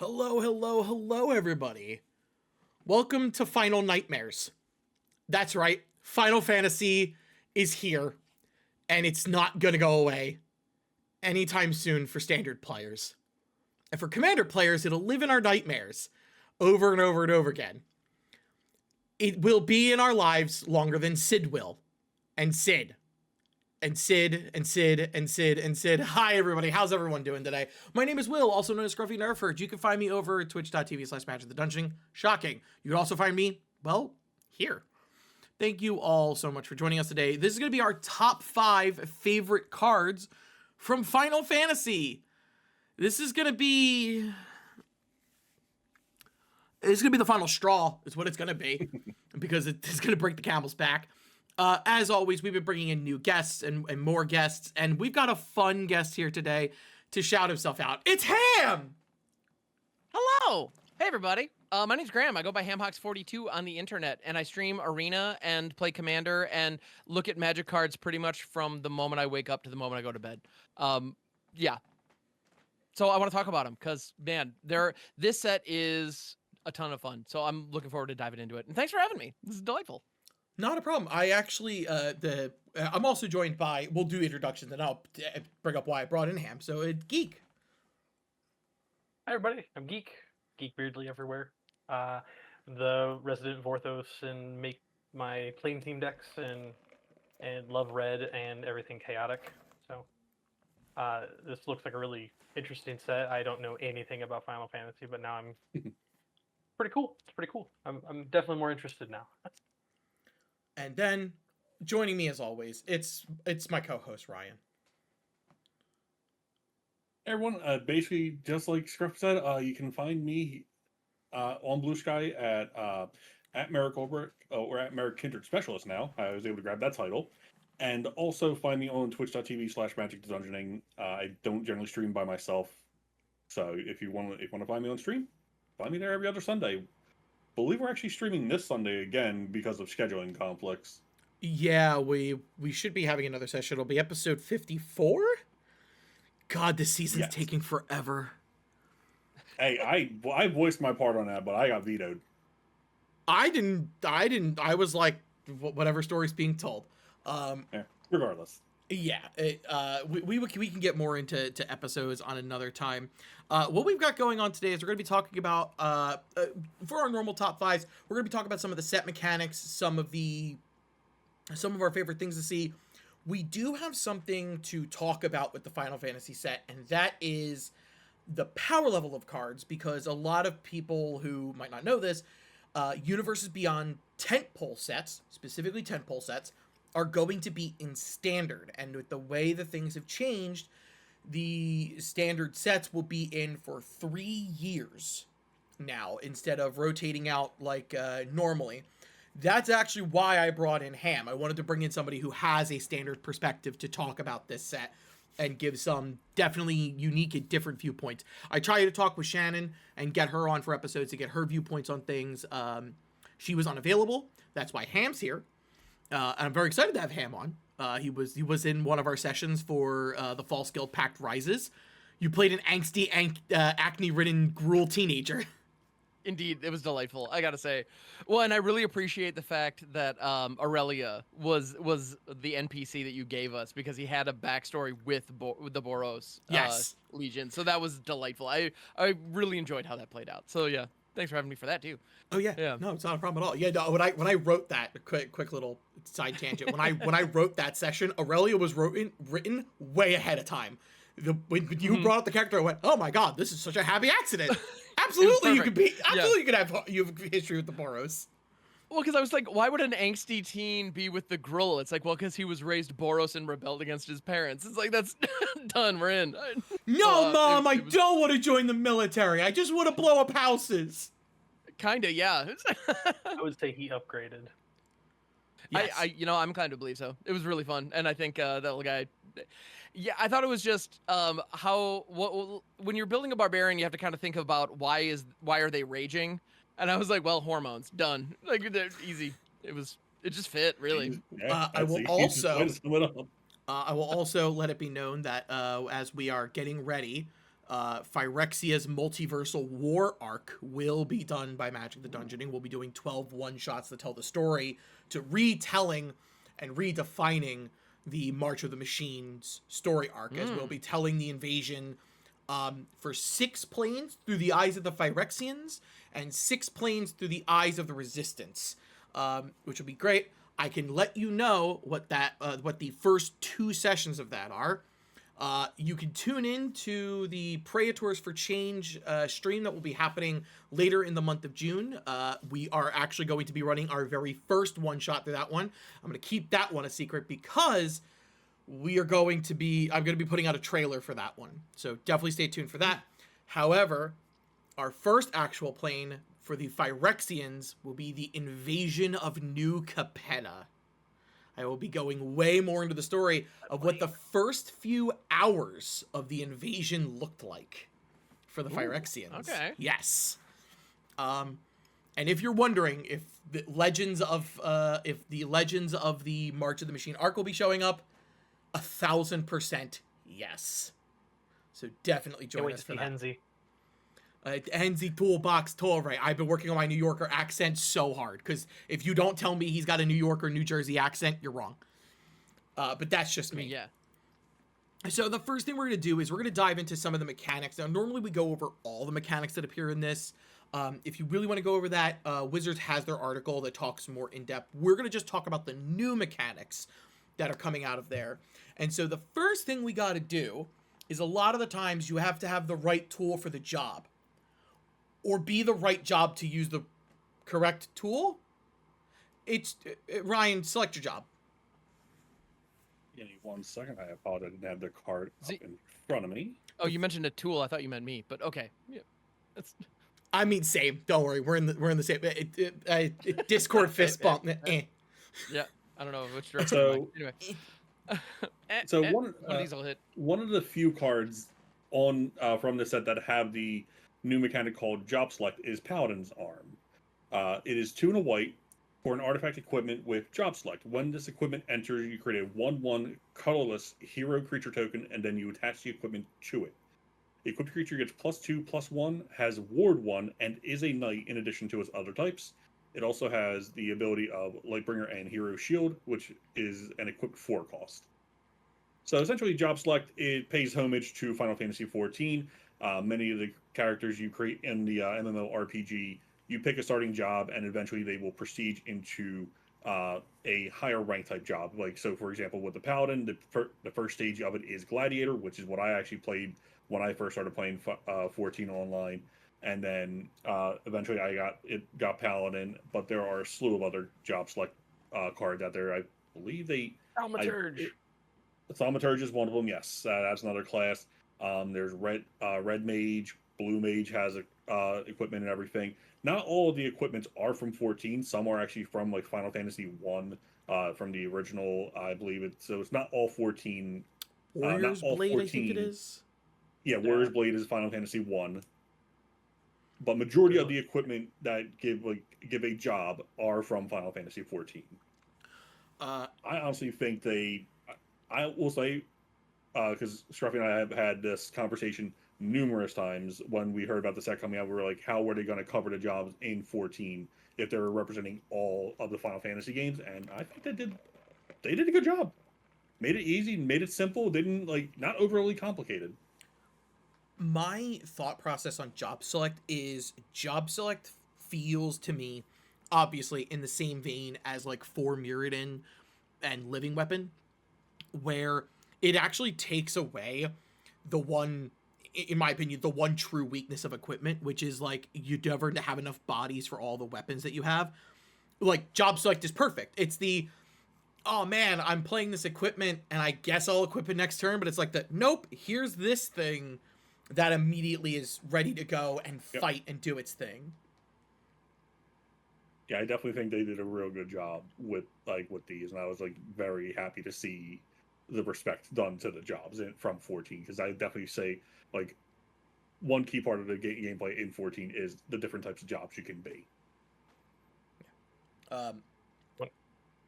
Hello, hello, hello, everybody. Welcome to Final Nightmares. That's right, Final Fantasy is here, and it's not gonna go away anytime soon for standard players. And for commander players, it'll live in our nightmares over and over and over again. It will be in our lives longer than Sid will. And Sid. And Sid, and Sid, and Sid, and Sid. Hi, everybody. How's everyone doing today? My name is Will, also known as Scruffy Nerford. You can find me over at twitch.tv/Magic The Dungeoning. Shocking. You can also find me, well, here. Thank you all so much for joining us today. This is going to be our top 5 favorite cards from Final Fantasy. This is going to be... It's going to be the final straw, is what it's going to be. Because it's going to break the camel's back. As always, we've been bringing in new guests and more guests, and we've got a fun guest here today to shout himself out. It's Ham! Hello! Hey, everybody. My name's Graham. I go by Hamhocks42 on the internet, and I stream Arena and play Commander and look at Magic cards pretty much from the moment I wake up to the moment I go to bed. Yeah. So I want to talk about them, because, man, this set is a ton of fun, so I'm looking forward to diving into it. And thanks for having me. This is delightful. Not a problem. I actually, I'm also joined by, we'll do introductions and I'll bring up why I brought in Ham. So it's Geek. Hi everybody, I'm Geek. Geek Beardly everywhere. The resident Vorthos and make my plane team decks and love red and everything chaotic. So this looks like a really interesting set. I don't know anything about Final Fantasy, but now I'm pretty cool. It's pretty cool. I'm definitely more interested now. And then, joining me as always, it's my co-host, Ryan. Hey everyone, basically, just like Scruff said, you can find me on Blue Sky at Merrick or at Merrick Kindred Specialist now. I was able to grab that title. And also find me on twitch.tv/Magic The Dungeoning. I don't generally stream by myself. So if you want to find me on stream, find me there every other Sunday. Believe we're actually streaming this Sunday again because of scheduling conflicts. Yeah, we should be having another session. It'll be episode 54? God, this season's taking forever. Hey, I voiced my part on that, but I got vetoed. I didn't. I was like, whatever story's being told. Regardless. Yeah, we can get more into episodes on another time. What we've got going on today is we're going to be talking about, for our normal top 5s, we're going to be talking about some of the set mechanics, some of our favorite things to see. We do have something to talk about with the Final Fantasy set, and that is the power level of cards, because a lot of people who might not know this, Universes Beyond tentpole sets, specifically tentpole sets, are going to be in standard, and with the way the things have changed, the standard sets will be in for 3 years now instead of rotating out like normally. That's actually why I brought in Ham. I wanted to bring in somebody who has a standard perspective to talk about this set and give some definitely unique and different viewpoints. I tried to talk with Shannon and get her on for episodes to get her viewpoints on things. She was unavailable. That's why Ham's here. And I'm very excited to have Ham on. He was in one of our sessions for the False Guild Pact Rises. You played an angsty, acne-ridden, gruel teenager. Indeed, it was delightful, I gotta say. Well, and I really appreciate the fact that Aurelia was the NPC that you gave us, because he had a backstory with the Boros Legion. So that was delightful. I really enjoyed how that played out. So yeah, thanks for having me for that too. Oh yeah. No, it's not a problem at all. Yeah, no, when I wrote that, quick little side tangent. When I wrote that session, Aurelia was written way ahead of time. When you brought up the character, I went, "Oh my god, this is such a happy accident." Absolutely, you could have history with the Boros. Well, because I was like, why would an angsty teen be with the Gruul? It's like, well, because he was raised Boros and rebelled against his parents. It's like, that's done. We're in. No, Mom, I don't want to join the military. I just want to blow up houses. Kinda, yeah. I would say he upgraded. Yes. I'm kind of believe so. It was really fun, and I think that little guy. Yeah, I thought it was just when you're building a barbarian, you have to kind of think about why are they raging, and I was like, well, hormones, done. Like, they're easy. It just fit really. Yeah, I will also let it be known that as we are getting ready Phyrexia's multiversal war arc will be done by Magic the Dungeoning. We'll be doing 12 one-shots to tell the story, to retelling and redefining the March of the Machines story arc, as we'll be telling the invasion for 6 planes through the eyes of the Phyrexians and 6 planes through the eyes of the Resistance, which will be great. I can let you know what the first 2 sessions of that are. You can tune in to the Praetors for Change stream that will be happening later in the month of June. We are actually going to be running our very first one-shot through that one. I'm going to keep that one a secret because I'm going to be putting out a trailer for that one. So definitely stay tuned for that. However, our first actual plane for the Phyrexians will be the invasion of New Capetta. I will be going way more into the story of what the first few hours of the invasion looked like for the Phyrexians. Okay. Yes. And if you're wondering if the legends of the March of the Machine arc will be showing up, 1,000% yes. So definitely Can't join wait us to for see that. Henzi. Henzi Toolbox Torre. I've been working on my New Yorker accent so hard, because if you don't tell me he's got a New York or New Jersey accent, you're wrong. But that's just me. Yeah. So the first thing we're going to do is we're going to dive into some of the mechanics. Now, normally we go over all the mechanics that appear in this. If you really want to go over that, Wizards has their article that talks more in depth. We're going to just talk about the new mechanics that are coming out of there. And so the first thing we got to do is, a lot of the times you have to have the right tool for the job, or be the right job to use the correct tool. Ryan, select your job. Give me 1 second. I apologize. I didn't have the card up See- in front of me. Oh, you mentioned a tool. I thought you meant me, but okay. Yeah. That's... I mean, same. Don't worry. We're in the same. Discord fist bump. Yeah. I don't know which direction. So- anyway. So one of these will hit. One of the few cards on from the set that have the new mechanic called Job Select is Paladin's Arm. It is 2 and a white for an artifact equipment with Job Select. When this equipment enters, you create a 1/1 colorless hero creature token, and then you attach the equipment to it. The equipped creature gets +2/+1, has Ward 1, and is a knight in addition to its other types. It also has the ability of Lightbringer and Hero Shield, which is an equipped 4 cost. So essentially, Job Select, it pays homage to Final Fantasy XIV. Many of the characters you create in the MMORPG, you pick a starting job, and eventually they will prestige into a higher rank type job. Like, so for example, with the Paladin, the first stage of it is Gladiator, which is what I actually played when I first started playing 14 online. And then eventually I got Paladin, but there are a slew of other Job Select cards out there. I believe Thaumaturge. Thaumaturge is one of them. Yes, that's another class. There's Red Mage, Blue Mage has equipment and everything. Not all of the equipments are from 14. Some are actually from like Final Fantasy 1, from the original, I believe it. So it's not all 14. Warrior's not all Blade, 14. I think it is. Yeah, Warrior's Blade is Final Fantasy 1. But majority of the equipment that give a job are from Final Fantasy 14. I honestly think I will say, because Scruffy and I have had this conversation numerous times when we heard about the set coming out. We were like, how were they going to cover the jobs in 14 if they were representing all of the Final Fantasy games? And I think they did a good job. Made it easy, made it simple, didn't not overly complicated. My thought process on Job Select is, Job Select feels to me, obviously in the same vein as like For Mirrodin and Living Weapon, where it actually takes away the one, in my opinion, the one true weakness of equipment, which is like, you never have enough bodies for all the weapons that you have. Like, Job Select is perfect. It's the, oh man, I'm playing this equipment and I guess I'll equip it next turn, but it's like, nope, here's this thing that immediately is ready to go and fight and do its thing. Yeah, I definitely think they did a real good job with these, and I was very happy to see the respect done to the jobs from 14, because I definitely say one key part of the gameplay in 14 is the different types of jobs you can be.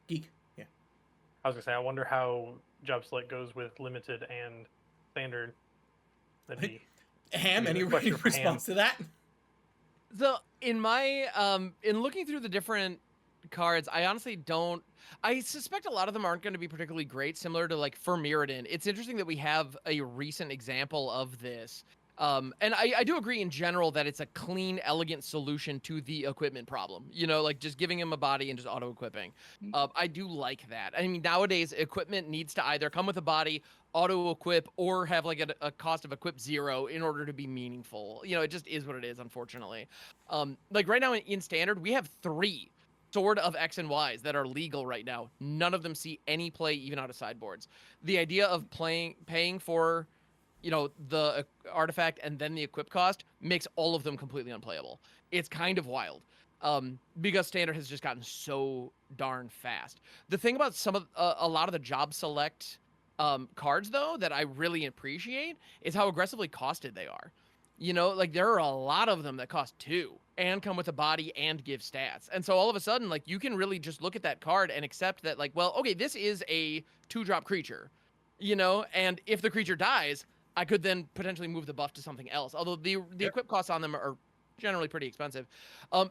Geek, yeah. I was gonna say, I wonder how Job Select goes with limited and standard. That'd be Ham, Maybe any a question for Ham. response to that? So in my in looking through the different cards, I honestly don't. I suspect a lot of them aren't going to be particularly great, similar to like for Mirrodin. It's interesting that we have a recent example of this. And I do agree in general that it's a clean, elegant solution to the equipment problem. You know, like just giving him a body and just auto equipping. I do like that. I mean, nowadays equipment needs to either come with a body, auto equip, or have like a cost of equip 0 in order to be meaningful. You know, it just is what it is, unfortunately. Like right now in standard, we have 3 Sword of X and Y's that are legal right now. None of them see any play even out of sideboards. The idea of paying for, you know, the artifact and then the equip cost makes all of them completely unplayable. It's kind of wild. Because standard has just gotten so darn fast. The thing about some of a lot of the job select cards though that I really appreciate is how aggressively costed they are. You know, like there are a lot of them that cost 2 and come with a body and give stats. And so all of a sudden, like you can really just look at that card and accept that like, well, okay, this is a 2-drop creature, you know, and if the creature dies, I could then potentially move the buff to something else. Although the equip costs on them are generally pretty expensive.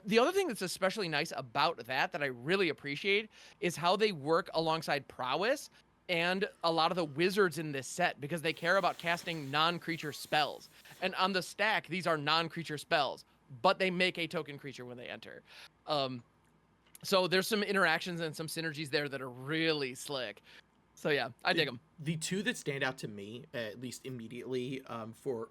The other thing that's especially nice about that I really appreciate is how they work alongside prowess and a lot of the wizards in this set, because they care about casting non-creature spells. And on the stack, these are non-creature spells, but they make a token creature when they enter. So there's some interactions and some synergies there that are really slick. So yeah, I dig them. The 2 that stand out to me, at least immediately, for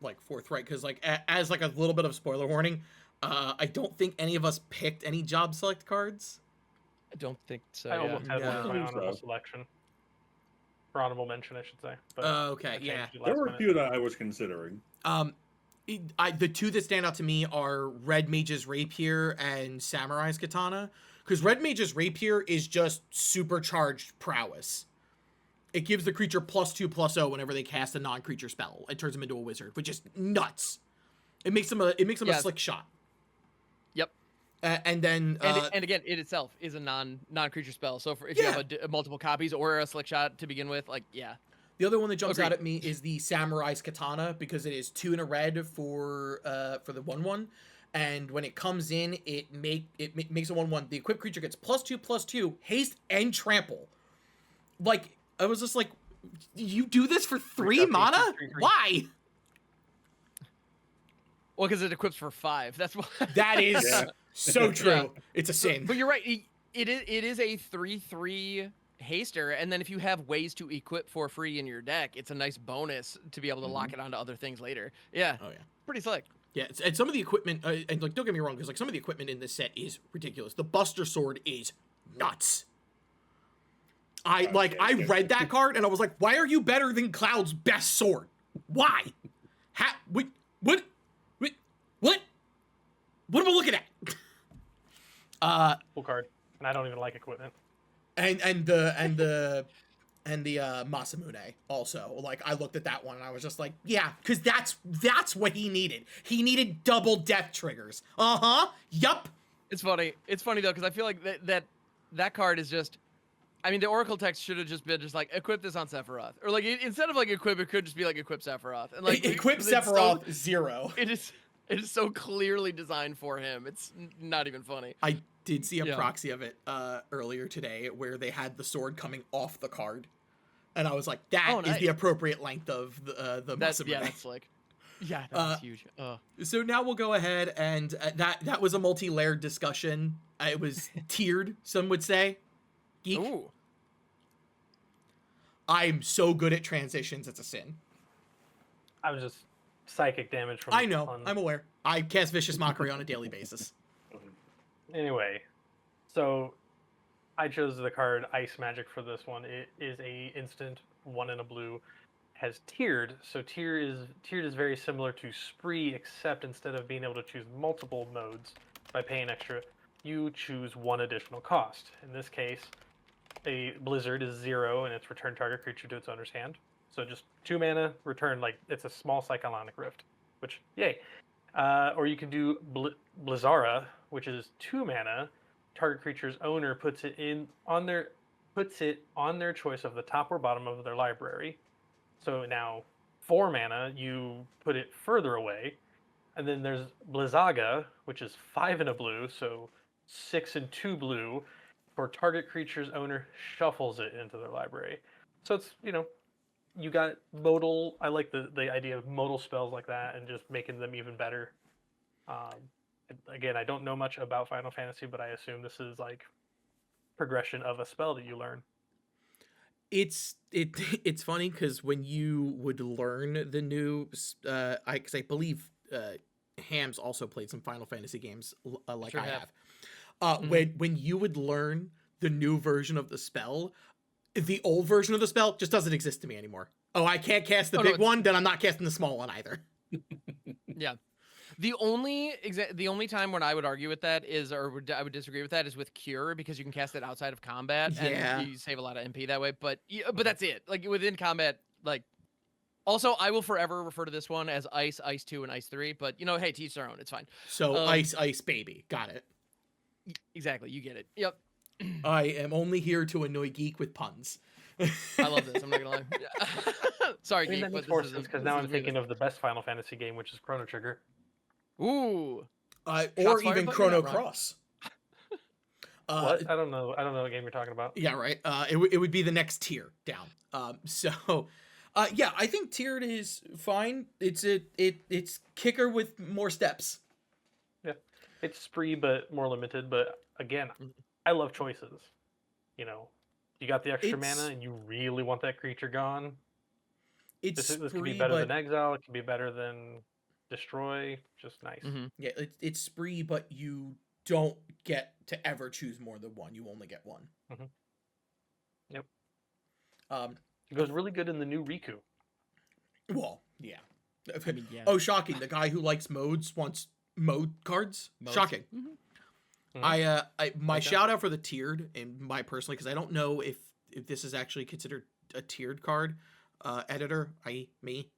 like Forthright, because like as like a little bit of spoiler warning, I don't think any of us picked any job select cards. I don't think so. I Yeah. almost had one of my No. honorable selection. Or honorable mention, I should say. But Okay, I changed yeah. it There last were a minute. few that I was considering. The 2 that stand out to me are Red Mage's Rapier and Samurai's Katana, because Red Mage's Rapier is just supercharged prowess. It gives the creature +2/+0 whenever they cast a non-creature spell. It turns them into a wizard, which is nuts. It makes them a Yes. slick shot. Yep. And then And again, it itself is a non-creature spell. So if you have multiple copies or a slick shot to begin with, like yeah. the other one that jumps Agreed. out at me is the Samurai's Katana, because it is 2 and a red for the 1/1, and when it comes in, it makes a 1/1. The equipped creature gets +2/+2 haste and trample. Like I was just like, you do this for 3 mana? 3/3. Why? Well, because it equips for 5. That's why. That is Yeah. so true. Yeah. It's a sin. But you're right. It is a 3/3 haster, and then if you have ways to equip for free in your deck, it's a nice bonus to be able to lock it onto other things later. Yeah. Oh yeah. Pretty slick. Yeah, and some of the equipment, and like, don't get me wrong, because like some of the equipment in this set is ridiculous. The Buster Sword is nuts. I read that card and I was like, why are you better than Cloud's best sword? Why? What am I looking at? Cool card. And I don't even like equipment. And the Masamune also. Like I looked at that one and I was just like, yeah, because that's what he needed. He needed double death triggers. Yup. It's funny. It's funny though, because I feel like that card is just. I mean, the Oracle text should have just been just like equip this on Sephiroth, or like instead of like equip, it could just be like equip Sephiroth, and like Equip it's Sephiroth So, 0. it is so clearly designed for him. It's not even funny. I did see a Yeah. proxy of it earlier today where they had the sword coming off the card, and I was like, that is nice. the appropriate length of the That's Masamune. that's like, yeah, that's huge. So now we'll go ahead and that was a multi-layered discussion. It was tiered, some would say. Geek. Ooh. I'm so good at transitions, it's a sin. I was just psychic damage from. I know, I'm aware. I cast Vicious Mockery on a daily basis. Anyway, so I chose the card Ice Magic for this one. It is a instant 1 and a blue. Has tiered, so tiered is very similar to Spree, except instead of being able to choose multiple modes by paying extra, you choose 1 additional cost. In this case, a Blizzard is 0 and it's return target creature to its owner's hand. So just 2 mana, return, like it's a small Cyclonic Rift, which yay. Or you can do Blizzara, which is 2 mana. Target creature's owner puts it on their choice of the top or bottom of their library. So now 4 mana, you put it further away. And then there's Blizzaga, which is 5 and a blue, so 6 and 2 blue, for target creature's owner shuffles it into their library. So it's, you got modal. I like the idea of modal spells like that and just making them even better. Again, I don't know much about Final Fantasy, but I assume this is like progression of a spell that you learn. It's funny because when you would learn the new, because I believe Ham's also played some Final Fantasy games like Sure I have. have. When you would learn the new version of the spell, the old version of the spell just doesn't exist to me anymore. Oh, I can't cast the big one, then I'm not casting the small one either. Yeah. The only time when I would argue with that is, I would disagree with that, is with Cure, because you can cast it outside of combat and you save a lot of MP that way. But that's it. Like within combat, like. Also, I will forever refer to this one as Ice, Ice 2, and Ice 3. But hey, to each their own. It's fine. So Ice, baby, got it. Exactly, you get it. Yep. I am only here to annoy Geek with puns. I love this. I'm not gonna lie. Sorry, I mean, Geek, that but makes more sense because now I'm thinking of. of the best Final Fantasy game, which is Chrono Trigger. Ooh. Or Shots fired, even but Chrono you're not wrong. Cross. What? I don't know what game you're talking about. Yeah, right. It would be the next tier down. Yeah, I think tiered is fine. It's kicker with more steps. Yeah, it's spree but more limited. But again, I love choices. You got the extra mana and you really want that creature gone. This could be better than exile. It could be better than destroy. Just nice. Yeah, it's spree, but you don't get to ever choose more than one. You only get one. Yep. It goes really good in the new Riku. Well, yeah. I mean, yeah. Oh, shocking! The guy who likes modes wants mode cards. Shocking. My shout out for the tiered, and my personally, because I don't know if this is actually considered a tiered card. Editor, I make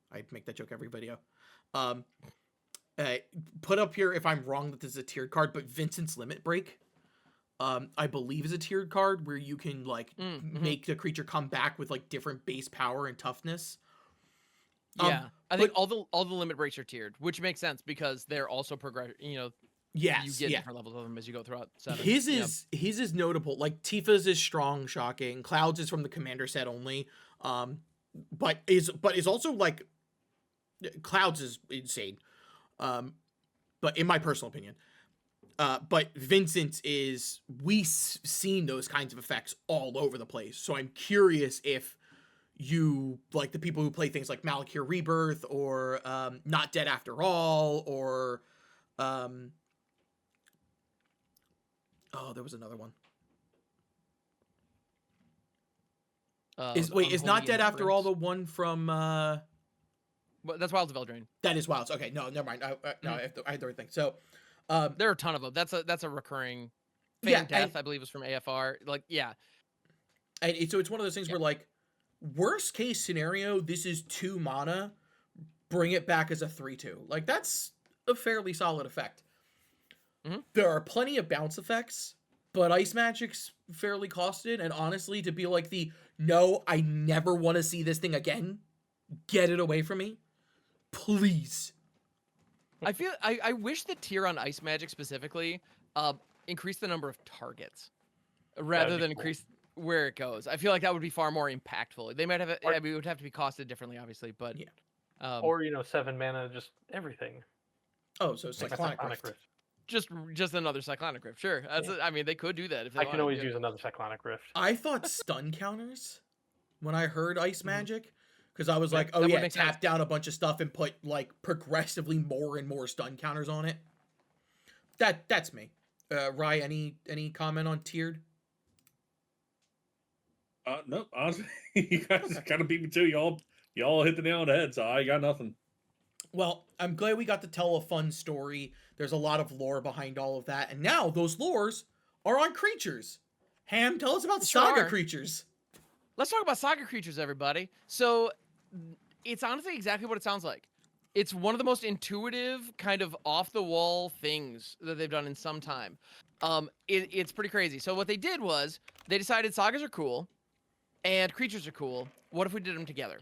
that joke every video. Put up here if I'm wrong that this is a tiered card, but Vincent's Limit Break, I believe is a tiered card where you can make the creature come back with like different base power and toughness. Yeah, I think all the limit breaks are tiered, which makes sense because they're also Yes, you get different levels of them as you go throughout seven. His is notable. Like Tifa's is strong, shocking. Cloud's is from the commander set only. But is also like Cloud's is insane. But in my personal opinion. But Vincent's is, we've seen those kinds of effects all over the place. So I'm curious if you, like the people who play things like Malakir Rebirth or Not Dead After All or there was another one. Is Not Dead After All the one from But that's Wilds of Eldraine. That is Wilds. Okay, no, never mind. I had the right thing. So there are a ton of them. That's a recurring Death, I believe, was from AFR. Like, yeah. And so it's one of those things where, like, worst case scenario, this is 2 mana, bring it back as a 3/2. Like, that's a fairly solid effect. There are plenty of bounce effects, but Ice Magic's fairly costed, and honestly, to be like no, I never want to see this thing again, get it away from me, please. I wish the tier on Ice Magic specifically increase the number of targets rather than increase where it goes. I feel like that would be far more impactful. They might have it would have to be costed differently, obviously, but yeah. Or 7 mana, just everything. Oh, so Cyclonic Rift. Just another Cyclonic Rift, sure. I mean, they could do that if they I can always use another Cyclonic Rift. I thought stun counters when I heard Ice Magic, because I was like, oh yeah, tap down a bunch of stuff and put like progressively more and more stun counters on it. That's me. Rye, any comment on tiered? No, honestly, you guys kind of beat me too. Y'all hit the nail on the head, so I got nothing. Well, I'm glad we got to tell a fun story. There's a lot of lore behind all of that, and now those lores are on creatures. Ham, tell us about Saga creatures. Let's talk about Saga creatures, everybody. So, it's honestly exactly what it sounds like. It's one of the most intuitive, kind of off-the-wall things that they've done in some time. It's pretty crazy. So what they did was, they decided Sagas are cool, and creatures are cool. What if we did them together?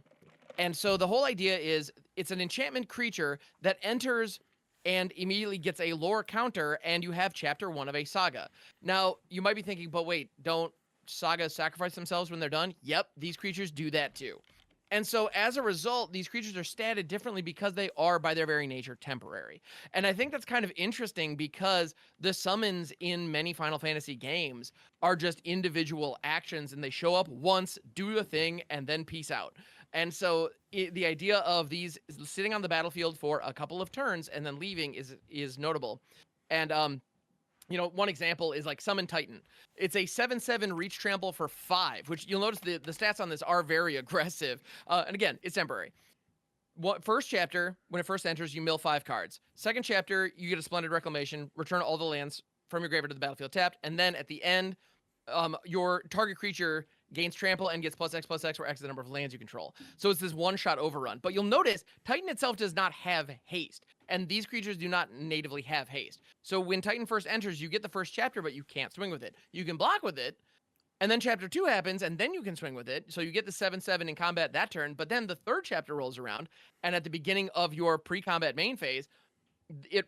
And so the whole idea is it's an enchantment creature that enters and immediately gets a lore counter, and you have chapter 1 of a saga. Now, you might be thinking, but wait, don't sagas sacrifice themselves when they're done? Yep, these creatures do that too. And so as a result, these creatures are statted differently because they are by their very nature temporary. And I think that's kind of interesting because the summons in many Final Fantasy games are just individual actions, and they show up once, do a thing, and then peace out. And so the idea of these sitting on the battlefield for a couple of turns and then leaving is notable. And one example is like Summon Titan. It's a 7/7 reach trample for 5, which you'll notice the stats on this are very aggressive. And again, it's temporary. First chapter, when it first enters, you mill 5 cards. Second chapter, you get a Splendid Reclamation, return all the lands from your graveyard to the battlefield tapped, and then at the end, your target creature gains trample and gets +X where X is the number of lands you control. So it's this one-shot overrun. But you'll notice Titan itself does not have haste, and these creatures do not natively have haste. So when Titan first enters, you get the first chapter, but you can't swing with it. You can block with it, and then chapter 2 happens, and then you can swing with it. So you get the 7/7 in combat that turn, but then the third chapter rolls around, and at the beginning of your pre-combat main phase,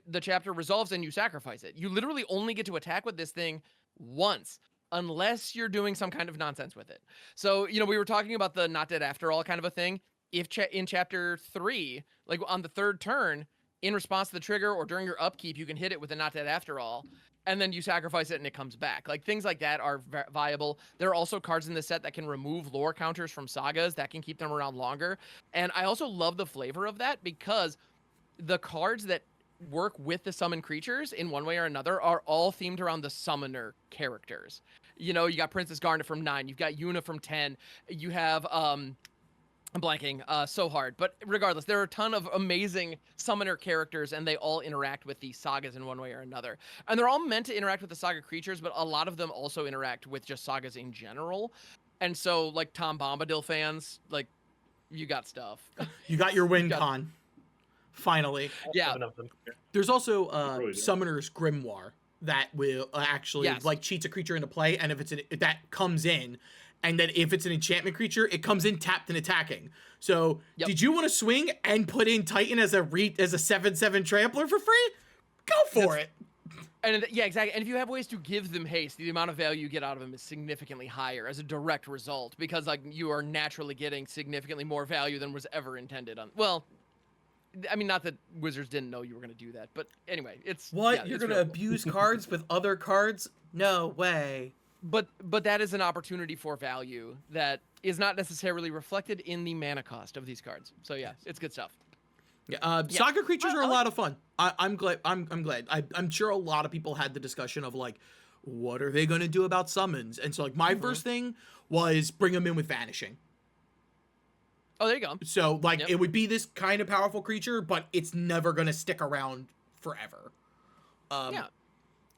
the chapter resolves and you sacrifice it. You literally only get to attack with this thing once, unless you're doing some kind of nonsense with it. So, we were talking about the not dead after all kind of a thing. If in chapter 3, like on the third turn, in response to the trigger or during your upkeep, you can hit it with a not dead after all, and then you sacrifice it and it comes back. Like things like that are viable. There are also cards in this set that can remove lore counters from sagas that can keep them around longer. And I also love the flavor of that because the cards that work with the summon creatures in one way or another are all themed around the summoner characters. You got Princess Garnet from 9, you've got Yuna from 10, you have I'm blanking so hard, but regardless, there are a ton of amazing summoner characters, and they all interact with the sagas in one way or another. And they're all meant to interact with the saga creatures, but a lot of them also interact with just sagas in general. And so, like Tom Bombadil fans, like, you got stuff. You got your win con. Finally. Yeah. There's also Really do. Summoner's Grimoire that will actually cheats a creature into play, and if that comes in, and then if it's an enchantment creature, it comes in tapped and attacking. So did you want to swing and put in Titan as a 7/7 trampler for free? Go for it. And yeah, exactly. And if you have ways to give them haste, the amount of value you get out of them is significantly higher as a direct result, because like you are naturally getting significantly more value than was ever intended on. Well, I mean, not that Wizards didn't know you were going to do that, but anyway, it's what yeah, you're it's going to abuse cards with other cards? No way. But that is an opportunity for value that is not necessarily reflected in the mana cost of these cards. So yeah, it's good stuff. Yeah, saga creatures are a lot of fun. I'm glad. I'm glad. I'm sure a lot of people had the discussion of like, what are they going to do about summons? And so like my first thing was bring them in with vanishing. Oh, there you go. So like it would be this kind of powerful creature, but it's never going to stick around forever. Yeah.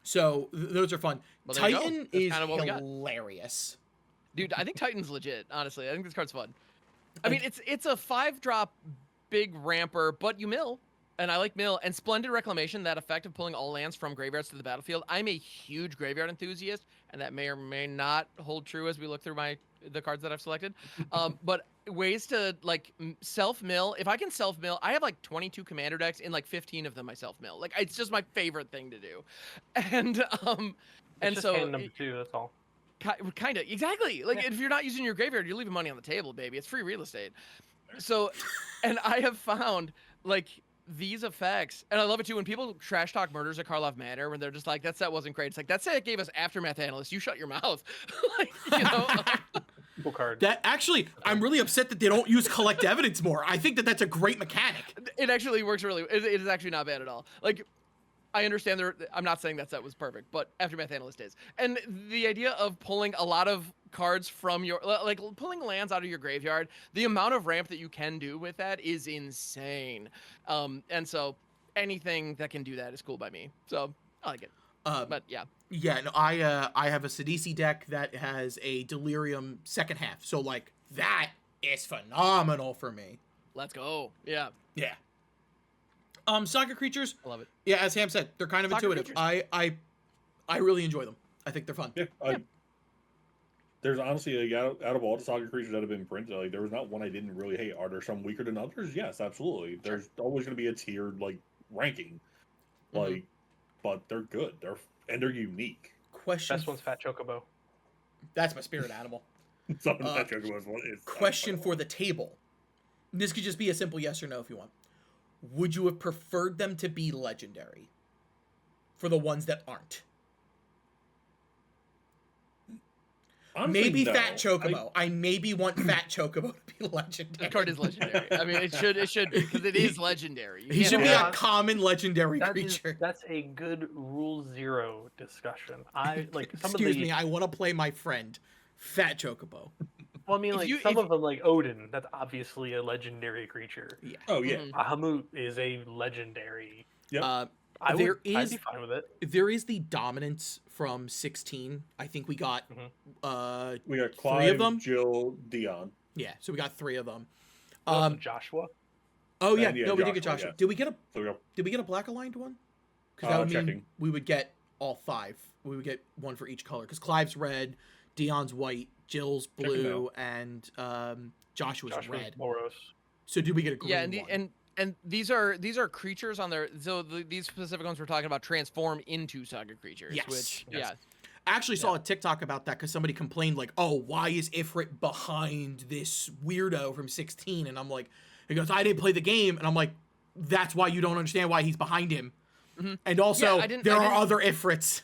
So those are fun. Well, Titan is kinda hilarious. Dude, I think Titan's legit, honestly. I think this card's fun. I mean, it's a 5-drop big ramper, but you mill. And I like mill. And Splendid Reclamation, that effect of pulling all lands from graveyards to the battlefield. I'm a huge graveyard enthusiast, and that may or may not hold true as we look through the cards that I've selected. But ways to like self-mill. If I can self-mill, I have like 22 commander decks, in like 15 of them I self-mill. Like it's just my favorite thing to do. And It's just hand number 2, that's all. Kind of, exactly. Like if you're not using your graveyard, you're leaving money on the table, baby. It's free real estate. So, and I have found like these effects, and I love it too when people trash talk Murders at Karlov Manor when they're just like, that set wasn't great. It's like, that set gave us Aftermath Analyst. You shut your mouth. Like, Cool card. That actually, I'm really upset that they don't use collect evidence more. I think that that's a great mechanic. It actually works really. It is actually not bad at all. Like, I understand I'm not saying that set was perfect, but Aftermath Analyst is. And the idea of pulling a lot of cards from your, like pulling lands out of your graveyard, the amount of ramp that you can do with that is insane. And so anything that can do that is cool by me. So I like it. But yeah. Yeah, no, I have a Sidisi deck that has a Delirium second half. So like that is phenomenal for me. Let's go. Yeah. Yeah. Saga creatures. I love it. Yeah, as Ham said, they're kind of Saga intuitive. creatures. I really enjoy them. I think they're fun. Yeah, there's honestly, like, out of all the saga creatures that have been printed, like there was not one I didn't really hate. Are there some weaker than others? Yes, absolutely. There's always going to be a tiered like ranking, like, but they're good. They're unique. Question. Best one's Fat Chocobo. That's my spirit animal. Something that Chocobo is one is Question for the table. This could just be a simple yes or no if you want. Would you have preferred them to be legendary? For the ones that aren't. Honestly, maybe no. Fat Chocobo. I maybe want Fat Chocobo to be legendary. The card is legendary. I mean, it should because it is legendary. He should be a common legendary creature. That's a good Rule 0 discussion. I like some Excuse of the. me, I want to play my friend, Fat Chocobo. Well, I mean, like some of them, like Odin. That's obviously a legendary creature. Yeah. Oh yeah. Bahamut is a legendary. Yep. I'd There be is fine with it. there is the dominance from 16. I think we got We got Clive, 3 of them. Jill, Dion. Yeah, so we got 3 of them. Also Joshua. Oh yeah, And, yeah, no, we did Joshua, get Joshua. yeah. Did we get a So we got Did we get a black aligned one? Because that would mean checking. we would get all 5. We would get one for each color. Because Clive's red, Dion's white, Jill's Checking blue, and Joshua's red. Boros. So did we get a green Yeah, one? and these are creatures on their these specific ones we're talking about transform into saga creatures. Yes. Which Yes. I actually saw a TikTok about that because somebody complained like, "Oh, why is Ifrit behind this weirdo from 16?" And I'm like, he goes, "I didn't play the game," and I'm like, "That's why you don't understand why he's behind him." And also, there are other Ifrits.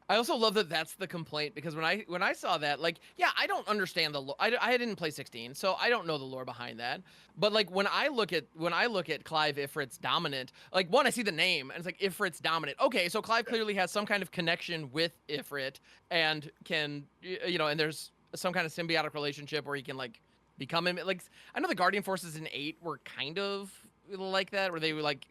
I also love that that's the complaint because when I saw that, like, yeah, I don't understand the lore. I didn't play 16, so I don't know the lore behind that. But like when I look at Clive Ifrit's dominant, like one, I see the name and it's like Ifrit's dominant. Okay, so Clive clearly has some kind of connection with Ifrit and can and there's some kind of symbiotic relationship where he can like become him. Like I know the Guardian Forces in 8 were kind of like that, where they were like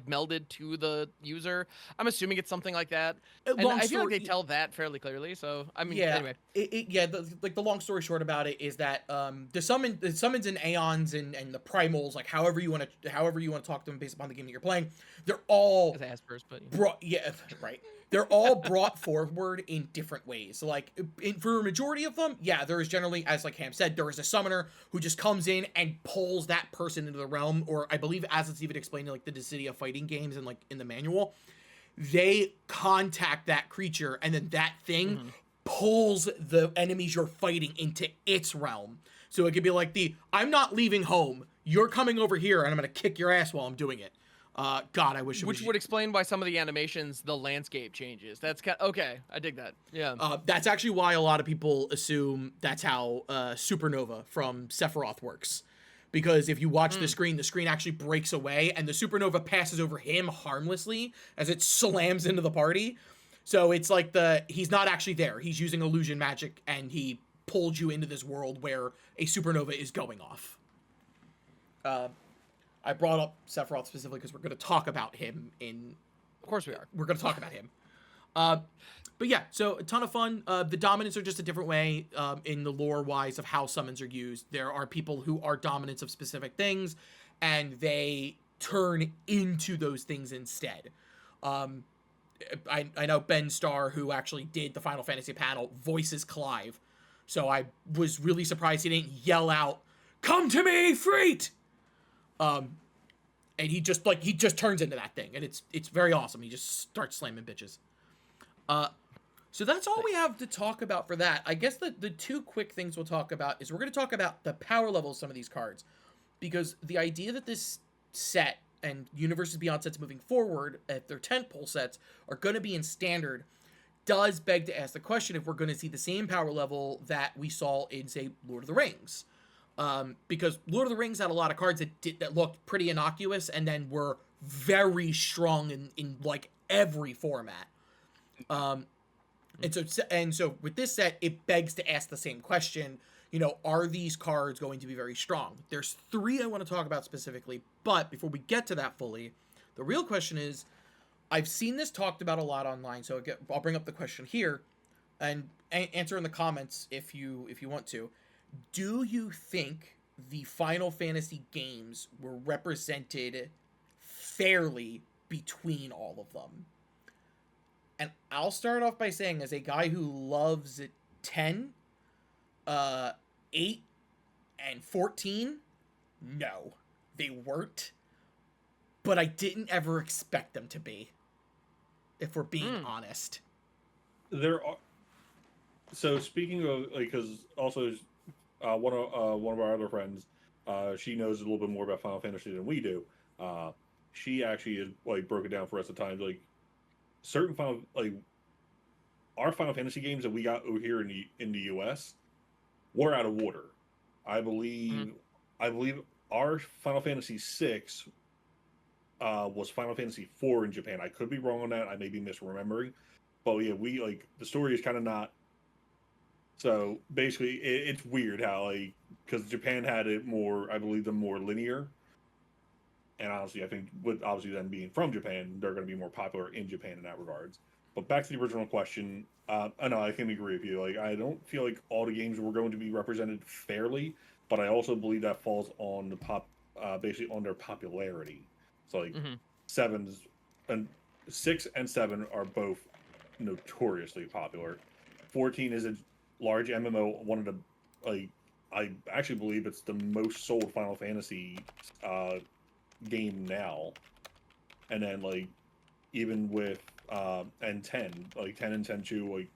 melded to the user. I'm assuming it's something like that. And I feel like they tell that fairly clearly. So I mean, yeah, anyway, the long story short about it is that the summons and aeons and the primals, like however you want to talk to them based upon the game that you're playing, they're all Aspers, but brought. Yeah, right. They're all brought forward in different ways. So like for a majority of them, yeah, there is generally, as like Ham said, there is a summoner who just comes in and pulls that person into the realm, or I believe as it's even explained in like the Dissidia fighting games and like in the manual, they contact that creature and then that thing pulls the enemies you're fighting into its realm. So it could be like I'm not leaving home, you're coming over here and I'm gonna kick your ass while I'm doing it. God, I wish it which would explain why some of the animations, the landscape changes. That's okay. I dig that. Yeah. That's actually why a lot of people assume that's how Supernova from Sephiroth works. Because if you watch the screen actually breaks away and the Supernova passes over him harmlessly as it slams into the party. So it's like he's not actually there. He's using illusion magic and he pulled you into this world where a Supernova is going off. I brought up Sephiroth specifically because we're going to talk about him Of course we are. We're going to talk about him. But yeah, so a ton of fun. The dominants are just a different way in the lore-wise of how summons are used. There are people who are dominants of specific things, and they turn into those things instead. I know Ben Starr, who actually did the Final Fantasy panel, voices Clive. So I was really surprised he didn't yell out, "Come to me, Freet!" And he just turns into that thing, and it's very awesome. He just starts slamming bitches. So that's all we have to talk about for that. I guess the 2 quick things we'll talk about is we're going to talk about the power level of some of these cards, because the idea that this set and Universes Beyond sets moving forward at their tentpole sets are going to be in standard does beg to ask the question if we're going to see the same power level that we saw in, say, Lord of the Rings. Because Lord of the Rings had a lot of cards that looked pretty innocuous and then were very strong in like every format. And so with this set, it begs to ask the same question. Are these cards going to be very strong? There's 3 I want to talk about specifically, but before we get to that fully, the real question is, I've seen this talked about a lot online, so I'll bring up the question here and answer in the comments if you want to. Do you think the Final Fantasy games were represented fairly between all of them? And I'll start off by saying, as a guy who loves 10, 8 and 14, no, they weren't. But I didn't ever expect them to be, if we're being honest. There are. So speaking of, like, because also one of our other friends, she knows a little bit more about Final Fantasy than we do. She actually is like broke it down for us at times. Like certain our Final Fantasy games that we got over here in the US were out of order. I believe our Final Fantasy 6 was Final Fantasy 4 in Japan. I could be wrong on that. I may be misremembering. But yeah, we like the story is kind of not. So basically, it's weird how because Japan had it more, I believe, them more linear. And honestly, I think with obviously them being from Japan, they're going to be more popular in Japan in that regards. But back to the original question, I know I can agree with you. Like I don't feel like all the games were going to be represented fairly, but I also believe that falls on the basically on their popularity. So like sevens and 6 and 7 are both notoriously popular. 14 is a large MMO, one of the I actually believe it's the most sold Final Fantasy game now. And then like even with and 10, like 10 and 10-2, like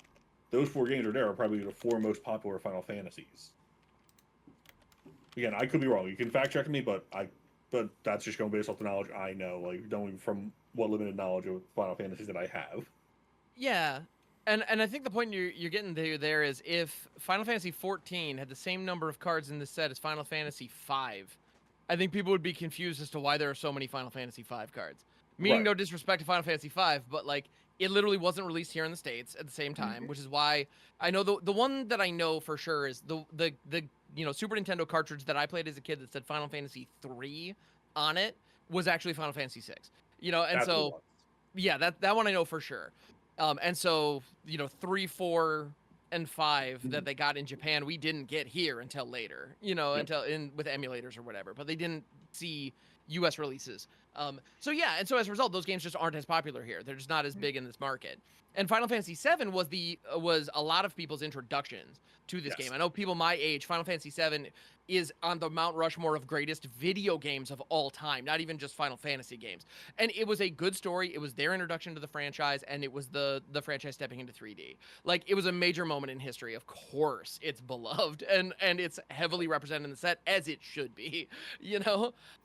those 4 games are probably the 4 most popular Final Fantasies. Again, I could be wrong. You can fact check me, but that's just going based off the knowledge I know, like knowing from what limited knowledge of Final Fantasies that I have. Yeah. And I think the point you're getting to there is if Final Fantasy 14 had the same number of cards in the set as Final Fantasy 5, I think people would be confused as to why there are so many Final Fantasy 5 cards. Meaning no disrespect to Final Fantasy 5, but like it literally wasn't released here in the States at the same time, which is why I know the one that I know for sure is the Super Nintendo cartridge that I played as a kid that said Final Fantasy 3 on it was actually Final Fantasy 6. And that's so yeah, that one I know for sure. And so, 3, 4, and 5 that they got in Japan, we didn't get here until later, until with emulators or whatever, but they didn't see US releases. So as a result, those games just aren't as popular here. They're just not as big in this market. And Final Fantasy VII was a lot of people's introductions to this game. I know people my age, Final Fantasy VII is on the Mount Rushmore of greatest video games of all time, not even just Final Fantasy games. And it was a good story. It was their introduction to the franchise, and it was the franchise stepping into 3D. Like, it was a major moment in history. Of course, it's beloved, and it's heavily represented in the set, as it should be,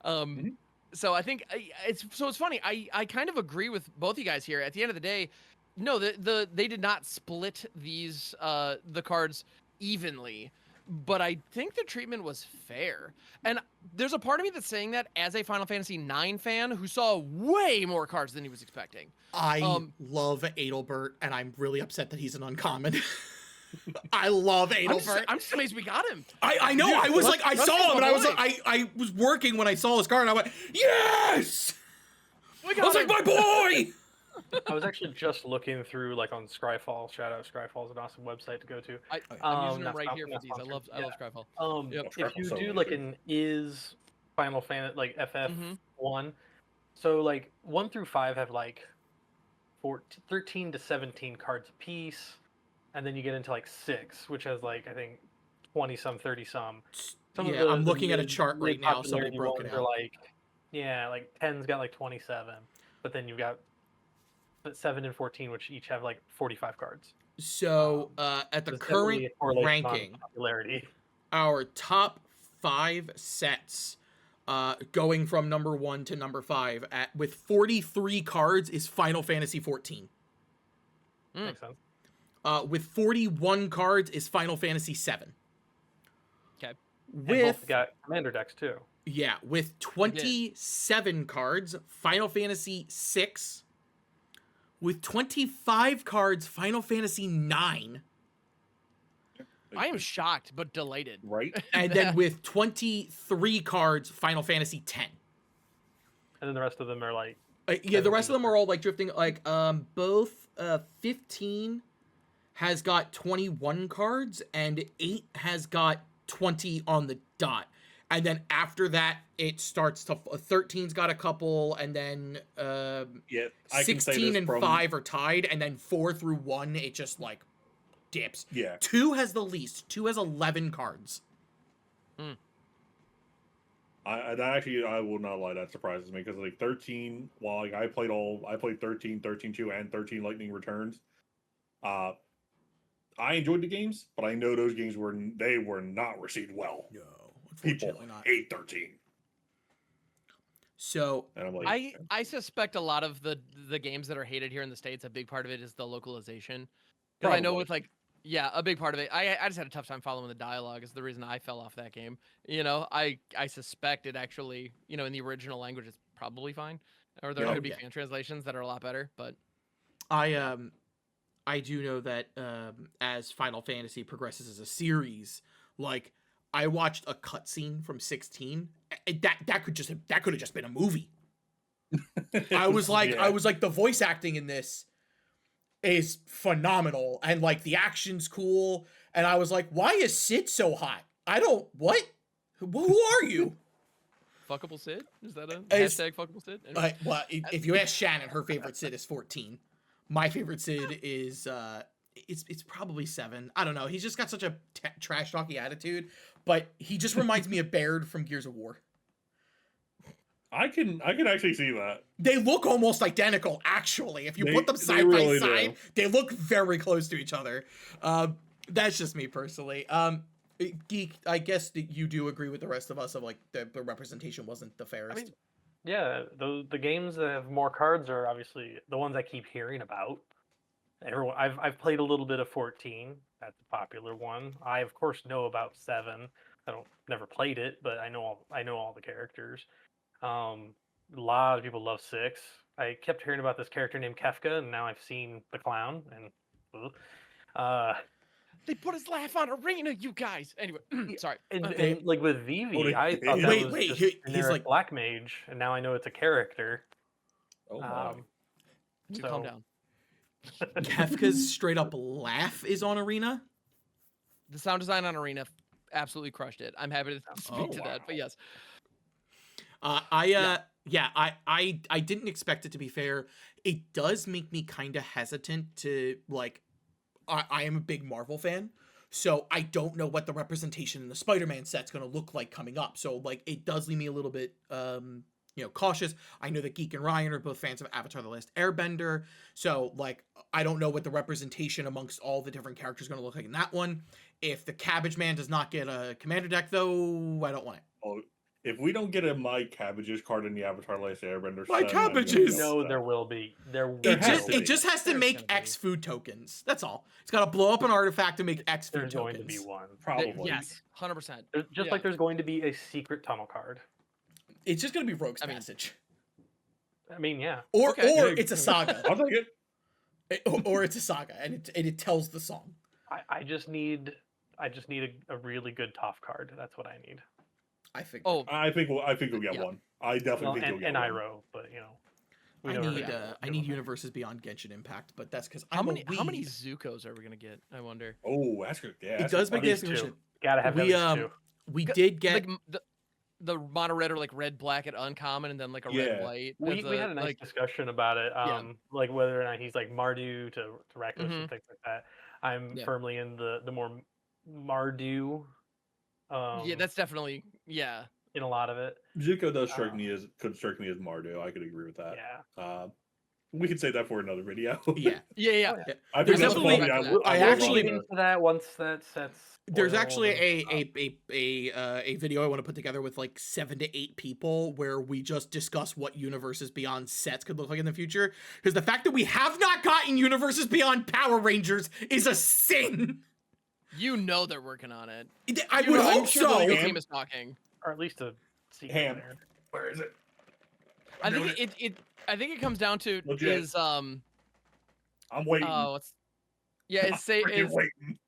So I think it's funny. I kind of agree with both you guys here. At the end of the day, no, they did not split these the cards evenly, but I think the treatment was fair. And there's a part of me that's saying that as a Final Fantasy IX fan who saw way more cards than he was expecting. I love Adelbert, and I'm really upset that he's an uncommon. I love Adelbert. I'm just amazed we got him. I know. Dude, I was like, I saw him, and I was working when I saw his card, and I went, yes! I was like, my boy! I was actually just looking through, like, on Scryfall. Shout out Scryfall is an awesome website to go to. I'm using it right here for these. I love Scryfall. If you do like an is Final Fantasy, like FF1, so like 1 through 5 have like 13 to 17 cards a piece, and then you get into like 6, which has like I think 20 some, 30 some. I'm looking at a chart right now. Somebody broke it out. Like 10's got like 27, but then you've got 7 and 14, which each have like 45 cards. So at the current ranking, our top 5 sets, going from number 1 to number 5 with 43 cards is Final Fantasy 14. Makes sense. With 41 cards is Final Fantasy 7. Okay. Both got commander decks too. Yeah, with 27 cards, Final Fantasy 6. With 25 cards, Final Fantasy 9. I am shocked, but delighted. Right? And then with 23 cards, Final Fantasy 10. And then the rest of them are like... the rest of them are all like drifting. Like, both 15 has got 21 cards, and 8 has got 20 on the dot. And then after that, it starts to 13's got a couple, and then 16 and 5 are tied, and then 4 through 1 it just like dips. Yeah. 2 has the least. 2 has 11 cards. I will not lie, that surprises me because like 13. While like I played 13, 13-2, and 13 Lightning Returns. I enjoyed the games, but I know those games were not received well. No, People unfortunately not. hate 13. So And I'm like, I suspect a lot of the games that are hated here in the States, a big part of it is the localization. Because I know Probably. with like, yeah, a big part of it. I just had a tough time following the dialogue is the reason I fell off that game. You know, I suspect it actually, you know, in the original language it's probably fine. Or there Yeah. could be Yeah. fan translations that are a lot better, but I do know that as Final Fantasy progresses as a series, like I watched a cutscene from 16. That could have just been a movie. I was like, the voice acting in this is phenomenal, and like the action's cool, and I was like, why is Sid so hot? Who are you? Fuckable Sid? Is that a It's- hashtag Fuckable Sid? Anyway. Well, if you ask Shannon, her favorite Sid is 14. My favorite Sid is it's probably 7. I don't know. He's just got such a trash talky attitude, but he just reminds me of Baird from Gears of War. I can actually see that. They look almost identical, actually. If you put them They side really by side, do. they look very close to each other. That's just me personally. Geek, I guess that you do agree with the rest of us of like the representation wasn't the fairest. I mean, yeah, the games that have more cards are obviously the ones I keep hearing about. I've played a little bit of 14. That's a popular one. I of course know about 7. Never played it, but I know all the characters. A lot of people love 6. I kept hearing about this character named Kefka, and now I've seen the clown. And They put his laugh on Arena, you guys. Anyway, sorry. and like with Vivi, Oh, I thought that wait, was wait, just he's generic like- black mage, and now I know it's a character. Oh my. You so- calm down. Kefka's straight up laugh is on Arena. The sound design on Arena absolutely crushed it. I'm happy to speak to that, but yes. I didn't expect it to be fair. It does make me kind of hesitant to like. I am a big Marvel fan, so I don't know what the representation in the Spider-Man set's going to look like coming up. So like, it does leave me a little bit, cautious. I know that Geek and Ryan are both fans of Avatar: The Last Airbender, so like, I don't know what the representation amongst all the different characters is going to look like in that one. If the Cabbage Man does not get a commander deck, though, I don't want it. Oh, if we don't get a My Cabbages card in the Avatar: Last Airbender, My set, I'm gonna Cabbages! be No, upset. there will be. It just has to There's make gonna be. X food tokens. That's all. It's got to blow up an artifact to make X food There's tokens. going to be one. Probably. Yes, 100%. Just like there's going to be a secret tunnel card. It's just going to be Rogue's I mean- Passage. I mean, yeah. Or Okay. or it's a saga. I'll take it. Or it's a saga, and it tells the song. I just need a really good Toph card. That's what I need. I think. Oh, I think we'll get Yeah. one. I definitely Well, think you'll and get one. Iroh, but you know. we I never need really I give need them. Universes Beyond Genshin Impact, but that's because how I'm many a weeb. how many Zuko's are we gonna get? I wonder. Oh, that's good. Yeah, It that's does good. make the These two. estimation. Gotta have We at least two. we did get Like the mono red or like red black at uncommon, and then like a red Yeah. white. We as had a nice like, discussion about it. Yeah. Like whether or not he's like Mardu to Rakdos Mhm. and things like that. I'm Yeah. firmly in the more Mardu. yeah, that's definitely in a lot of it. Zuko does could strike me as Mardu. I could agree with that. Yeah. We could say that for another video. yeah. yeah. Oh, yeah. I There's think that's definitely- funny. I will I We'll actually- get into that once that sets. There's oiled actually and stuff. a video I want to put together with like 7 to 8 people where we just discuss what Universes Beyond sets could look like in the future. Because the fact that we have not gotten Universes Beyond Power Rangers is a sin. You know they're working on it. I You would know- I'm hope sure the so. legal Ham. team is talking. or at least a secret Ham. there. Where is it? I doing think it comes down to Legit. is I'm waiting. what's is waiting.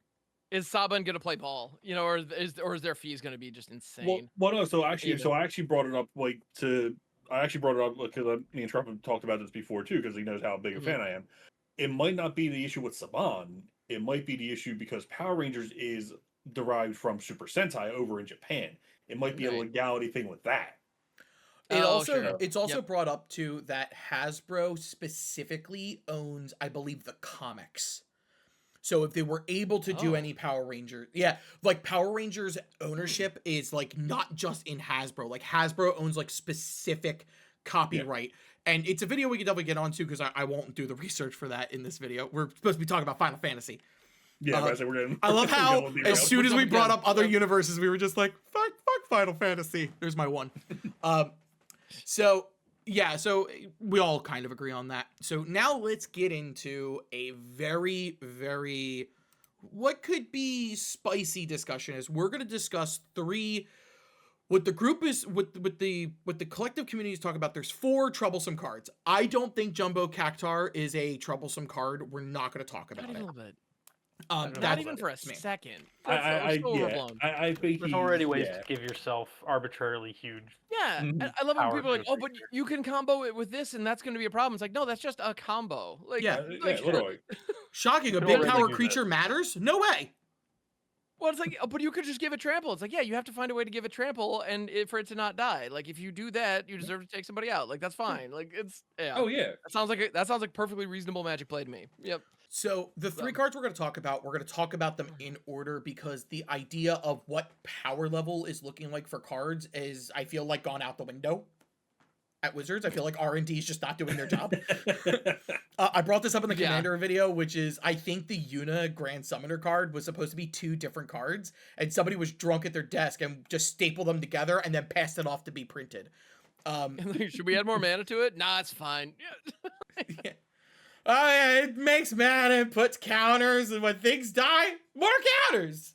is Saban gonna play ball? You know, or is their fees gonna be just insane? Well, no. So I Even. actually brought it up because me and Trump have talked about this before too, because he knows how big a Mhm. fan I am. It might not be the issue with Saban. It might be the issue because Power Rangers is derived from Super Sentai over in Japan. It might be a Right. legality thing with that. It's also Yep. brought up too that Hasbro specifically owns, I believe, the comics. So if they were able to do Oh. any Power Rangers, yeah, like Power Rangers ownership is like not just in Hasbro. Like Hasbro owns like specific copyright. And it's a video we can definitely get onto because I won't do the research for that in this video. We're supposed to be talking about Final Fantasy. Yeah, but I say we're getting. I love how we're as soon as we jumping brought in. up other Yep. universes, we were just like, fuck Final Fantasy. There's my one. So yeah, so we all kind of agree on that. So now let's get into a very, very what could be spicy discussion. Is we're going to discuss what the group is what the collective community is talking about. There's 4 troublesome cards. I don't think Jumbo Cactar is a troublesome card. We're not going to talk about Not even it. a little bit. That's Not even for a me. second. I So overblown. think There's he- already ways yeah. to give yourself arbitrarily huge. Yeah, Mhm. I love when Power people are like, to a "Oh, but creature. you can combo it with this, and that's going to be a problem." It's like, no, that's just a combo. Like, Yeah. like, Literally. Shocking, a can big already power do that. creature matters? No way. Well, it's like, oh, but you could just give it trample. It's like, yeah, you have to find a way to give it trample, and for it to not die. Like, if you do that, you deserve to take somebody out. Like, that's fine. Like, it's yeah. Oh yeah. That sounds like perfectly reasonable Magic play to me. Yep. So the 3 cards we're going to talk about, we're going to talk about them in order because the idea of what power level is looking like for cards is, I feel like, gone out the window at Wizards. I feel like R&D is just not doing their job. I brought this up in the Yeah. Commander video, which is, I think the Yuna Grand Summoner card was supposed to be 2 different cards, and somebody was drunk at their desk and just stapled them together and then passed it off to be printed. Should we add more mana to it? Nah, it's fine. Yeah. Oh yeah, it makes mana and puts counters, and when things die, more counters.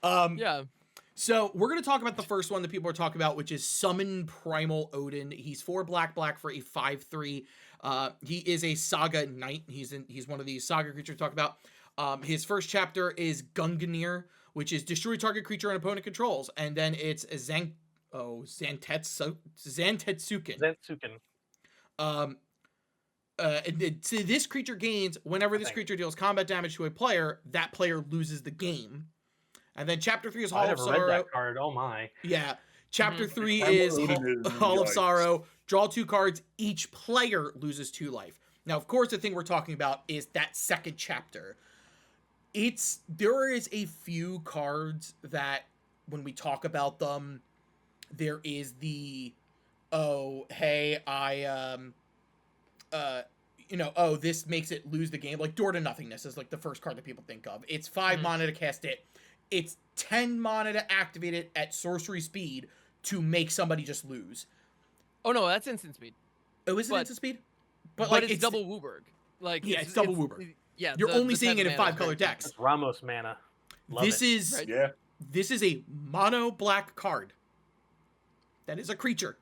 Yeah. So we're gonna talk about the first one that people are talking about, which is Summon Primal Odin. He's 4 black for a 5/3. He is a Saga Knight. He's one of these Saga creatures we talk about. His first chapter is Gungnir, which is destroy target creature an opponent controls, and then it's Zantetsuken. Zantsuken. So this creature gains whenever this Thank creature deals combat damage to a player, that player loses the game. And then chapter 3 is I Hall of never read Sorrow. that card. Oh my. Yeah. Chapter 3 Primal is Odin is Hall of yikes. Sorrow. Draw 2 cards. Each player loses 2 life. Now, of course, the thing we're talking about is that second chapter. There is a few cards that when we talk about them, there is the, oh, hey, this makes it lose the game. Like Door to Nothingness is like the first card that people think of. It's 5 mana to cast it. It's 10 mana to activate it at sorcery speed to make somebody just lose. Oh no, that's instant speed. Oh, is it But- instant speed? But like it's double Wooburg. Like Yeah, it's double Wooburg. Yeah, You're only the seeing it type in of mana is 5 color very decks. That's Ramos mana. Love This it. is Right. Yeah. this is a mono black card. That is a creature.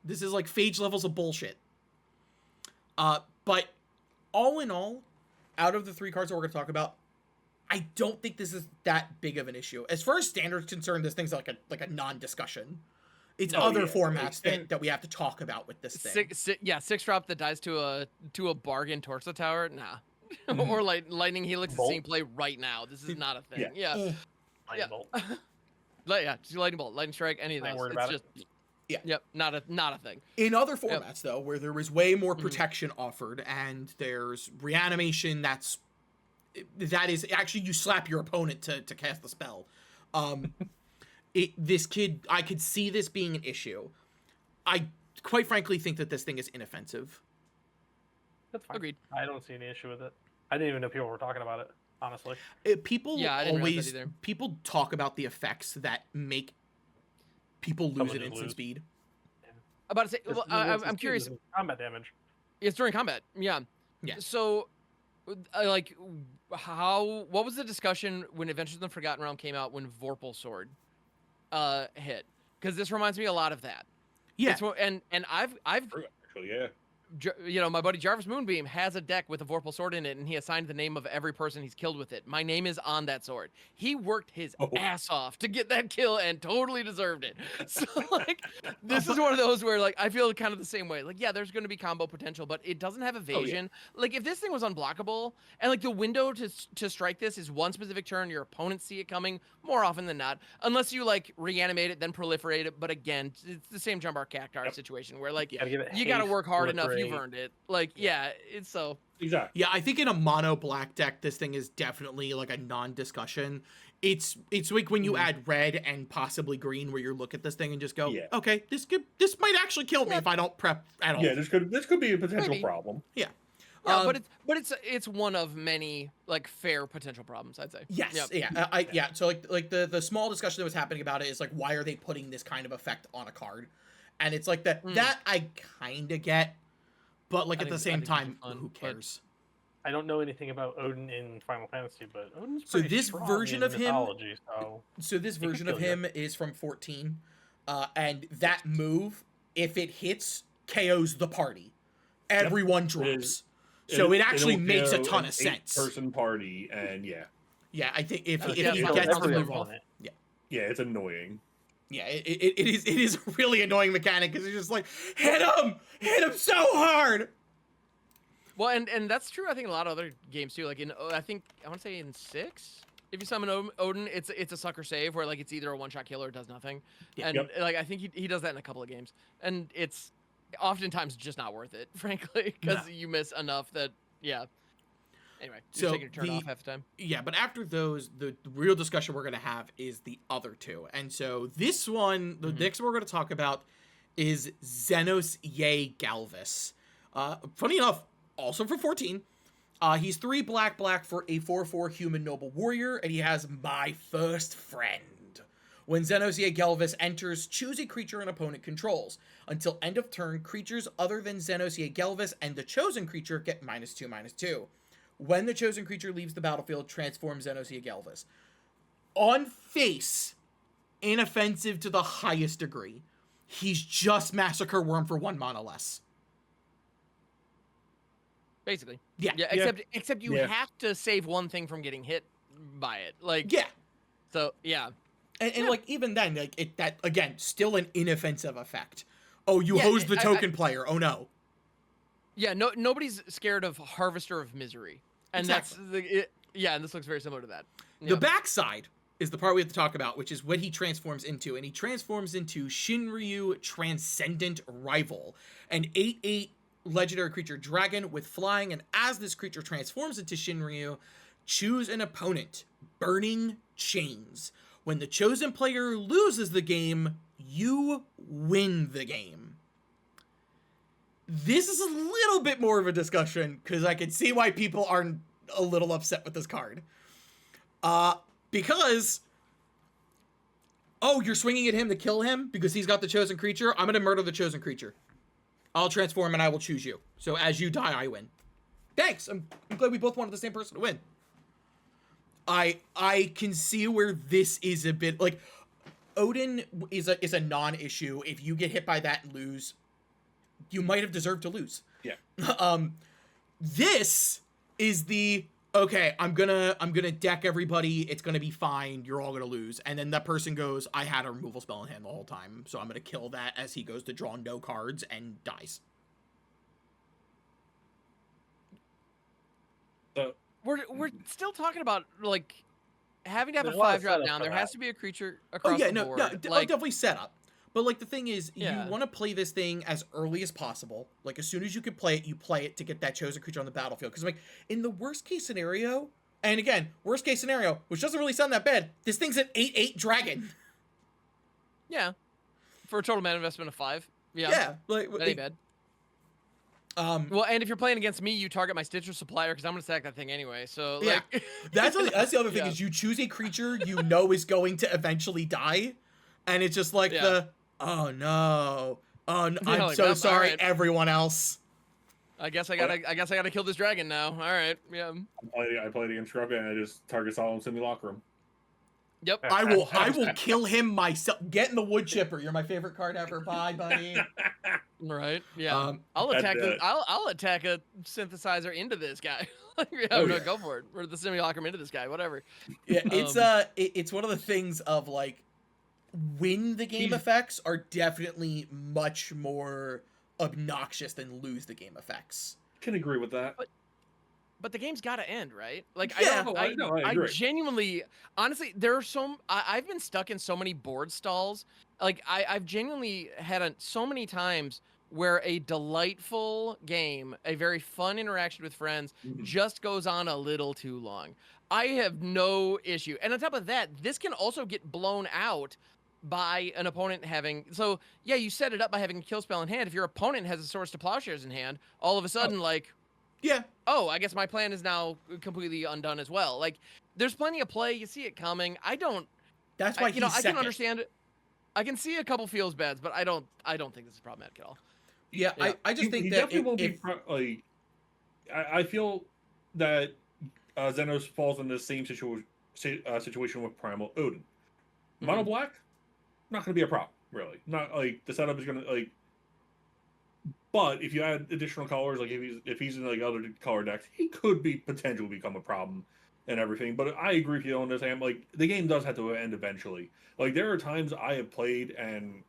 This is like phage levels of bullshit. But all in all, out of the 3 cards that we're going to talk about, I don't think this is that big of an issue. As far as standard's concerned, this thing's like a non-discussion. It's Oh, other yeah. formats And- that we have to talk about with this thing. 6 drop that dies to a bargain Torso Tower. Nah. Mhm. Or Lightning Helix is Bolt? seeing play right now. This is not a thing. Yeah. Yeah. Eh. Lightning Yeah. bolt. Just Lightning Bolt, Lightning Strike, any of I ain't those. worried It's about it. just Yeah. Yep, not a thing. In other formats, though, where there is way more Mhm. protection offered and there's reanimation that is actually you slap your opponent to cast the spell. I could see this being an issue. I quite frankly think that this thing is inoffensive. That's fine. Agreed. I don't see any issue with it. I didn't even know people were talking about it, honestly. People Yeah, I didn't realize always that either. people talk about the effects that make people lose Someone at just instant lose. speed. About to say, well, It's I'm curious. it's combat damage. It's during combat. Yeah. Yeah. So, what was the discussion when Adventures in the Forgotten Realm came out when Vorpal Sword hit? Because this reminds me a lot of that. Yeah, It's, and I've Actually, yeah. my buddy Jarvis Moonbeam has a deck with a Vorpal sword in it, and he assigned the name of every person he's killed with it. My name is on that sword. He worked his Oh. ass off to get that kill and totally deserved it. So this is one of those where I feel kind of the same way. Yeah, there's going to be combo potential, but it doesn't have evasion. If this thing was unblockable and the window to strike this is one specific turn, your opponents see it coming more often than not, unless you reanimate it then proliferate it. But again, it's the same Jumbar Cactar situation where Gotta give it you got to haste, work hard enough. You've proliferate. earned it. It's so. Exactly. Yeah, I think in a mono black deck, this thing is definitely like a non-discussion. It's like when you add red and possibly green, where you look at this thing and just go, Yeah. okay, this might actually kill me if I don't prep at all. Yeah, this could be a potential Maybe. problem. Yeah. Yeah, but it's one of many like fair potential problems, I'd say. Yes, Yep. yeah. So like the small discussion that was happening about it is like, why are they putting this kind of effect on a card? And it's like that I kind of get, but like I at the think- I same think it'd be time, fun, who but- cares? I don't know anything about Odin in Final Fantasy, but Odin's So pretty this strong version in of him- mythology, so So this He could version of kill you. him is from 14, and that move, if it hits, KOs the party. Everyone drops. So it actually it'll makes a KO ton an of sense. 8-person party, and yeah, Yeah, I think if Oh, he yeah, gets kills the every move off, opponent. yeah, it's annoying. yeah, it is a really annoying mechanic because it's just like, hit him so hard. Well, and that's true. I think in a lot of other games too. Like I want to say in 6, if you summon Odin, it's a sucker save where like it's either a one-shot kill or it does nothing. Yeah. And Yep. like I think he does that in a couple of games, and it's oftentimes just not worth it, frankly, because No. you miss enough that Anyway, So just taking your turn the- off half the time. Yeah, but after those, the real discussion we're going to have is the other two. And so this one, the next one we're going to talk about is Xenos Ye Galvis. Funny enough, also for 14. He's 3 black for a 4/4 human noble warrior, and he has My First Friend. When Xenos Ye Galvis enters, choose a creature an opponent controls. Until end of turn, creatures other than Xenos Ye Galvis and the chosen creature get -2/-2. When the chosen creature leaves the battlefield, transform Xenos Ye Galvis. On face, inoffensive to the highest degree. He's just Massacre Worm for 1 mana less. Basically. Yeah. Yeah. Except you Yeah. have to save one thing from getting hit by it. Like Yeah. So yeah. And like even then, like that again, still an inoffensive effect. Oh, you Yeah, hose the I- token player. Oh no. Yeah, nobody's scared of Harvester of Misery. And Exactly. and this looks very similar to that. The backside is the part we have to talk about, which is what he transforms into. And he transforms into Shinryu Transcendent Rival, an 8/8 legendary creature dragon with flying. And as this creature transforms into Shinryu, choose an opponent. Burning Chains. When the chosen player loses the game, you win the game. This is a little bit more of a discussion because I can see why people are a little upset with this card. Because, oh, you're swinging at him to kill him because he's got the chosen creature. I'm going to murder the chosen creature. I'll transform and I will choose you. So as you die, I win. Thanks. I'm glad we both wanted the same person to win. I can see where this is a bit like Odin is a non-issue. If you get hit by that and lose, you might have deserved to lose. Yeah. This is the okay, I'm gonna deck everybody, it's gonna be fine, you're all gonna lose. And then that person goes, I had a removal spell in hand the whole time, so I'm gonna kill that as he goes to draw no cards and dies. So We're still talking about like having to have There's a a lot 5 of drop setup down. for There that. has to be a creature across Oh yeah, the no, board. no, like, definitely set up. But like the thing is, Yeah. you want to play this thing as early as possible. Like as soon as you can play it, you play it to get that chosen creature on the battlefield. Because like in the worst case scenario, and again, worst case scenario, which doesn't really sound that bad, this thing's an 8/8 dragon. yeah, for a total mana investment of 5. Yeah, Yeah, like that ain't bad. Well, and if you're playing against me, you target my Stitcher supplier because I'm gonna sack that thing anyway. So Yeah. like, that's the other thing Yeah. is you choose a creature you know is going to eventually die, and it's just like Yeah. oh no, I'm like, so well, sorry, alright. everyone else. I guess I gotta kill this dragon now. All right, yeah. I played against Scrub and I just target Solemn Simulacrum. Yep. I will kill him myself. Get in the wood chipper. You're my favorite card ever. Bye, buddy. Right. Yeah. I'll that- attack that- I'll attack a synthesizer into this guy. Yeah, Oh, no, yeah. go for it. Or the simulacrum into this guy. Whatever. Yeah, it's it's one of the things of like win the game He's- effects are definitely much more obnoxious than lose the game effects. Can agree with that. But the game's got to end, right? Like Yeah. I don't. I I agree. genuinely, honestly, there are I've been stuck in so many board stalls. Like I've genuinely had so many times where a delightful game, a very fun interaction with friends, Mhm. just goes on a little too long. I have no issue. And on top of that, this can also get blown out by an opponent having. So, yeah, you set it up by having a kill spell in hand. If your opponent has a Swords to Plowshares in hand, all of a sudden, like, Yeah. oh, I guess my plan is now completely undone as well. Like, there's plenty of play. You see it coming. That's why I he's can second. understand it. I can see a couple feels bads, but I don't think this is problematic at all. Yeah, Yeah. I just think he that definitely won't if be like. I feel that Xenos falls in the same situation with Primal Odin. Mono black, not going to be a problem, really. Not like the setup is going to like. But if you add additional colors, like if he's in like other color decks, he could be potentially become a problem and everything. But I agree with you on this. I'm like the game does have to end eventually. Like there are times I have played and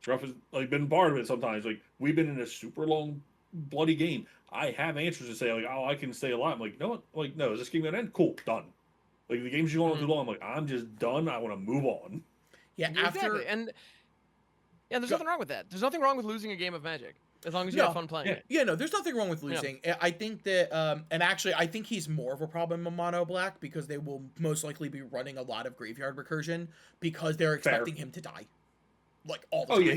Scruff has like been part of it sometimes. Like we've been in a super long bloody game. I have answers to say like, oh, I can stay alive. I'm like, no, like no, is this game gonna end? Cool, done. Like the game's going on too long. I'm like, I'm just done. I want to move on. yeah, after Exactly. And yeah, there's Go- nothing wrong with that. There's nothing wrong with losing a game of Magic as long as you No. have fun playing Yeah. it. Yeah, no, there's nothing wrong with losing. I think that, and actually, I think he's more of a problem in Mono Black because they will most likely be running a lot of graveyard recursion because they're Fair. expecting him to die, like all the Oh time. yeah,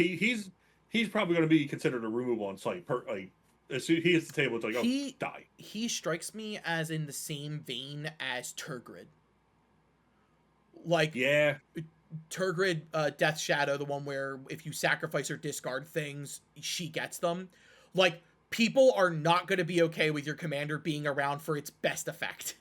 he's probably going to be considered a removal on site. Like as soon he hits the table, it's like oh die. He strikes me as in the same vein as Turgrid. Like Yeah, Turgrid, Death Shadow, the one where if you sacrifice or discard things, she gets them. Like people are not going to be okay with your commander being around for its best effect.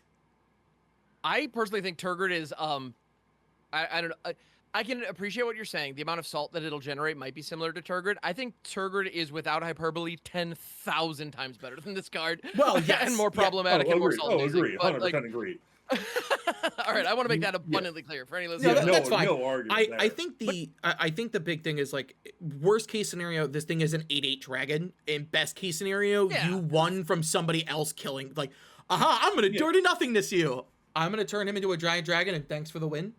I personally think Turgid is I don't know. I can appreciate what you're saying. The amount of salt that it'll generate might be similar to Turgid. I think Turgid is, without hyperbole, 10,000 times better than this card. Well, yes, and more yeah. problematic and more agree. salt-inducing. Agree. 100% agree. All right, I want to make that abundantly clear for any No, listeners. that's fine. No argument. I think I think the big thing is like worst case scenario, this thing is an 8/8 dragon. In best case scenario, Yeah. you won from somebody else killing. Like, aha, I'm gonna dirty nothingness you. I'm gonna turn him into a giant dragon, and thanks for the win.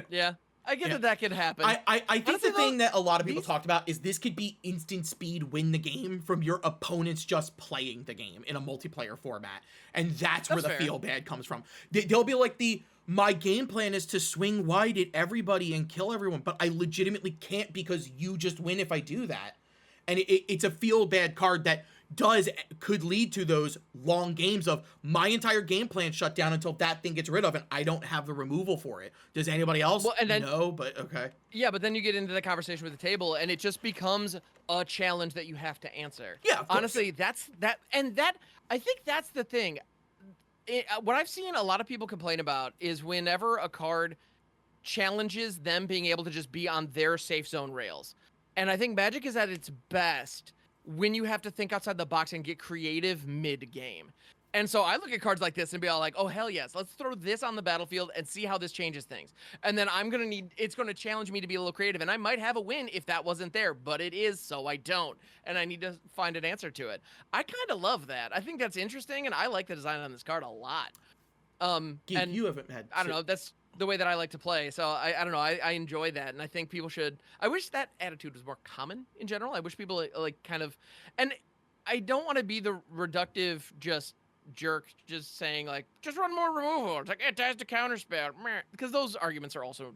Yeah, I get that could happen. I think Honestly, the thing though, that a lot of people these- talked about is this could be instant speed win the game from your opponents just playing the game in a multiplayer format, and that's where the fair. feel bad comes from. They'll be like my game plan is to swing wide at everybody and kill everyone, but I legitimately can't because you just win if I do that, and it's a feel bad card that could lead to those long games of my entire game plan shut down until that thing gets rid of and I don't have the removal for it. Does anybody else? Well, and then- no, but okay. Yeah, but then you get into the conversation with the table, and it just becomes a challenge that you have to answer. Yeah, of course. Honestly, I think that's the thing. What I've seen a lot of people complain about is whenever a card challenges them being able to just be on their safe zone rails. And I think Magic is at its best when you have to think outside the box and get creative mid-game. And so I look at cards like this and be all like, oh, hell yes, let's throw this on the battlefield and see how this changes things. And then it's going to challenge me to be a little creative. And I might have a win if that wasn't there, but it is, so I don't. And I need to find an answer to it. I kind of love that. I think that's interesting, and I like the design on this card a lot. Geek, And you haven't had. I don't know, that's the way that I like to play. So I don't know, I enjoy that. And I think people should, I wish that attitude was more common in general. I wish people like kind of, and I don't want to be the reductive just jerk just saying like just run more removal, it's like it has to counterspell, because those arguments are also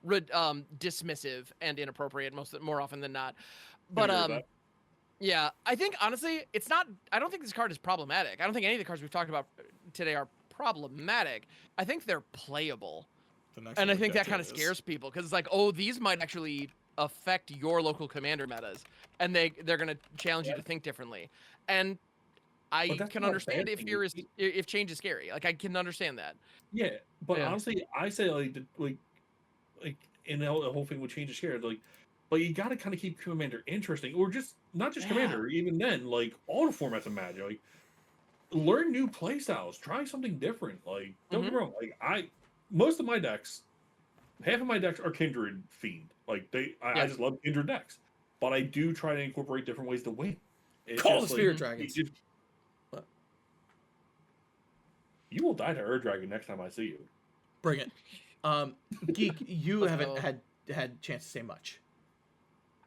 dismissive and inappropriate more often than not. But yeah, I think honestly I don't think this card is problematic. I don't think any of the cards we've talked about today are problematic. I think they're playable, and I think that kind of scares people because it's like, oh, these might actually affect your local commander metas, and they're going to challenge you to think differently. And I can understand if change is scary. Like I can understand that. Yeah, but Yeah. honestly, I say like and the whole thing with change is scared. Like you got to kind of keep Commander interesting, or just not just Commander. Even then, like all the formats of Magic, like learn new play styles, try something different. Like don't get me wrong, like most of my decks, half of my decks are Kindred themed. Like I just love Kindred decks, but I do try to incorporate different ways to win. It's Call the just, Spirit Dragons. You will die to Ur Dragon next time I see you. Bring it. Geek, you Let's haven't go. had chance to say much.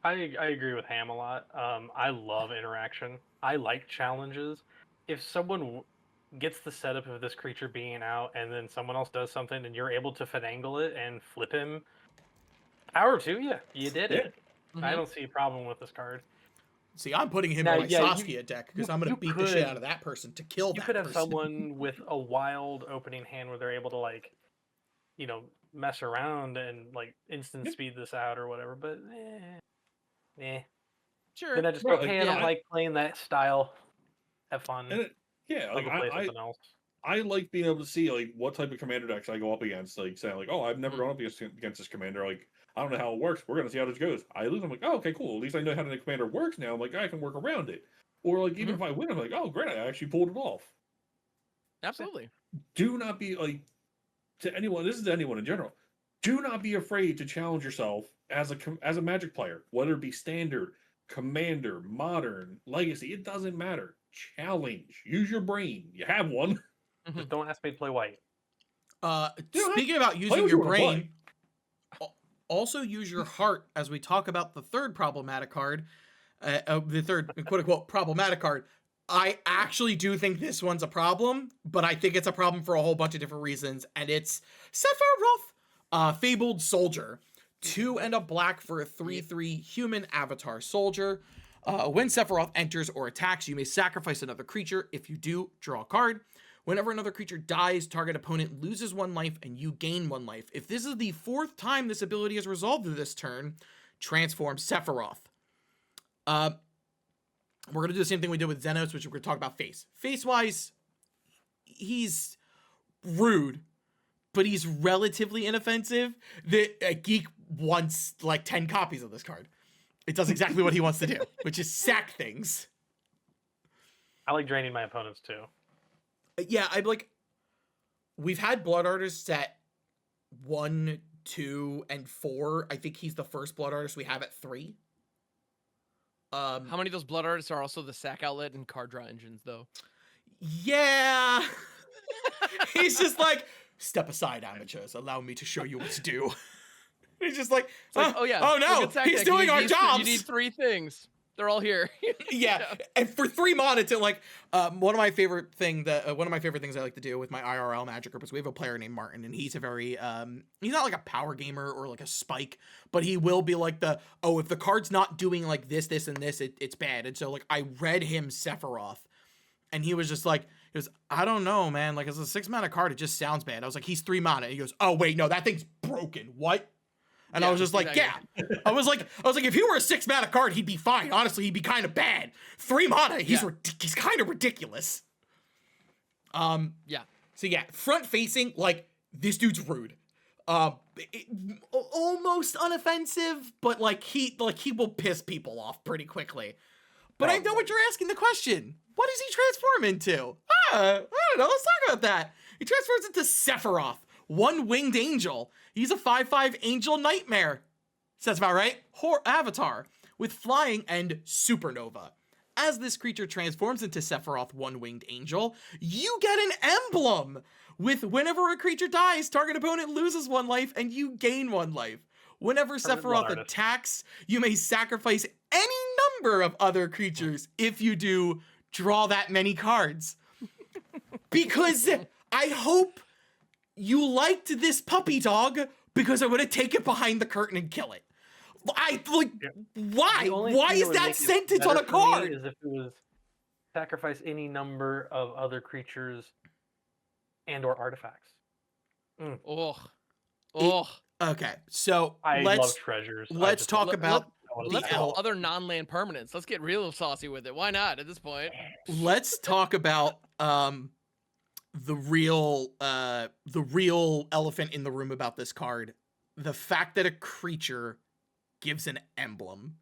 I agree with Ham a lot. I love interaction. I like challenges. If someone gets the setup of this creature being out, and then someone else does something, and you're able to finagle it and flip him, power to you. You did Yeah. it. I don't see a problem with this card. See, I'm putting him Now, in my yeah, Saskia deck because I'm going to beat the shit could- out of that person to kill You that could have person. someone with a wild opening hand where they're able to like, mess around and like instant speed this out or whatever. But Sure. then I just Well, go, hey, I yeah. don't like playing that style. Have fun. And yeah, I'll like go play something else. I like being able to see like what type of commander decks I go up against. Like saying like, oh, I've never Mm. gone up against this commander. Like I don't know how it works. We're gonna see how this goes. I lose. I'm like, oh, okay, cool. At least I know how the commander works now. I'm like, I can work around it. Or like even if I win, I'm like, oh, great, I actually pulled it off. Absolutely. Do not be like to anyone. This is to anyone in general. Do not be afraid to challenge yourself as a Magic player, whether it be standard, commander, modern, legacy. It doesn't matter. Challenge. Use your brain. You have one. Just don't ask me to play white. Speaking about Play using what your you wanna play. brain, also use your heart as we talk about the third problematic card, the third quote-unquote problematic card. I actually do think this one's a problem, but I think it's a problem for a whole bunch of different reasons, and it's Sephiroth, Fabled Soldier. 2 and a black for a 3/3 human avatar soldier. When Sephiroth enters or attacks, you may sacrifice another creature. If you do, draw a card. Whenever another creature dies, target opponent loses 1 life and you gain 1 life. If this is the 4th time this ability is resolved this turn, transform Sephiroth. We're going to do the same thing we did with Xenos, which we're going to talk about face. Face-wise, he's rude, but he's relatively inoffensive. The Geek wants like 10 copies of this card. It does exactly what he wants to do, which is sack things. I like draining my opponents too. Yeah, I'm like, we've had Blood Artists at 1, 2, and 4. I think he's the first Blood Artist we have at 3. How many of those blood artists are also the sack outlet and card draw engines, though? Yeah. He's just like, step aside, amateurs. Allow me to show you what to do. He's just like, Oh yeah. oh for a no, good sack he's deck, doing our You jobs. need 3 things. They're all here. Yeah, and for 3 mana to like, one of my favorite things I like to do with my IRL Magic group is we have a player named Martin, and he's a very he's not like a power gamer or like a spike, but he will be like if the card's not doing like this, and this, it's bad. And so like I read him Sephiroth, and he was just like, I don't know, man, like it's a 6 mana card, it just sounds bad. I was like, he's 3 mana. He goes, oh wait, no, that thing's broken. What? And Yeah, I was just like, exactly. yeah. I was like, if he were a 6 mana card, he'd be fine. Honestly, he'd be kind of bad. 3 mana, he's kind of ridiculous. Yeah. So yeah, front facing, like this dude's rude. Almost unoffensive, but like he will piss people off pretty quickly. But I know what you're asking the question. What does he transform into? I don't know. Let's talk about that. He transforms into Sephiroth, 1 winged angel. He's a 5/5 angel nightmare. Sounds about right. Avatar with flying and supernova. As this creature transforms into Sephiroth, 1 winged angel, you get an emblem with whenever a creature dies, target opponent loses 1 life and you gain 1 life. Whenever Sephiroth attacks, you may sacrifice any number of other creatures. If you do, draw that many cards. Because I hope you liked this puppy dog, because I'm gonna take it behind the curtain and kill it. Why? Why is that sentence on a card? Is if it was sacrifice any number of other creatures and or artifacts. Okay, so I love treasures. Let's talk about Let's go other non-land permanents. Let's get real saucy with it. Why not at this point? Let's talk about the real elephant in the room about this card. The fact that a creature gives an emblem.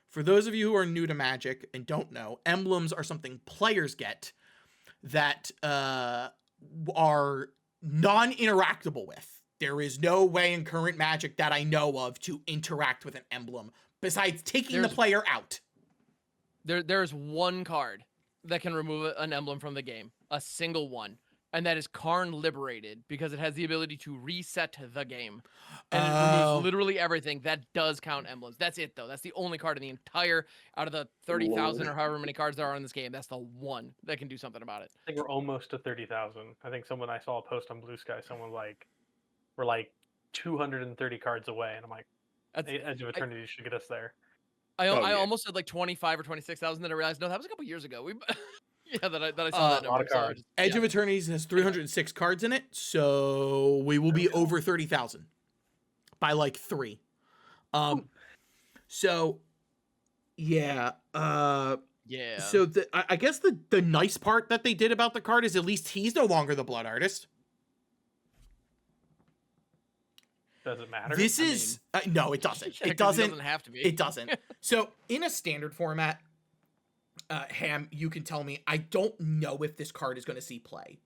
For those of you who are new to Magic and don't know, emblems are something players get that are non-interactable with. There is no way in current Magic that I know of to interact with an emblem besides taking the player out. There's 1 card that can remove an emblem from the game. A single one. and that is Karn Liberated, because it has the ability to reset the game. And it Oh. removes literally everything. That does count emblems. That's it, though. That's the only card in the entire, out of the 30,000 or however many cards there are in this game, that's the one that can do something about it. I think we're almost to 30,000. I think I saw a post on Blue Sky. Someone we're like 230 cards away, and I'm like, That's, Edge of Eternity should get us there. I yeah. almost said like 25 or 26,000, then I realized, no, that was a couple years ago. Yeah, that I saw that a lot number. of so I cards. just- Edge yeah. of Eternities has 306 cards in it, so we will be over 30,000 by like 3. So yeah, Yeah. so I guess the nice part that they did about the card is at least he's no longer the blood artist. Does it matter? This is no, it doesn't. Yeah, It 'cause doesn't. have to be. It doesn't. So in a standard format, Ham, you can tell me. I don't know if this card is going to see play.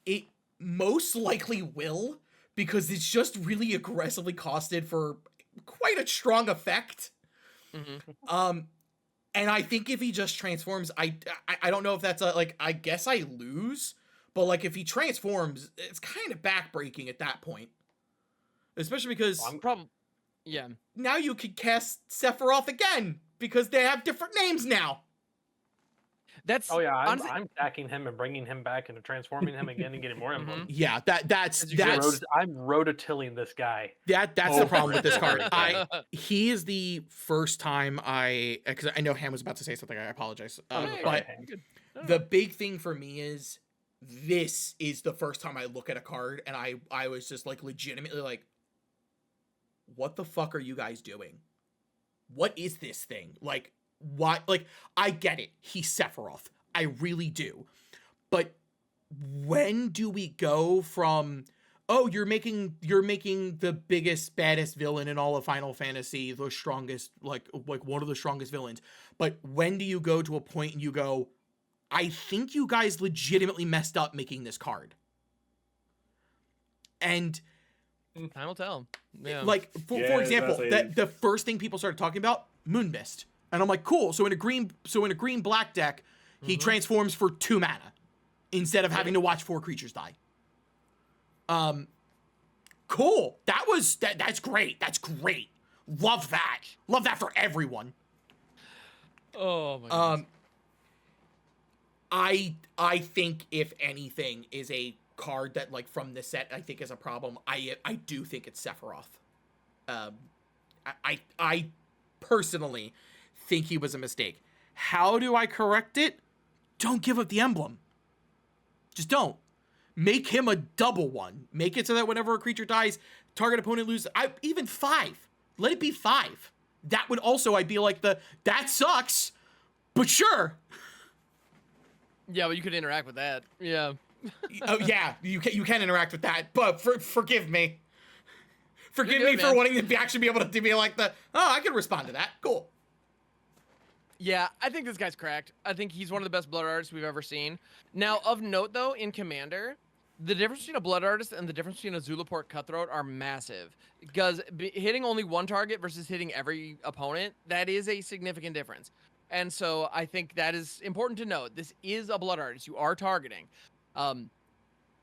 It most likely will, because it's just really aggressively costed for quite a strong effect. Mhm. And I think if he just transforms, I don't know if that's like, I guess I lose, but like if he transforms, it's kind of backbreaking at that point. Especially because Yeah. now you could cast Sephiroth again because they have different names now. That's Oh yeah, honestly, I'm stacking him and bringing him back and transforming him again and getting more emblems. Yeah, that's As you said, I'm rototilling this guy. that's the over problem with this and card. over He is the first time because I know Ham was about to say something. I apologize, Hey, but Ham. good. No, no, the no. big thing for me is this is the first time I look at a card and I was just like legitimately like, what the fuck are you guys doing? What is this thing? Like, why? Like, I get it. He's Sephiroth. I really do. But when do we go from, oh, you're making the biggest, baddest villain in all of Final Fantasy, the strongest, like one of the strongest villains. But when do you go to a point and you go, I think you guys legitimately messed up making this card? And Time will tell. Yeah. like for Yeah, example, that's that the first thing people started talking about, Moonmist. And I'm like, cool. So in a green black deck, he transforms for 2 mana instead of having to watch 4 creatures die. Cool. That's great. That's great. Love that. Love that for everyone. Oh my goodness. I think if anything is a card that like from this set I think is a problem, I do think it's Sephiroth. I personally think he was a mistake. How do I correct it? Don't give up the emblem. Just don't. Make him a double one. Make it so that whenever a creature dies, target opponent loses. Even 5. Let it be 5. That would also, I'd be like that sucks, but sure. Yeah, but you could interact with that. Yeah. Oh yeah, you can interact with that, but forgive me. Forgive You're me good, for man. wanting to actually be able to be like I can respond to that. Cool. Yeah, I think this guy's cracked. I think he's one of the best blood artists we've ever seen. Now, of note, though, in Commander, the difference between a blood artist and the difference between a Zulaport Cutthroat are massive. Because hitting only one target versus hitting every opponent, that is a significant difference. And so I think that is important to note. This is a blood artist. You are targeting.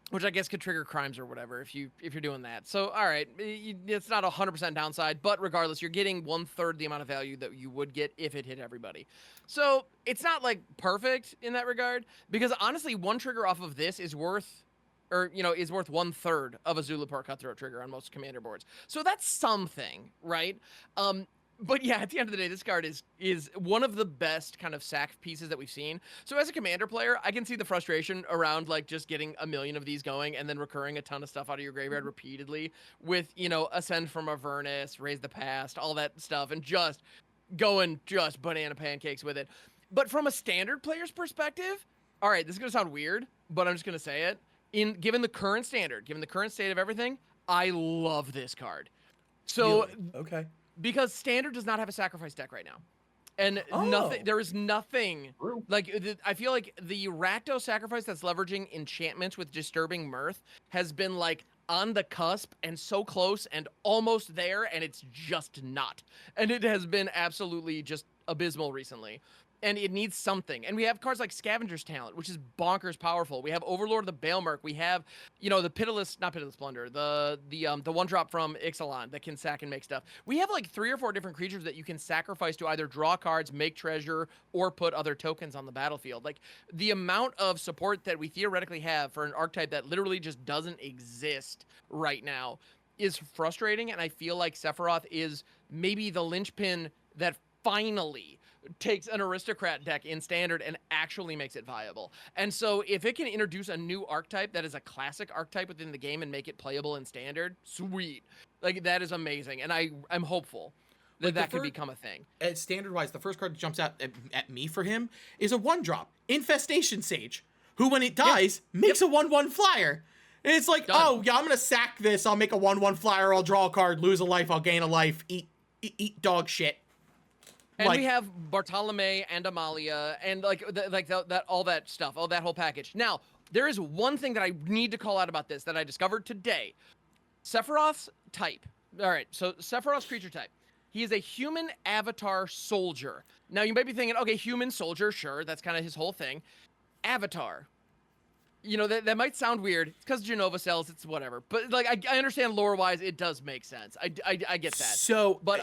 Which I guess could trigger crimes or whatever if you're doing that. So, all right, it's not 100% downside, but regardless, you're getting 1/3 the amount of value that you would get if it hit everybody. So it's not like perfect in that regard, because honestly, one trigger off of this is worth, is worth 1/3 of a Zulaport Cutthroat trigger on most commander boards. So that's something, right? But yeah, at the end of the day, this card is one of the best kind of sack pieces that we've seen. So as a commander player, I can see the frustration around like just getting a million of these going and then recurring a ton of stuff out of your graveyard repeatedly with, Ascend from Avernus, Raise the Past, all that stuff, and just going just banana pancakes with it. But from a standard player's perspective, all right, this is going to sound weird, but I'm just going to say it. Given the current standard, given the current state of everything, I love this card. So Really? Okay. because standard does not have a sacrifice deck right now, and Oh. there is nothing True. like I feel like the Rakdos sacrifice that's leveraging enchantments with Disturbing Mirth has been like on the cusp and so close and almost there, and it's just not. And it has been absolutely just abysmal recently. and it needs something. And we have cards like Scavenger's Talent, which is bonkers powerful. We have Overlord of the Baelmerk. We have, the not Pitiless Plunder, the one drop from Ixalan that can sack and make stuff. We have like 3 or 4 different creatures that you can sacrifice to either draw cards, make treasure, or put other tokens on the battlefield. Like the amount of support that we theoretically have for an archetype that literally just doesn't exist right now is frustrating. And I feel like Sephiroth is maybe the linchpin that finally takes an aristocrat deck in standard and actually makes it viable. And so if it can introduce a new archetype that is a classic archetype within the game and make it playable in standard, sweet. Like that is amazing. And I'm hopeful that that could become a thing. Standard wise, the first card that jumps out at me for him is a 1-drop, Infestation Sage, who when it dies makes a 1/1 flyer. And it's like, Done. oh yeah, I'm gonna sack this, I'll make a 1/1 flyer, I'll draw a card, lose a life, I'll gain a life, eat dog shit. And Like, we have Bartolome and Amalia and that all that stuff, all that whole package. Now, there is one thing that I need to call out about this that I discovered today. Sephiroth's type. All right, so Sephiroth's creature type. He is a human avatar soldier. Now, you might be thinking, okay, human soldier, sure, that's kind of his whole thing. Avatar. That might sound weird. It's because Genova cells, it's whatever. But like, I understand lore-wise, it does make sense. I get that. So, but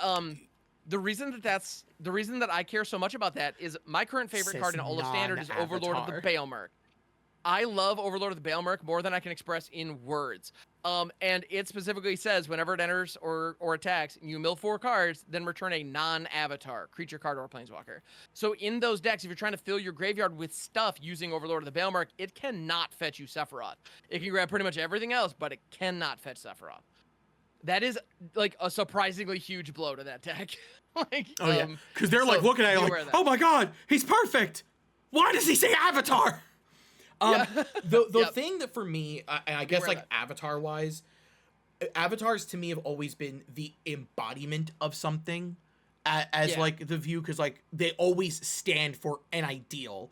the reason that I care so much about that is my current favorite card in all of Standard is Overlord of the Baelmerk. I love Overlord of the Baelmerk more than I can express in words. And it specifically says whenever it enters or attacks, you mill 4 cards, then return a non-avatar creature card or planeswalker. So in those decks, if you're trying to fill your graveyard with stuff using Overlord of the Baelmerk, it cannot fetch you Sephiroth. It can grab pretty much everything else, but it cannot fetch Sephiroth. That is like a surprisingly huge blow to that deck. because they're like looking at it like, oh my god, he's perfect. Why does he say Avatar? The thing that for me, I guess like avatar wise, avatars to me have always been the embodiment of something as like the view, because like they always stand for an ideal.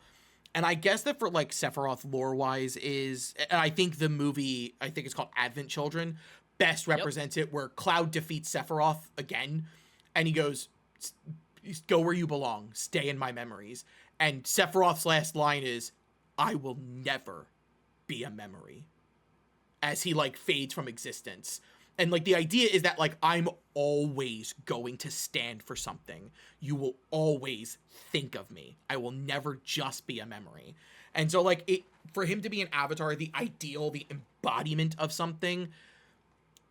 And I guess that for like Sephiroth lore wise is, and I think the movie, I think it's called Advent Children, best represents it, where Cloud defeats Sephiroth again and he goes, go where you belong, stay in my memories. And Sephiroth's last line is, I will never be a memory, as he like fades from existence. And like the idea is that like I'm always going to stand for something. You will always think of me. I will never just be a memory. And so like it, for him to be an avatar, the ideal, the embodiment of something,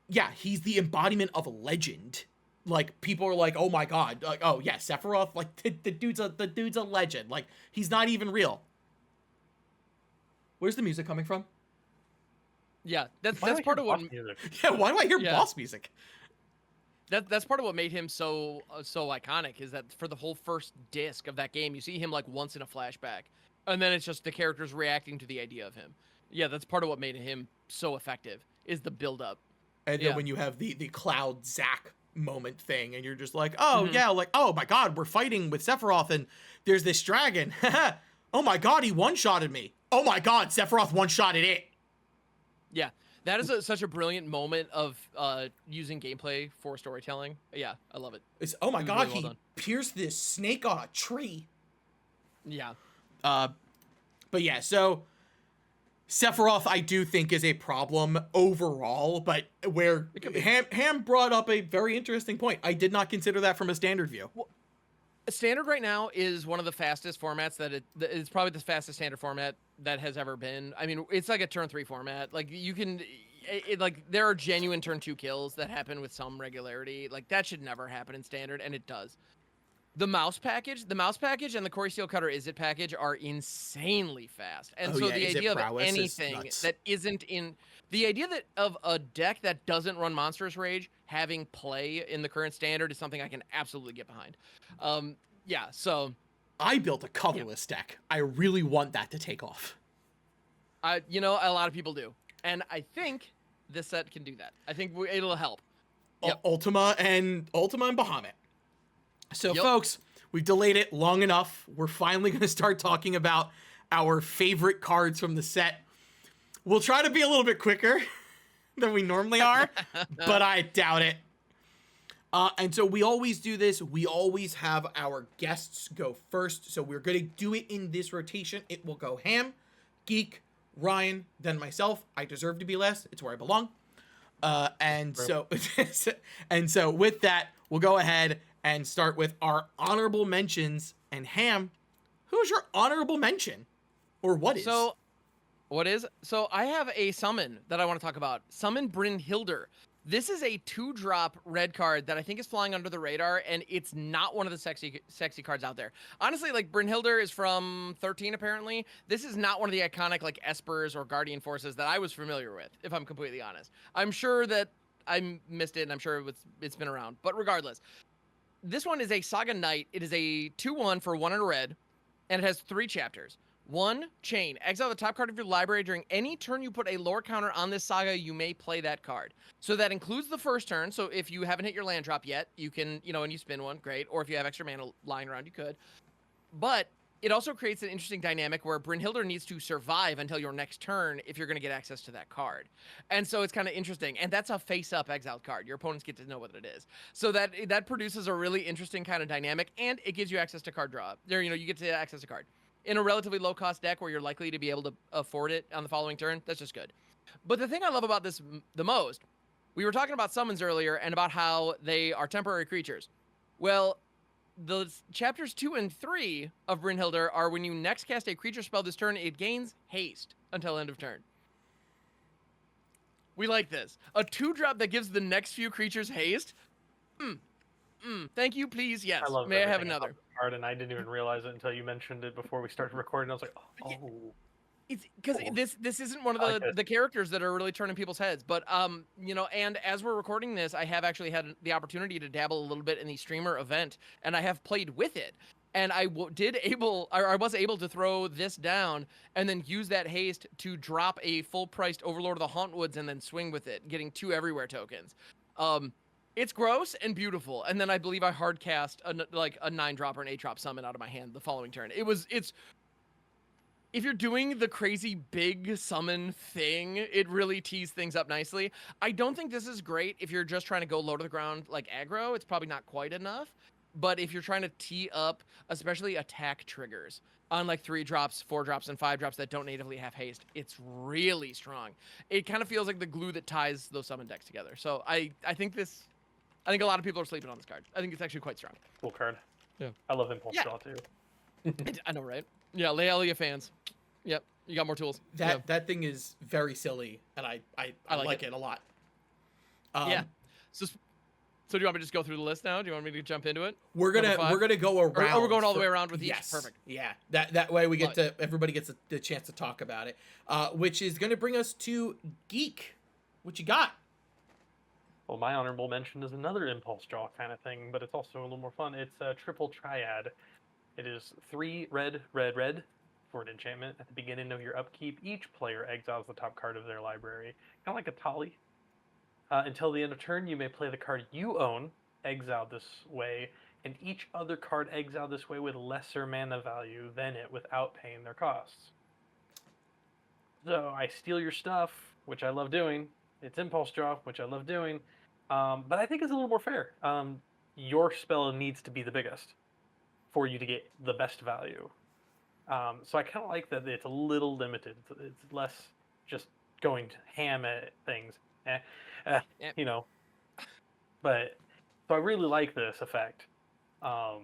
yeah, he's the embodiment of a legend. Like people are like, oh my god, like, oh yeah, Sephiroth, like the dude's a legend. Like he's not even real. Where's the music coming from? Yeah, that's part of what. Yeah, why do I hear boss music? That's part of what made him so iconic, is that for the whole first disc of that game, you see him like once in a flashback, and then it's just the characters reacting to the idea of him. Yeah, that's part of what made him so effective, is the build up. And then when you have the Cloud Zack moment thing, and you're just like, oh yeah, like, oh my god, we're fighting with Sephiroth, and there's this dragon. Oh my god, he one-shotted me. Oh my god, Sephiroth one-shotted it. Yeah, that is such a brilliant moment of using gameplay for storytelling. Yeah, I love it. It's, oh my god, really he pierced this snake on a tree. Yeah. But yeah, so Sephiroth I do think is a problem overall, but where Ham brought up a very interesting point. I did not consider that from a standard view. Well, Standard right now is one of the fastest formats it's probably the fastest standard format that has ever been. I mean, it's like a turn 3 format. Like you can, like there are genuine turn 2 kills that happen with some regularity. Like that should never happen in Standard, and it does. The mouse package and the Corey Steel Cutter Izzet package are insanely fast. And the idea of anything that isn't in the idea that of a deck that doesn't run Monstrous Rage having play in the current Standard is something I can absolutely get behind. Yeah, so I built a colorless deck. I really want that to take off. A lot of people do, and I think this set can do that. I think it'll help. Yep. Ultima and Bahamut. So folks, we've delayed it long enough. We're finally going to start talking about our favorite cards from the set. We'll try to be a little bit quicker than we normally are, but I doubt it. And so we always do this. We always have our guests go first. So we're going to do it in this rotation. It will go Ham, Geek, Ryan, then myself. I deserve to be last. It's where I belong. And so with that, we'll go ahead and start with our honorable mentions. And Ham, who's your honorable mention? Or what is? So I have a summon that I want to talk about. Summon Brynhildr. This is a 2-drop red card that I think is flying under the radar, and it's not one of the sexy cards out there. Honestly, like, Brynhildr is from 13, apparently. This is not one of the iconic, like, Espers or Guardian Forces that I was familiar with, if I'm completely honest. I'm sure that I missed it, and I'm sure it's been around. But regardless, this one is a Saga Knight. It is a 2/1 for 1 and a red, and it has 3 chapters. 1, Chain. Exile the top card of your library. During any turn you put a lore counter on this saga, you may play that card. So that includes the first turn. So if you haven't hit your land drop yet, you can, and you spin one, great. Or if you have extra mana lying around, you could. But it also creates an interesting dynamic where Brynhildr needs to survive until your next turn if you're going to get access to that card. And so it's kind of interesting. And that's a face-up exiled card. Your opponents get to know what it is. So that produces a really interesting kind of dynamic, and it gives you access to card draw. You get to access a card. In a relatively low-cost deck where you're likely to be able to afford it on the following turn, that's just good. But the thing I love about this the most, we were talking about summons earlier and about how they are temporary creatures. Well, the chapters 2 and 3 of Brynhildr are when you next cast a creature spell this turn, it gains haste until end of turn. We like this. A 2-drop that gives the next few creatures haste? Thank you, please, yes. May I have another? Card, and I didn't even realize it until you mentioned it before we started recording. I was like, oh. It's because this isn't one of the characters that are really turning people's heads. But and as we're recording this, I have actually had the opportunity to dabble a little bit in the streamer event, and I have played with it. And I was able to throw this down and then use that haste to drop a full-priced Overlord of the Hauntwoods and then swing with it, getting 2 everywhere tokens. It's gross and beautiful, and then I believe I hard cast a 9-drop or an 8-drop summon out of my hand the following turn. It's if you're doing the crazy big summon thing, it really tees things up nicely. I don't think this is great if you're just trying to go low to the ground like aggro. It's probably not quite enough, but if you're trying to tee up, especially attack triggers on like 3-drops, 4-drops, and 5-drops that don't natively have haste, it's really strong. It kind of feels like the glue that ties those summon decks together. So I think a lot of people are sleeping on this card. I think it's actually quite strong. Cool card. Yeah. I love Impulse Draw too. I know, right? Yeah, Lealia fans. Yep, you got more tools. That thing is very silly, and I like it a lot. Yeah. So do you want me to just go through the list now? Do you want me to jump into it? We're gonna go around. Or we're going all the way around with each. Yes. Perfect. Yeah. That way we get everybody gets the chance to talk about it. Which is gonna bring us to Geek. What you got? Well, my honorable mention is another Impulse Draw kind of thing, but it's also a little more fun. It's a triple triad. It is 3 red, red, red for an enchantment. At the beginning of your upkeep, each player exiles the top card of their library, kind of like a Tali. Until the end of turn, you may play the card you own, exiled this way, and each other card exiled this way with lesser mana value than it without paying their costs. So I steal your stuff, which I love doing. It's Impulse Draw, which I love doing. But I think it's a little more fair. Your spell needs to be the biggest for you to get the best value. So I kind of like that it's a little limited. It's less just going ham at things. But so I really like this effect. But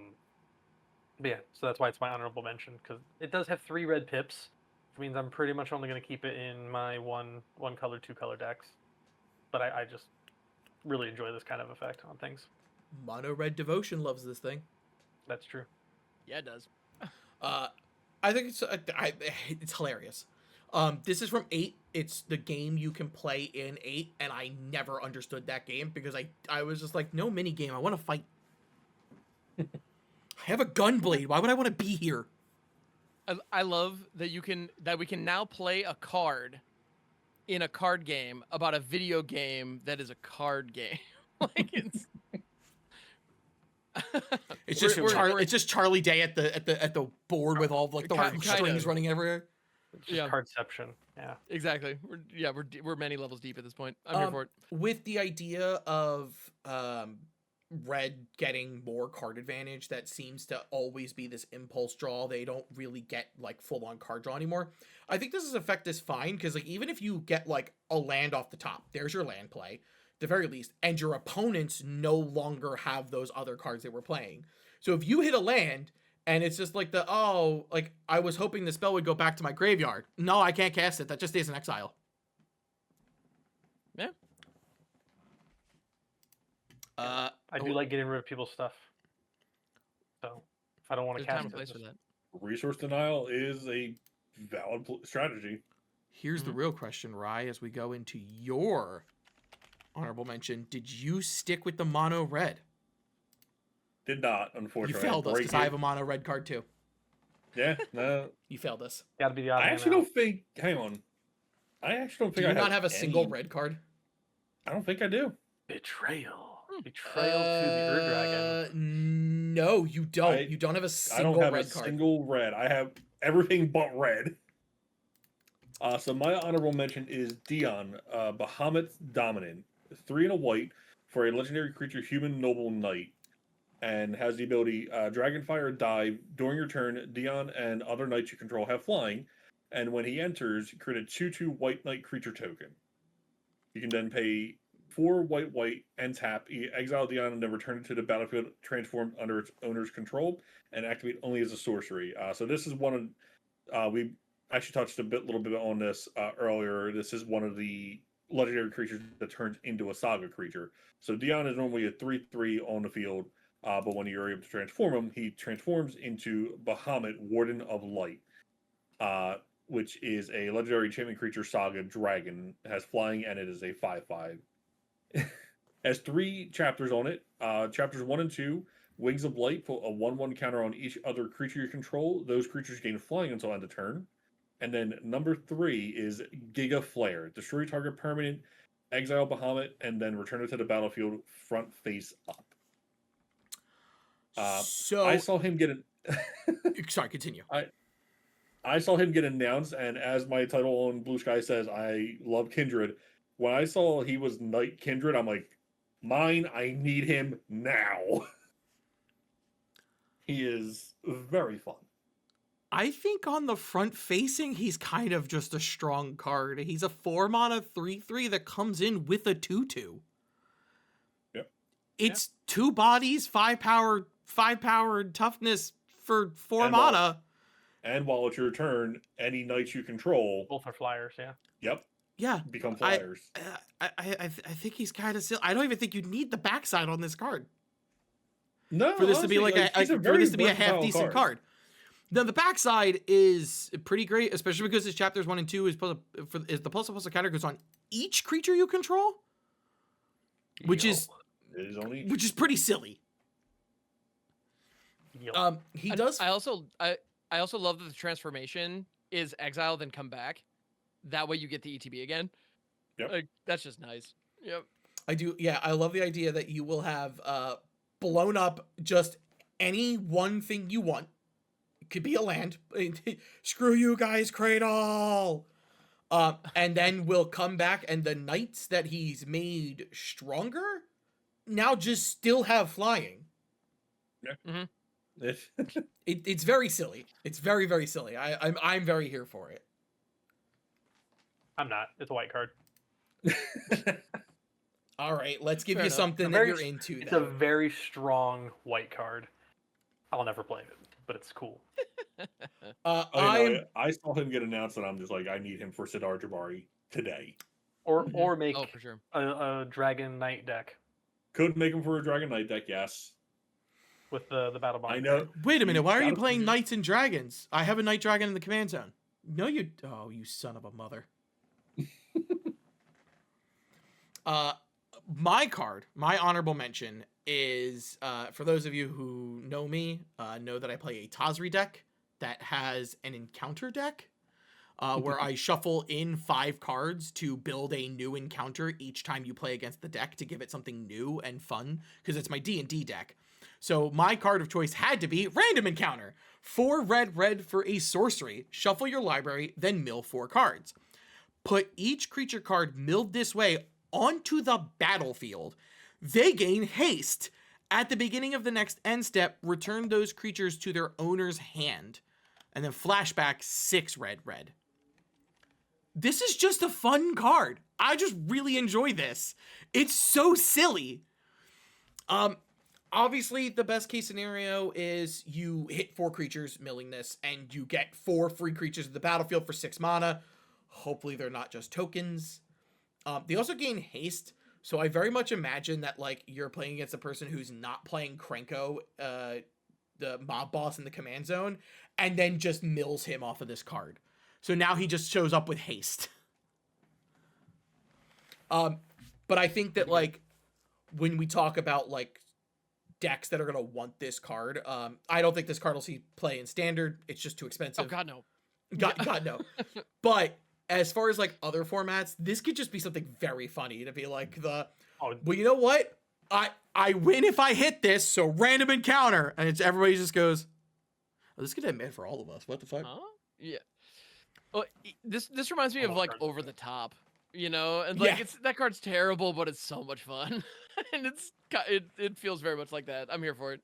yeah, so that's why it's my honorable mention, because it does have 3 red pips, which means I'm pretty much only going to keep it in my one color, 2 color decks. But I just really enjoy this kind of effect on things. Mono Red Devotion loves this thing. That's true. Yeah, it does. I think it's hilarious. This is from 8. It's the game you can play in 8, and I never understood that game because I was just like, no mini game. I want to fight. I have a gunblade. Why would I want to be here? I love that we can now play a card in a card game about a video game that is a card game. Like it's just Charlie Day at the board with all like the strings running everywhere. It's just cardception. Yeah. Exactly. We're many levels deep at this point. I'm here for it. With the idea of red getting more card advantage that seems to always be this impulse draw. They don't really get like full on card draw anymore. I think this effect is fine because like even if you get like a land off the top, there's your land play, at the very least, and your opponents no longer have those other cards they were playing. So if you hit a land and it's just like like I was hoping the spell would go back to my graveyard. No, I can't cast it. That just stays in exile. Yeah. I do like getting rid of people's stuff. So if I don't want to There's a time cast and it, place for just- that. Resource denial is a valid strategy. Here's the real question, Rye, as we go into your honorable mention. Did you stick with the mono red? Did not, You unfortunately. failed us Break because I it. have a mono red card too. Yeah, no. You failed us. gotta be the odd I man actually out. don't think. Hang on. I actually don't Do think you I not have a single any- red card? I don't think I do. Betrayal. Betrayal to the Ur-Dragon. No, you don't. I- You don't have a I single don't have red a card. single red. I have everything but red. So my honorable mention is Dion, Bahamut's Dominant, 3 and a white for a legendary creature, human noble knight, and has the ability Dragonfire Dive. During your turn, Dion and other knights you control have flying, and when he enters, create a 2/2 white knight creature token. You can then pay 4 white and tap, exile Dion, and then return it to the battlefield transformed under its owner's control, and activate only as a sorcery. So this is one of we actually touched little bit on this earlier. This is one of the legendary creatures that turns into a saga creature. So Dion is normally a 3/3 on the field, but when you're able to transform him, he transforms into Bahamut, Warden of Light, which is a legendary enchantment creature saga dragon. It has flying, and it is a 5/5. Has 3 chapters on it. Chapters 1 and 2, Wings of Light, put a 1/1 counter on each other creature you control. Those creatures gain flying until end of turn. And then number 3 is Giga Flare. Destroy target permanent, exile Bahamut, and then return it to the battlefield front face up. So I saw him get sorry, continue. I saw him get announced, and as my title on Blue Sky says, I love Kindred. When I saw he was Knight Kindred, I'm like, mine, I need him now. He is very fun. I think on the front facing, he's kind of just a strong card. He's a 4 mana 3/3 that comes in with a 2/2. Yep. It's 2 bodies, 5 power toughness for 4 And while- mana. And while it's your turn, any knights you control, Both are flyers, yeah. yep, Yeah. become flyers. I think he's kind of silly. I don't even think you need the backside on this card No, for this to be honestly, like he's for very this to be a half versatile decent card. Now the backside is pretty great, especially because his chapters 1 and 2 is the plus counter goes on each creature you control, which Yo. is It is only pretty silly. Yo. He And does. I also love that the transformation is exile then come back. That way you get the ETB again. Yep. Like, that's just nice. Yep. I do. Yeah, I love the idea that you will have blown up just any one thing you want. It could be a land. Screw you guys, Cradle. And then we'll come back, and the knights that he's made stronger now just still have flying. It's very silly. It's very, very silly. I'm very here for it. I'm not. It's a white card. All right, let's give Fair you enough. something A that very you're s- into. It's Then. a very strong white card. I'll never play it, but it's cool. I saw him get announced, and I'm just like, I need him for Sidar Jabari today. Or make Oh, for sure. a Dragon Knight deck Could make him for a Dragon Knight deck, yes. with the battle bond. I know. Wait a minute, why are you gotta- playing knights and dragons? I have a night dragon in the command zone. No, you. Oh, you son of a mother. My honorable mention is for those of you who know me, know that I play a Tazri deck that has an encounter deck. Where I shuffle in 5 cards to build a new encounter each time you play against the deck to give it something new and fun, because it's my D&D deck. So my card of choice had to be Random Encounter. 4 red for a sorcery. Shuffle your library, then mill 4 cards. Put each creature card milled this way onto the battlefield. They gain haste. At the beginning of the next end step, return those creatures to their owner's hand. And then flashback 6 red, red. This is just a fun card. I just really enjoy this. It's so silly. Obviously, the best case scenario is you hit 4 creatures, milling this, and you get 4 free creatures in the battlefield for 6 mana. Hopefully, they're not just tokens. They also gain haste, so I very much imagine that like you're playing against a person who's not playing Krenko, the mob boss in the command zone, and then just mills him off of this card. So now he just shows up with haste. But I think that like when we talk about like decks that are gonna want this card, I don't think this card will see play in standard. It's just too expensive. Oh God, no. God no. But as far as like other formats, this could just be something very funny to be like well, you know what? I win if I hit this, so random encounter, and it's everybody just goes, oh, this could have meant for all of us. What the fuck? Huh? Yeah. Well, this reminds me of like Over the Top, you know, and like Yeah. that card's terrible, but it's so much fun, and it feels very much like that. I'm here for it.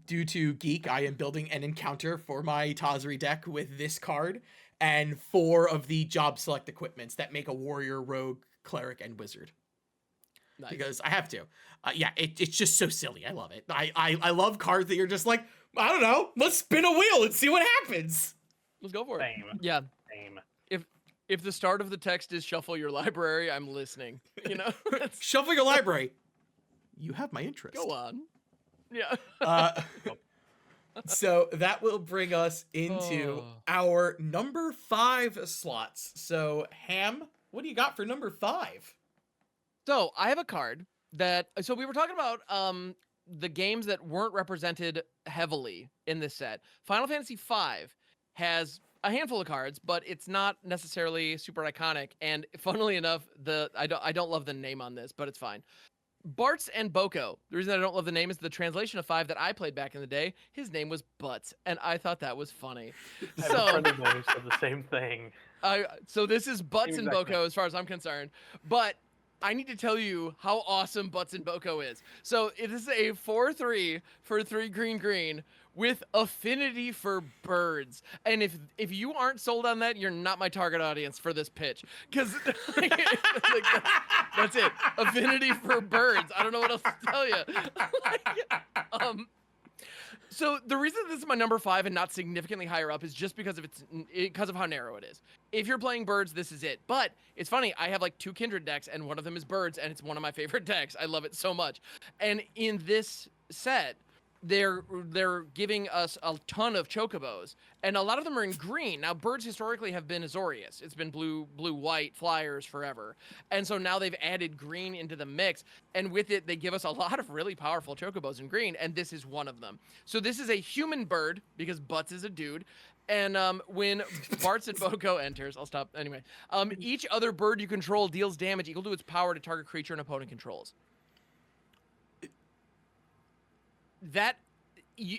Due to Geek, I am building an encounter for my Tazri deck with this card and 4 of the job select equipments that make a warrior, rogue, cleric, and wizard. Nice. Because I have to. Yeah, it's just so silly. I love it. I love cards that you're just like, I don't know, let's spin a wheel and see what happens. Let's go for it. Same. Yeah. Same. If the start of the text is shuffle your library, I'm listening. You know. Shuffle your library. You have my interest. Go on. Yeah. So that will bring us into our number 5 slots. So Ham, what do you got for number 5? So I have a card that. So we were talking about the games that weren't represented heavily in this set. Final Fantasy V has a handful of cards, but it's not necessarily super iconic. And funnily enough, I don't love the name on this, but it's fine. Bartz and Boko. The reason I don't love the name is the translation of 5 that I played back in the day. His name was Butts, and I thought that was funny. I have a friend of mine who said the same thing. So this is Butts and Exactly. Boko as far as I'm concerned. But I need to tell you how awesome Butts and Boko is. So it is a 4/3 for 3 green with affinity for birds. And if you aren't sold on that, you're not my target audience for this pitch. Because that's it. Affinity for birds. I don't know what else to tell you. So the reason this is my number 5 and not significantly higher up is just because of how narrow it is. If you're playing birds, this is it. But it's funny, I have like 2 kindred decks, and one of them is birds, and it's one of my favorite decks. I love it so much. And in this set, they're giving us a ton of chocobos, and a lot of them are in green. Now, birds historically have been Azorius. It's been blue, white flyers forever. And so now they've added green into the mix, and with it, they give us a lot of really powerful chocobos in green, and this is one of them. So this is a human bird, because Butts is a dude. And when Bartz and Boko enters, I'll stop anyway. Each other bird you control deals damage equal to its power to target creature an opponent controls.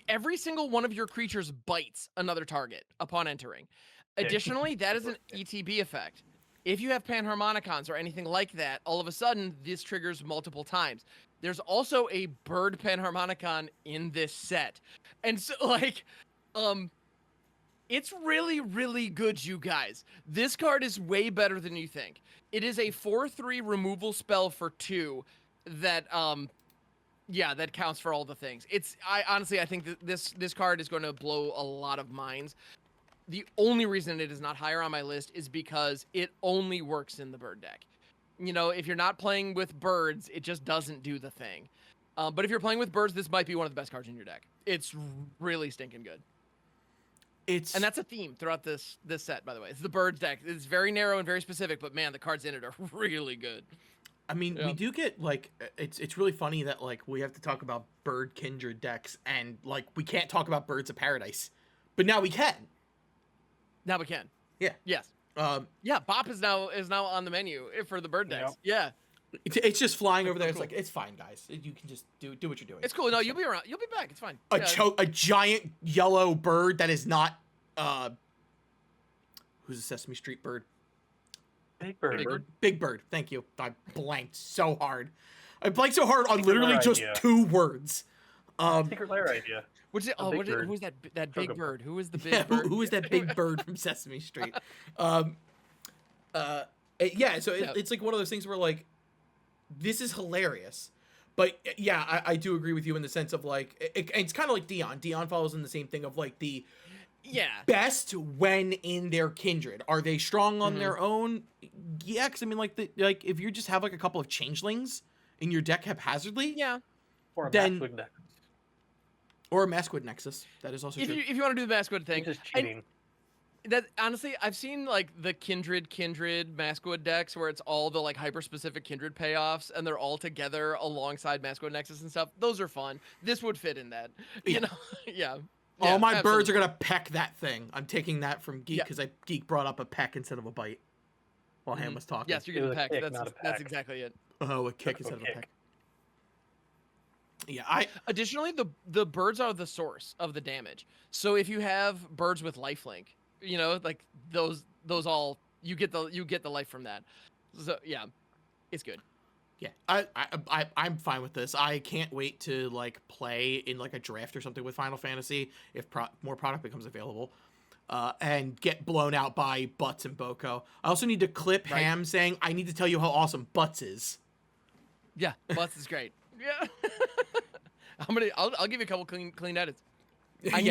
Every single one of your creatures bites another target upon entering. Additionally, that is an ETB effect. If you have Panharmonicons or anything like that, all of a sudden, this triggers multiple times. There's also a bird Panharmonicon in this set. And so, like, it's really, really good, you guys. This card is way better than you think. It is a 4/3 removal spell for 2 that, yeah, that counts for all the things. I honestly think that this card is going to blow a lot of minds. The only reason it is not higher on my list is because it only works in the bird deck. You know, if you're not playing with birds, it just doesn't do the thing. But if you're playing with birds, this might be one of the best cards in your deck. It's really stinking good. And that's a theme throughout this set, by the way. It's the birds deck. It's very narrow and very specific, but man, the cards in it are really good. I mean, we do get, like, it's really funny that, like, we have to talk about bird kindred decks, and, like, we can't talk about Birds of Paradise. But now we can. Now we can. Yeah. Yes. Yeah, Bop is now on the menu for the bird decks. Yep. Yeah. It's just flying over there. Cool. It's like, it's fine, guys. You can just do what you're doing. It's cool. No, you'll be around. You'll be back. It's fine. A giant yellow bird that is not, who's a Sesame Street bird? Big bird. Big bird. Big Bird. Thank you. I blanked so hard. I blanked so hard on Secret literally lair just idea. 2 words. Secret lair idea. What's it? A Oh, big what is, bird. who's that big Chocobo. bird? Who is the big Yeah, bird? who is that big bird from Sesame Street? Yeah, so Yeah. it's like one of those things where like, this is hilarious. But yeah, I do agree with you in the sense of like, it's kind of like Dion. Dion follows in the same thing of like the Yeah. best when in their kindred. Are they strong on their own? Yeah, because I mean, like if you just have like a couple of changelings in your deck haphazardly, Yeah. Or a Then- Maskwood deck. or a Maskwood Nexus, that is also If true. you want to do the Maskwood thing, Which is and cheating. that honestly, I've seen like the kindred Maskwood decks where it's all the like hyper specific kindred payoffs and they're all together alongside Maskwood Nexus and stuff. Those are fun. This would fit in that. Yeah. You know, yeah. All Yeah, my birds absolutely. are gonna peck that thing. I'm taking that from Geek Yeah. because Geek brought up a peck instead of a bite while Ham was talking. Yes, you're It getting was a pecked. kick, That's not a that's peck. exactly it. Oh, a kick Typical instead of a kick. peck. Yeah, Additionally, the birds are the source of the damage. So if you have birds with lifelink, you know, like those all you get the life from that. So yeah, it's good. yeah, I'm fine with this. I can't wait to like play in like a draft or something with Final Fantasy if more product becomes available, and get blown out by Butts and Boko. I also need to clip Right. Ham saying, "I need to tell you how awesome Butts is." Yeah, Butts is great. Yeah. I'll give you a couple clean edits. I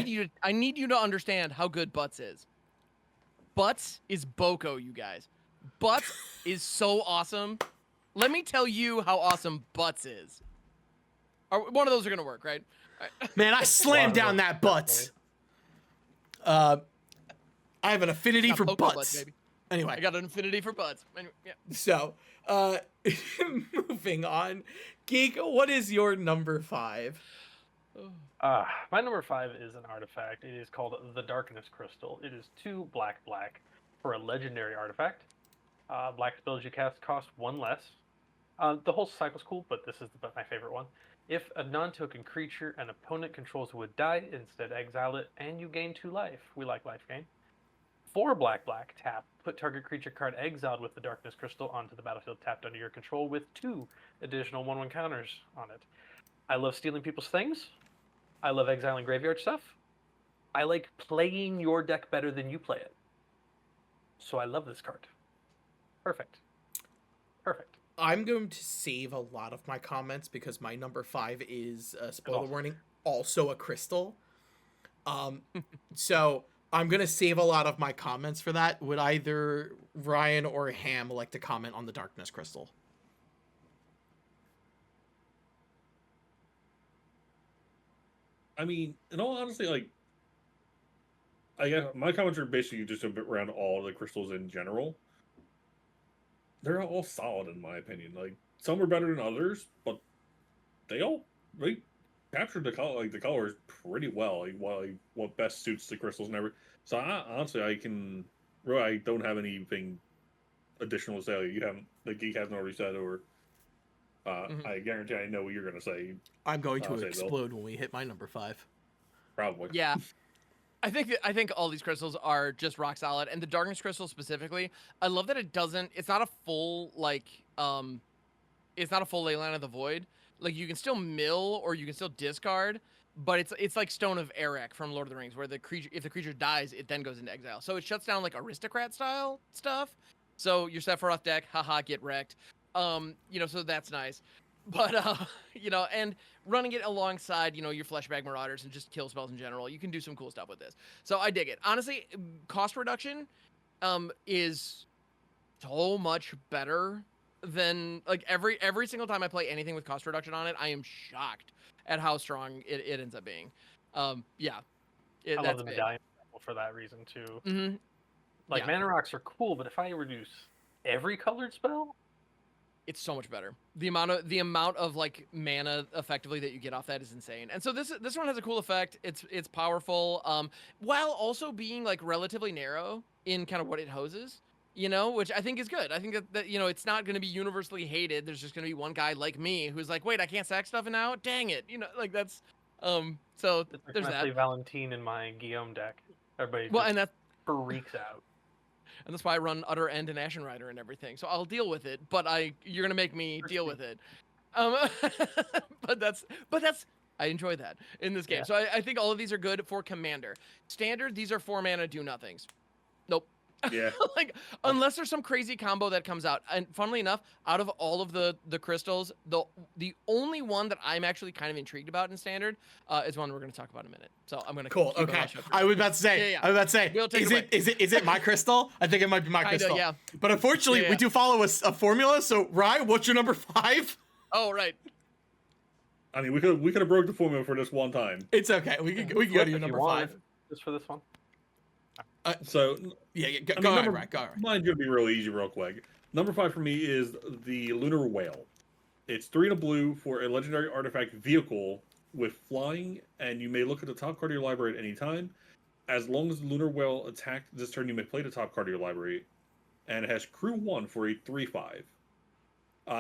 need you to understand how good Butts is. Butts is Boko, you guys. Butts is so awesome. Let me tell you how awesome Butts is. One of those are gonna work, right? Man, I slammed down that Butts. I have an affinity Got for Boko Butts. Butts, baby. Anyway, I got an affinity for Butts. Anyway, yeah. so moving on, Geek, what is your number 5? My number 5 is an artifact. It is called the Darkness Crystal. It is 2 black for a legendary artifact. Black spells you cast cost 1 less. The whole cycle's cool, but this is my favorite one. If a non-token creature an opponent controls would die, instead exile it, and you gain 2 life. We like life gain. 4 black, tap. Put target creature card exiled with the Darkness Crystal onto the battlefield tapped under your control with 2 additional 1/1 counters on it. I love stealing people's things. I love exiling graveyard stuff. I like playing your deck better than you play it. So I love this card. Perfect. I'm going to save a lot of my comments because my number 5 is, spoiler awesome. warning, also a crystal. So I'm going to save a lot of my comments for that. Would either Ryan or Ham like to comment on the Darkness Crystal? I mean, in all honesty, like, I guess my comments are basically just a bit around all the crystals in general. They're all solid in my opinion. Like, some are better than others, but they captured the color, like the colors pretty well. Like, what best suits the crystals and everything. So honestly, I don't have anything additional to say. Like, you haven't, the Geek hasn't already said, or I guarantee I know what you're gonna say. I'm going to I'll say Bill. explode when we hit my number 5. Probably. Yeah. I think all these crystals are just rock solid, and the Darkness Crystal specifically, I love that it's not a full it's not a full Leyline of the Void. Like, you can still mill or you can still discard, but it's like Stone of Erech from Lord of the Rings, where if the creature dies, it then goes into exile. So it shuts down like aristocrat style stuff. So your Sephiroth deck, haha, get wrecked. So that's nice. But and running it alongside, your Fleshbag Marauders and just kill spells in general, you can do some cool stuff with this. So I dig it. Honestly, cost reduction is so much better than, like, every single time I play anything with cost reduction on it, I am shocked at how strong it ends up being. I love the medallion for that reason too. Mm-hmm. Like, Yeah. mana rocks are cool, but if I reduce every colored spell, It's so much better. The amount of like mana effectively that you get off that is insane. And so this one has a cool effect. It's powerful, while also being like relatively narrow in kind of what it hoses, which I think is good. I think that it's not going to be universally hated. There's just going to be one guy like me who's like, wait, I can't sack stuff now? Dang it. Like that's so it's like there's when I that. play Valentine in my Guillaume deck. Everybody Well, just and freaks out. that's why I run Utter End and Ashen Rider and everything. So I'll deal with it, but you're going to make me deal with it. but that's I enjoy that in this game. Yeah. So I think all of these are good for commander. Standard, these are 4 mana do nothings. Nope. Yeah. Like unless there's some crazy combo that comes out. And funnily enough, out of all of the crystals, the only one that I'm actually kind of intrigued about in standard is one we're going to talk about in a minute. So I'm going to Cool. Okay. I was about to say. Yeah. I was about to say. We'll take Is it my crystal? I think it might be my crystal. Yeah. But unfortunately, Yeah. we do follow a formula. So, Rye, what's your number 5? Oh, right. I mean, we could have broke the formula for this one time. It's okay. We can go to your If you number want, 5. just for this one. So Yeah. Go I mean, ahead, number- Rye. Go ahead. mine's gonna be real easy, real quick. Number 5 for me is the Lunar Whale. It's 3 and a blue for a legendary artifact vehicle with flying, and you may look at the top card of your library at any time. As long as the Lunar Whale attacked this turn, you may play the top card of your library, and it has Crew 1 for a 3/5.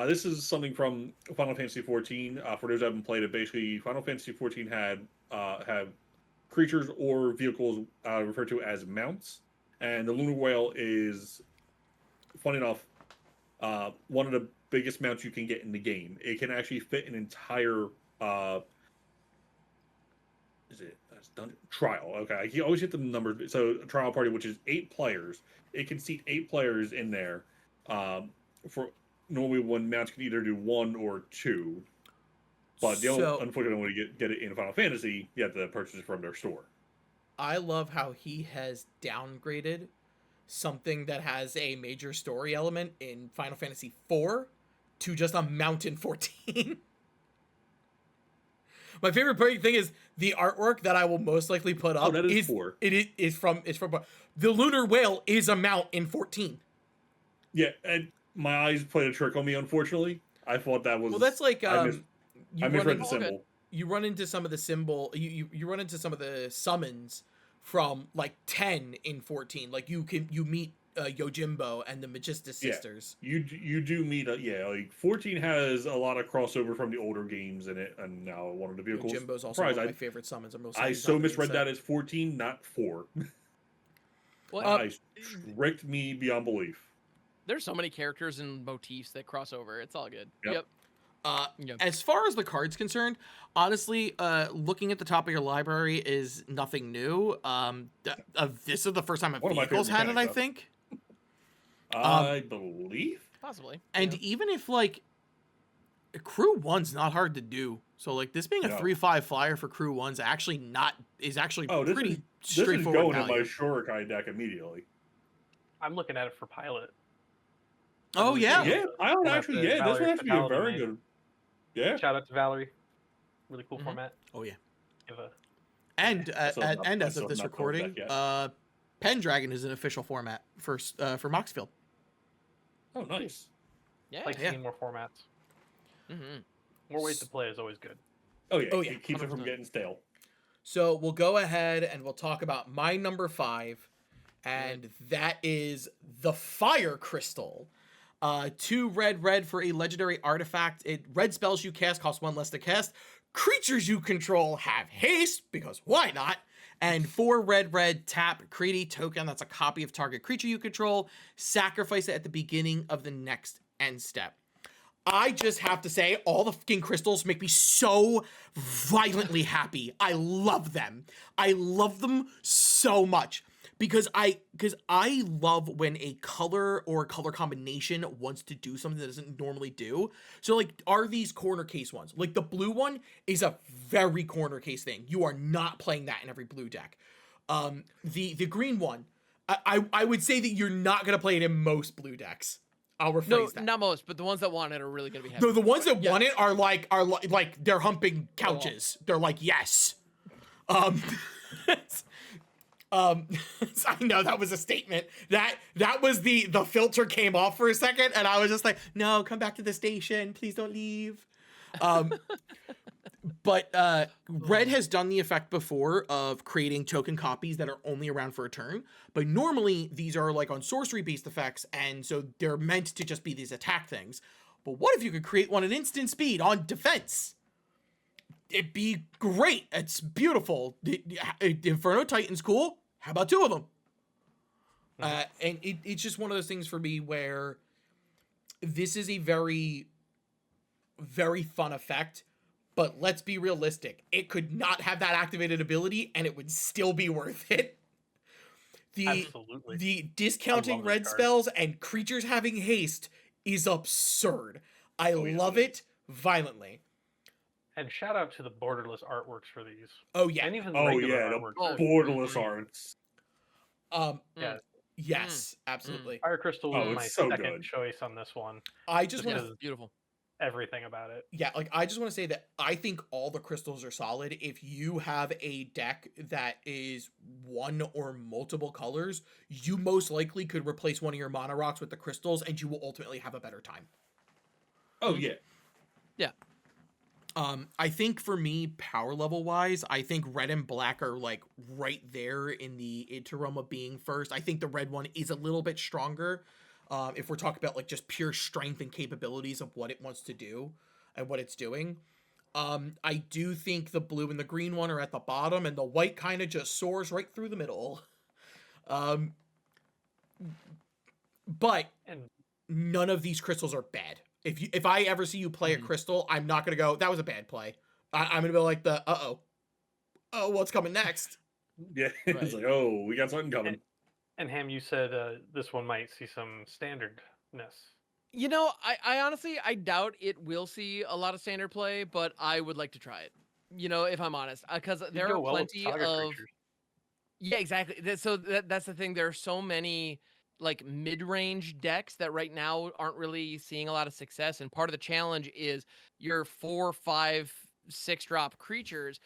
This is something from Final Fantasy XIV. For those who haven't played it, basically Final Fantasy XIV had have creatures or vehicles referred to as mounts, and the Lunar Whale is, funny enough, one of the biggest mounts you can get in the game. It can actually fit an entire that's trial. Okay, I always hit the numbers. So a trial party, which is 8 players, it can seat 8 players in there. For normally one mounts can either do 1 or 2. But the only, unfortunately, when you get it in Final Fantasy, you have to purchase it from their store. I love how he has downgraded something that has a major story element in Final Fantasy IV to just a mountain 14. My favorite thing is the artwork that I will most likely put up. That is 4. It's from the Lunar Whale is a mount in 14. Yeah, and my eyes played a trick on me. Unfortunately, I thought that was. Well, that's like I misread the symbol. You run into some of the you run into some of the summons from like 10 in 14. Like you meet Yojimbo and the Magistus sisters. You do meet like 14 has a lot of crossover from the older games in it, and now one of the vehicles. Yojimbo's also one of my favorite summons. I so misread that as 14, not 4. What? Tricked me beyond belief. There's so many characters and motifs that cross over. It's all good. Yep. As far as the card's concerned, honestly, looking at the top of your library is nothing new. This is the first time a vehicle's had it, I think. I believe. Possibly. And even if, like, Crew 1's not hard to do. So, like, this being a 3/5 flyer for Crew 1's actually pretty straightforward. This is going in my Shurikai deck immediately. I'm looking at it for pilot. Oh, yeah. Yeah, Pilot actually, this would actually be a very good. Yeah. Shout out to Valerie. Really cool format. Oh, yeah. Give a And as of this recording, Pendragon is an official format for Moxfield. Oh, nice. Yeah. like seeing more formats. Mm-hmm. More ways to play is always good. Oh yeah. Oh, yeah. It keeps it from 100%. getting stale. So we'll go ahead and we'll talk about my number 5, and that is the Fire Crystal. 2 red for a legendary artifact. Red spells you cast cost 1 less to cast. Creatures you control have haste, because why not? And 4 red tap, create a token that's a copy of target creature you control. Sacrifice it at the beginning of the next end step. I just have to say, all the fucking crystals make me so violently happy. I love them. I love them so much. Because I love when a color or a color combination wants to do something that it doesn't normally do. So, like, are these corner case ones? Like, the blue one is a very corner case thing. You are not playing that in every blue deck. The green one, I would say that you're not going to play it in most blue decks. I'll rephrase that. No, not most, but the ones that want it are really going to be happy. No, the ones that want it are like they're humping couches. They're like, yes. I know that was a statement. That was the filter came off for a second, and I was just like, no, come back to the station. Please don't leave. But Red has done the effect before of creating token copies that are only around for a turn. But normally these are like on sorcery-based effects, and so they're meant to just be these attack things. But what if you could create one at instant speed on defense? It'd be great. It's beautiful. Inferno Titan's cool. How about 2 of them? And it's just one of those things for me where this is a very very fun effect, but let's be realistic. It could not have that activated ability and it would still be worth it. Absolutely. The discounting this red card. spells and creatures having haste is absurd. I Oh, yeah, love it it violently. And shout out to the borderless artworks for these. Oh yeah. And even the Oh regular yeah, artworks. the Oh, borderless great. arts. Yeah. Yes, absolutely. Fire Crystal Oh, was it's my so second good. choice on this one. I just want Because to Beautiful. everything about it. Yeah, like I just want to say that I think all the crystals are solid. If you have a deck that is one or multiple colors, you most likely could replace one of your mono rocks with the crystals and you will ultimately have a better time. Oh yeah. I think for me, power level wise, I think red and black are like right there in the interim of being first. I think the red one is a little bit stronger. If we're talking about like just pure strength and capabilities of what it wants to do and what it's doing. I do think the blue and the green one are at the bottom and the white kind of just soars right through the middle. But And none of these crystals are bad. If I ever see you play a crystal, I'm not gonna go, that was a bad play. I'm gonna be like oh, what's coming next? Yeah. Right. It's like, oh, we got something coming. and Ham, you said this one might see some standardness. You know, I honestly, I doubt it will see a lot of standard play, but I would like to try it. You know, if I'm honest, because there go are well with plenty saga of creatures. yeah, exactly. That's the thing. There are so many like mid-range decks that right now aren't really seeing a lot of success, and part of the challenge is your 4, 5, 6 drop creatures.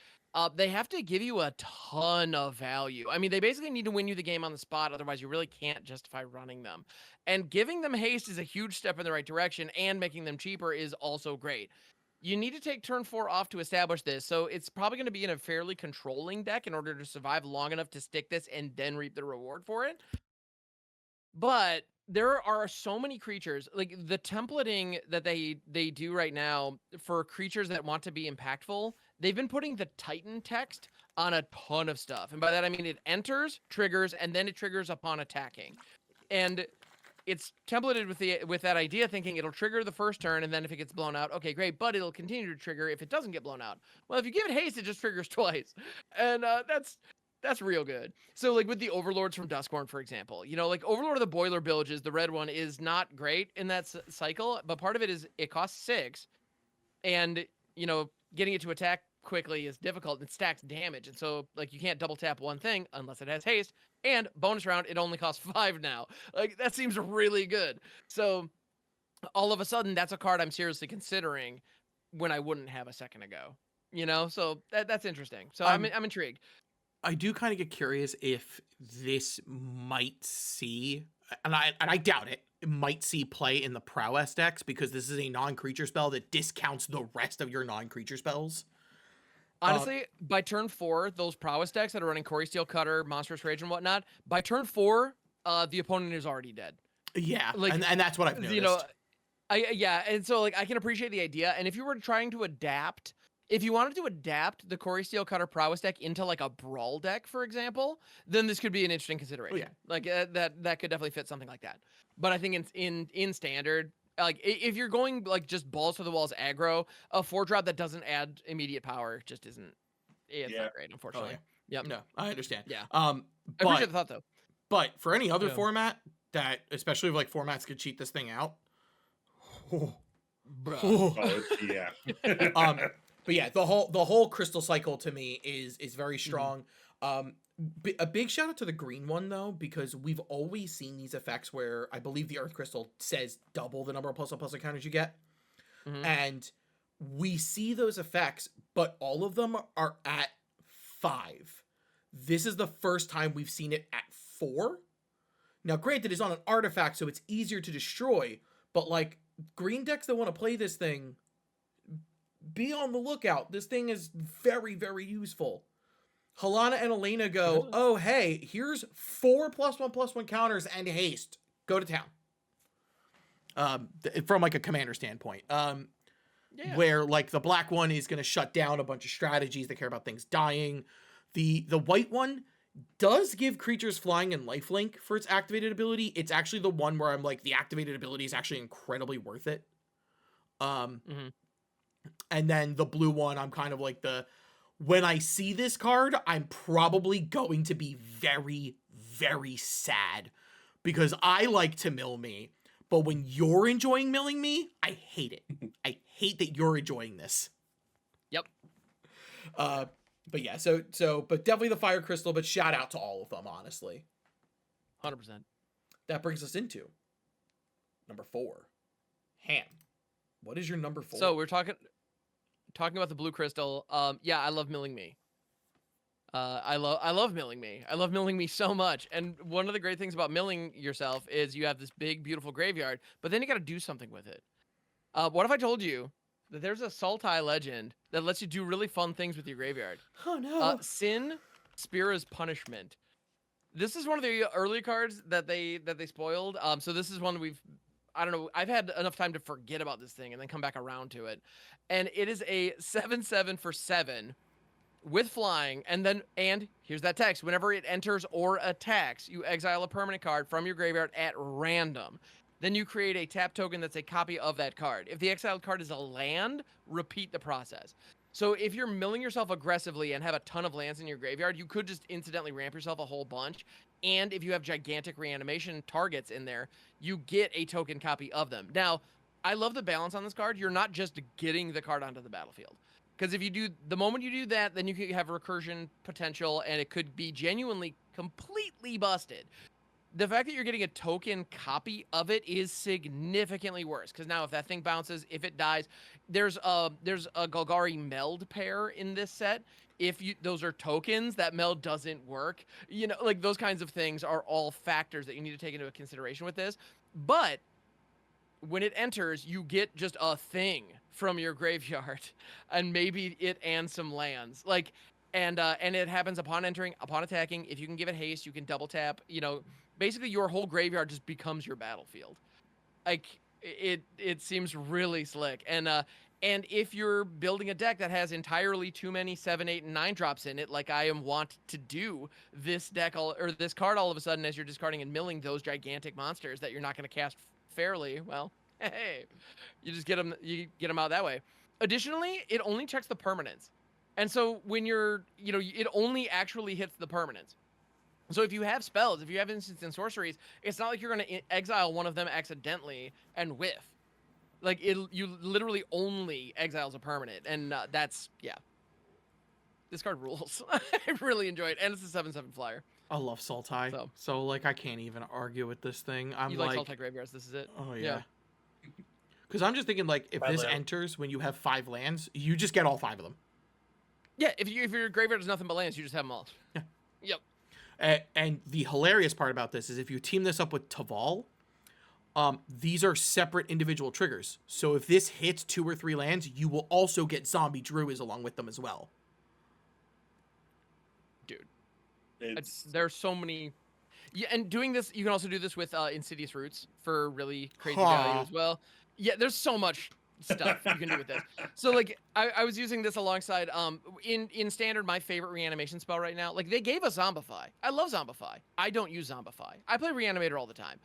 They have to give you a ton of value. I mean, they basically need to win you the game on the spot, otherwise you really can't justify running them. And giving them haste is a huge step in the right direction, and making them cheaper is also great. You need to take turn 4 off to establish this, so it's probably going to be in a fairly controlling deck in order to survive long enough to stick this and then reap the reward for it. But there are so many creatures, like the templating that they do right now for creatures that want to be impactful. They've been putting the Titan text on a ton of stuff, and by that I mean it enters, triggers, and then it triggers upon attacking. And it's templated with that idea, thinking it'll trigger the first turn, and then if it gets blown out, okay, great, but it'll continue to trigger if it doesn't get blown out. Well, if you give it haste, it just triggers twice, and that's real good. So like with the Overlords from Duskborn, for example, you know, like Overlord of the Boiler Villages, the red one is not great in that cycle, but part of it is it costs 6, and you know, getting it to attack quickly is difficult. It stacks damage, and so like you can't double tap one thing unless it has haste. And bonus round, it only costs 5 now. Like that seems really good. So all of a sudden, that's a card I'm seriously considering when I wouldn't have a second ago. You know, so that's interesting. So I'm intrigued. I do kind of get curious if this might see, and I doubt it, it might see play in the prowess decks because this is a non-creature spell that discounts the rest of your non-creature spells. Honestly, by turn 4, those prowess decks that are running Corey Steel Cutter, Monstrous Rage, and whatnot, by turn 4, the opponent is already dead. Yeah, Like, and that's what I've noticed. You know, and so like I can appreciate the idea. And if you were trying to adapt, if you wanted to adapt the Corey Steel Cutter prowess deck into like a brawl deck, for example, then this could be an interesting consideration. Like that could definitely fit something like that. But I think in standard, like if you're going like just balls to the walls aggro, a 4-drop that doesn't add immediate power just isn't. It's not great, unfortunately. Yep. No, I understand. Yeah. I appreciate the thought though. But for any other format that, especially if like formats could cheat this thing out. Yeah. But yeah, the whole crystal cycle to me is very strong. A big shout out to the green one though, because we've always seen these effects where I believe the earth crystal says double the number of plus encounters you get. And we see those effects, but all of them are at 5. This is the first time we've seen it at 4. Now, granted, it's on an artifact, so it's easier to destroy, but like green decks that want to play this thing, be on the lookout. This thing is very, very useful. Halana and Elena go, oh, hey, here's 4 +1/+1 counters and haste. Go to town. From like a commander standpoint. Where like the black one is going to shut down a bunch of strategies that care about things dying. The white one does give creatures flying and lifelink for its activated ability. It's actually the one where I'm like, the activated ability is actually incredibly worth it. And then the blue one, I'm kind of like when I see this card, I'm probably going to be very, very sad because I like to mill me. But when you're enjoying milling me, I hate it. I hate that you're enjoying this. Yep. But yeah, but definitely the fire crystal, but shout out to all of them, honestly. 100%. That brings us into number 4. Ham. What is your number 4? So we're talking about the blue crystal. Yeah, I love milling me. I love milling me. I love milling me so much. And one of the great things about milling yourself is you have this big, beautiful graveyard, but then you got to do something with it. What if I told you that there's a Sultai legend that lets you do really fun things with your graveyard? Oh no. Sin, Spira's Punishment. This is one of the early cards that they spoiled. So this is one I don't know, I've had enough time to forget about this thing and then come back around to it. And it is a 7/7 for 7 with flying, and here's that text: whenever it enters or attacks, you exile a permanent card from your graveyard at random. Then you create a tap token that's a copy of that card. If the exiled card is a land, repeat the process. So if you're milling yourself aggressively and have a ton of lands in your graveyard, you could just incidentally ramp yourself a whole bunch. And if you have gigantic reanimation targets in there, you get a token copy of them. Now, I love the balance on this card. You're not just getting the card onto the battlefield. Because the moment you do that, then you can have recursion potential, and it could be genuinely completely busted. The fact that you're getting a token copy of it is significantly worse. Because now if that thing bounces, if it dies, there's a Golgari meld pair in this set. If those are tokens, that meld doesn't work. You know, like those kinds of things are all factors that you need to take into consideration with this. But when it enters, you get just a thing from your graveyard, and maybe it and some lands. Like, and it happens upon attacking. If you can give it haste, you can double tap. You know, basically your whole graveyard just becomes your battlefield. Like it seems really slick. And if you're building a deck that has entirely too many 7, 8, and 9 drops in it, like I am wont to do, this card all of a sudden, as you're discarding and milling those gigantic monsters that you're not going to cast fairly, well, hey, you just get them out that way. Additionally, it only checks the permanents. And so when it only actually hits the permanents. So if you have spells, if you have instants and sorceries, it's not like you're going to exile one of them accidentally and whiff. Like, you literally only exiles a permanent, and that's, yeah. This card rules. I really enjoy it, and it's a 7/7 flyer. I love Sultai. So like, I can't even argue with this thing. You like Sultai Graveyards, this is it. Oh, yeah. Because I'm just thinking, like, if this enters when you have 5 lands, you just get all 5 of them. Yeah, if your graveyard is nothing but lands, you just have them all. Yeah. Yep. And the hilarious part about this is if you team this up with Taval, these are separate individual triggers. So if this hits 2 or 3 lands, you will also get Zombie Druids along with them as well. Dude. There's so many. Yeah, and doing this, you can also do this with Insidious Roots for really crazy value as well. Yeah, there's so much stuff you can do with this. So like I was using this alongside in standard, my favorite reanimation spell right now. Like, they gave us Zombify. I love Zombify. I don't use Zombify. I play Reanimator all the time.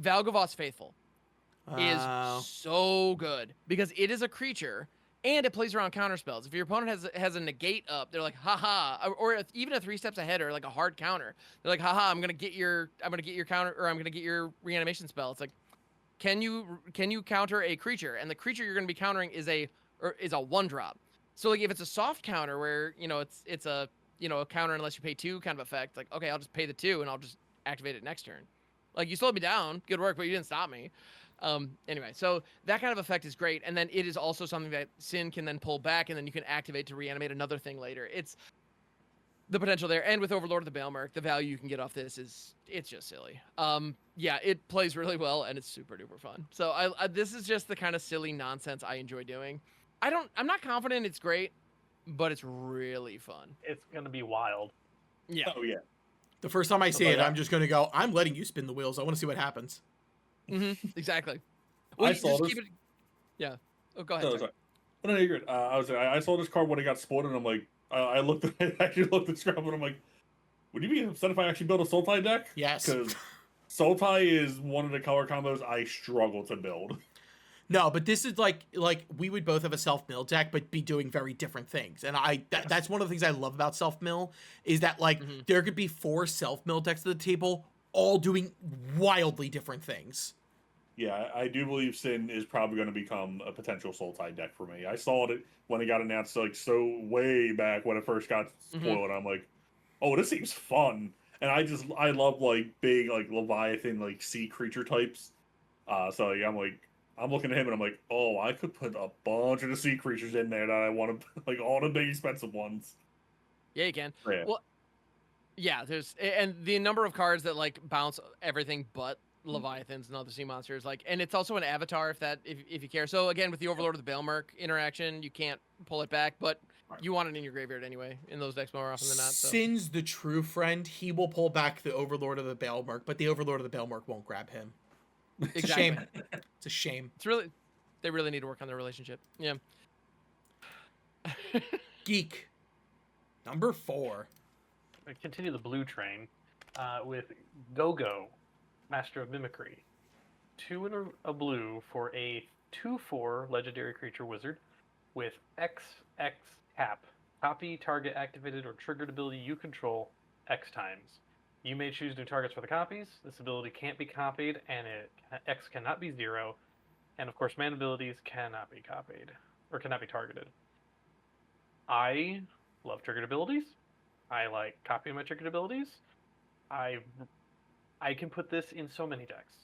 Valgavoth's Faithful is so good because it is a creature and it plays around counter spells. If your opponent has a negate up, they're like, haha, or even a 3 steps ahead or like a hard counter. They're like, haha, I'm gonna get your counter, or I'm gonna get your reanimation spell. It's like, can you counter a creature? And the creature you're gonna be countering is a 1-drop. So like, if it's a soft counter where it's a a counter unless you pay 2 kind of effect, like, okay, I'll just pay the 2 and I'll just activate it next turn. Like, you slowed me down, good work, but you didn't stop me. Anyway, so that kind of effect is great. And then it is also something that Sin can then pull back, and then you can activate to reanimate another thing later. It's the potential there. And with Overlord of the Baelmerk, the value you can get off this it's just silly. Yeah, it plays really well, and it's super duper fun. So I this is just the kind of silly nonsense I enjoy doing. I'm not confident it's great, but it's really fun. It's gonna be wild. Yeah. Oh, yeah. The first time I see it, I'm just going to go, I'm letting you spin the wheels. I want to see what happens. Exactly. Well, I saw this. Yeah. Oh, go ahead. No, sorry. No, you're good. I saw this card when it got spoiled, and I'm like, I actually looked at Scrap, and I'm like, would you be upset if I actually build a Sultai deck? Yes. Because Sultai is one of the color combos I struggle to build. No, but this is like we would both have a self-mill deck, but be doing very different things. And that's one of the things I love about self-mill is that like there could be 4 self-mill decks at the table, all doing wildly different things. Yeah, I do believe Sin is probably going to become a potential Soul Tide deck for me. I saw it when it got announced, like so way back when it first got spoiled. I'm like, oh, this seems fun, and I love like big like Leviathan like sea creature types. So yeah, I'm looking at him and I'm like, oh, I could put a bunch of the sea creatures in there that I want to like all the big expensive ones. Yeah, you can. Yeah. Well, yeah, and the number of cards that like bounce everything but Leviathans and other sea monsters, like, and it's also an avatar if you care. So again, with the Overlord of the Baelmerk interaction, you can't pull it back, but you want it in your graveyard anyway in those decks more often than not. So. Sin's the true friend. He will pull back the Overlord of the Baelmerk, but the Overlord of the Baelmerk won't grab him. It's a shame. It's a shame. They really need to work on their relationship. Yeah. Geek. Number 4. I continue the blue train with Go-Go, Master of Mimicry. 2 and a blue for a 2/4 legendary creature wizard with XX cap. Copy target activated or triggered ability you control X times. You may choose new targets for the copies. This ability can't be copied, and X cannot be 0. And of course, mana abilities cannot be copied or cannot be targeted. I love triggered abilities. I like copying my triggered abilities. I can put this in so many decks.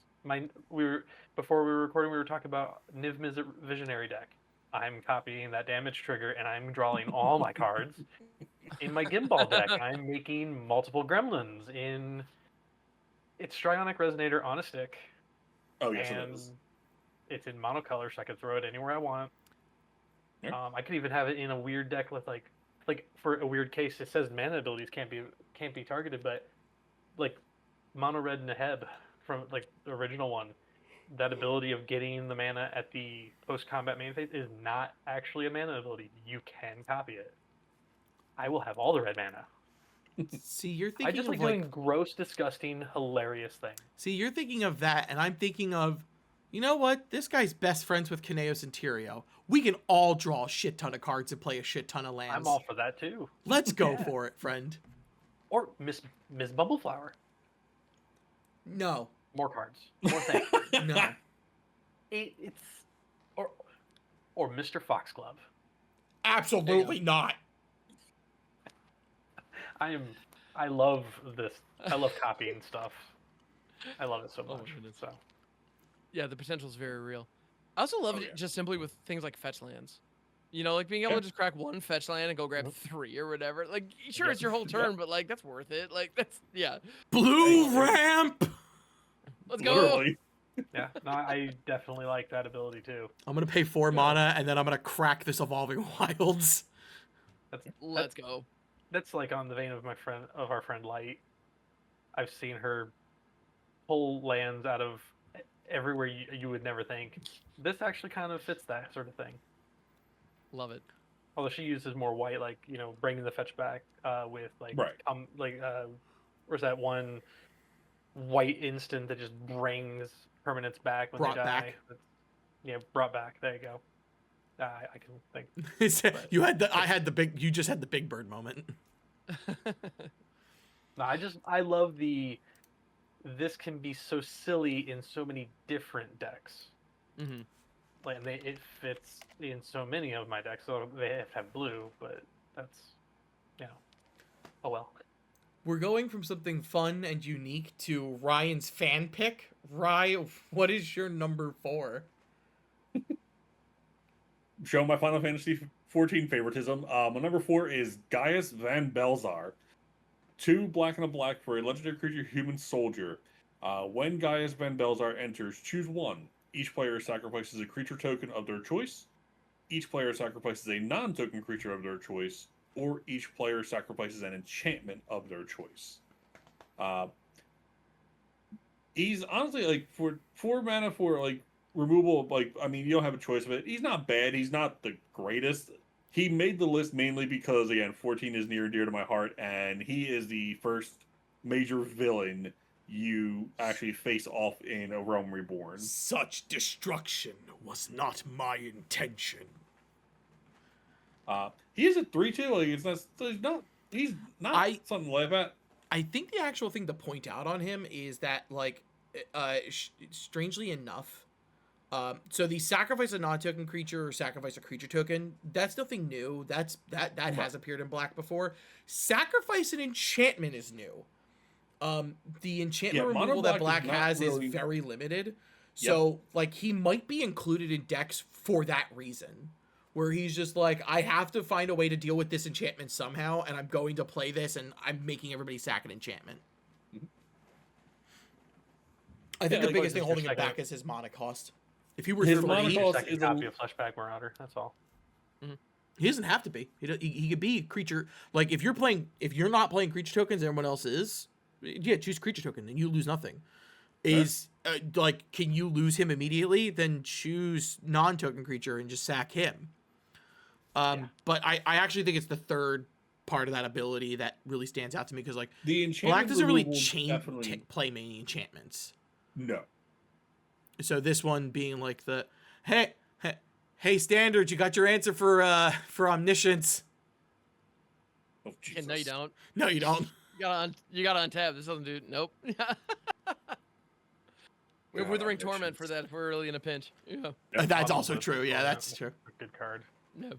Before we were recording, we were talking about Niv Mizzet Visionary deck. I'm copying that damage trigger, and I'm drawing all my cards. In my Gimbal deck, I'm making multiple gremlins. It's Strionic Resonator on a stick. Oh, yes, it is. It's in monocolor, so I can throw it anywhere I want. Yeah. I could even have it in a weird deck with like for a weird case, it says mana abilities can't be targeted, but like Mono Red Neheb from like the original one, that ability of getting the mana at the post-combat main phase is not actually a mana ability. You can copy it. I will have all the red mana. See, you're thinking I just like doing gross, disgusting, hilarious things. See, you're thinking of that, and I'm thinking of, you know what? This guy's best friends with Kineos and Tyrio. We can all draw a shit ton of cards and play a shit ton of lands. I'm all for that too. Let's go for it, friend. Or Miss Bubbleflower. No. More cards. More things. No. It's or Mr. Foxglove. Absolutely not. I love this. I love copying stuff. I love it so much. So yeah, the potential is very real. I also love it just simply with things like fetch lands. You know, like being able to just crack 1 fetch land and go grab 3 or whatever. Like, sure, it's your whole turn, but like that's worth it. Like that's Blue ramp. Let's go. Literally. yeah, no, I definitely like that ability too. I'm gonna pay 4 mana and then I'm gonna crack this Evolving Wilds. Let's go. That's like on the vein of our friend Light. I've seen her pull lands out of everywhere you would never think. This actually kind of fits that sort of thing. Love it. Although she uses more white, like bringing the fetch back with like where's that one white instant that just brings permanents back when they die? Brought back. There you go. I can think. You just had the Big Bird moment. No, I love this can be so silly in so many different decks. Mm-hmm. Like it fits in so many of my decks. So they have to have blue, but that's oh well. We're going from something fun and unique to Ryan's fan pick. Ryan, what is your number 4? Show my Final Fantasy 14 favoritism. My number 4 is Gaius Van Belzar. 2 black and a black for a legendary creature human soldier. When Gaius Van Belzar enters, choose 1. Each player sacrifices a creature token of their choice. Each player sacrifices a non-token creature of their choice. Or each player sacrifices an enchantment of their choice. He's honestly like for 4 mana for like removal. Like you don't have a choice of it. He's not bad. He's not the greatest. He made the list mainly because again, 14 is near and dear to my heart, and he is the first major villain you actually face off in a realm reborn. Such destruction was not my intention. He is a 3/2. Like he's not something like that. I think the actual thing to point out on him is that, like, strangely enough, so the sacrifice a non-token creature or sacrifice a creature token, that's nothing new. That has appeared in Black before. Sacrifice an enchantment is new. The enchantment removal that Black has is very limited. So, like, he might be included in decks for that reason. Where he's just like, I have to find a way to deal with this enchantment somehow, and I'm going to play this, and I'm making everybody sack an enchantment. I think the biggest thing holding him back is his mana cost. If he were His free, mana cost Second is copy of Fleshback Marauder. That's all. he doesn't have to be. He could be creature. Like, if you're not playing creature tokens, and everyone else is, yeah, choose creature token, and you lose nothing. Like, can you lose him immediately? Then choose non-token creature and just sack him. But I actually think it's the third part of that ability that really stands out to me, because, like, the enchantment Black doesn't really play many enchantments. No. So this one being like the hey Standard, you got your answer for Omniscience. Oh, Jesus. No, you don't. No, you don't. You gotta untap. This doesn't do. Nope. We have Withering Torment for that if we're really in a pinch. Yeah. That's also true. Yeah, that's true. Good card. No.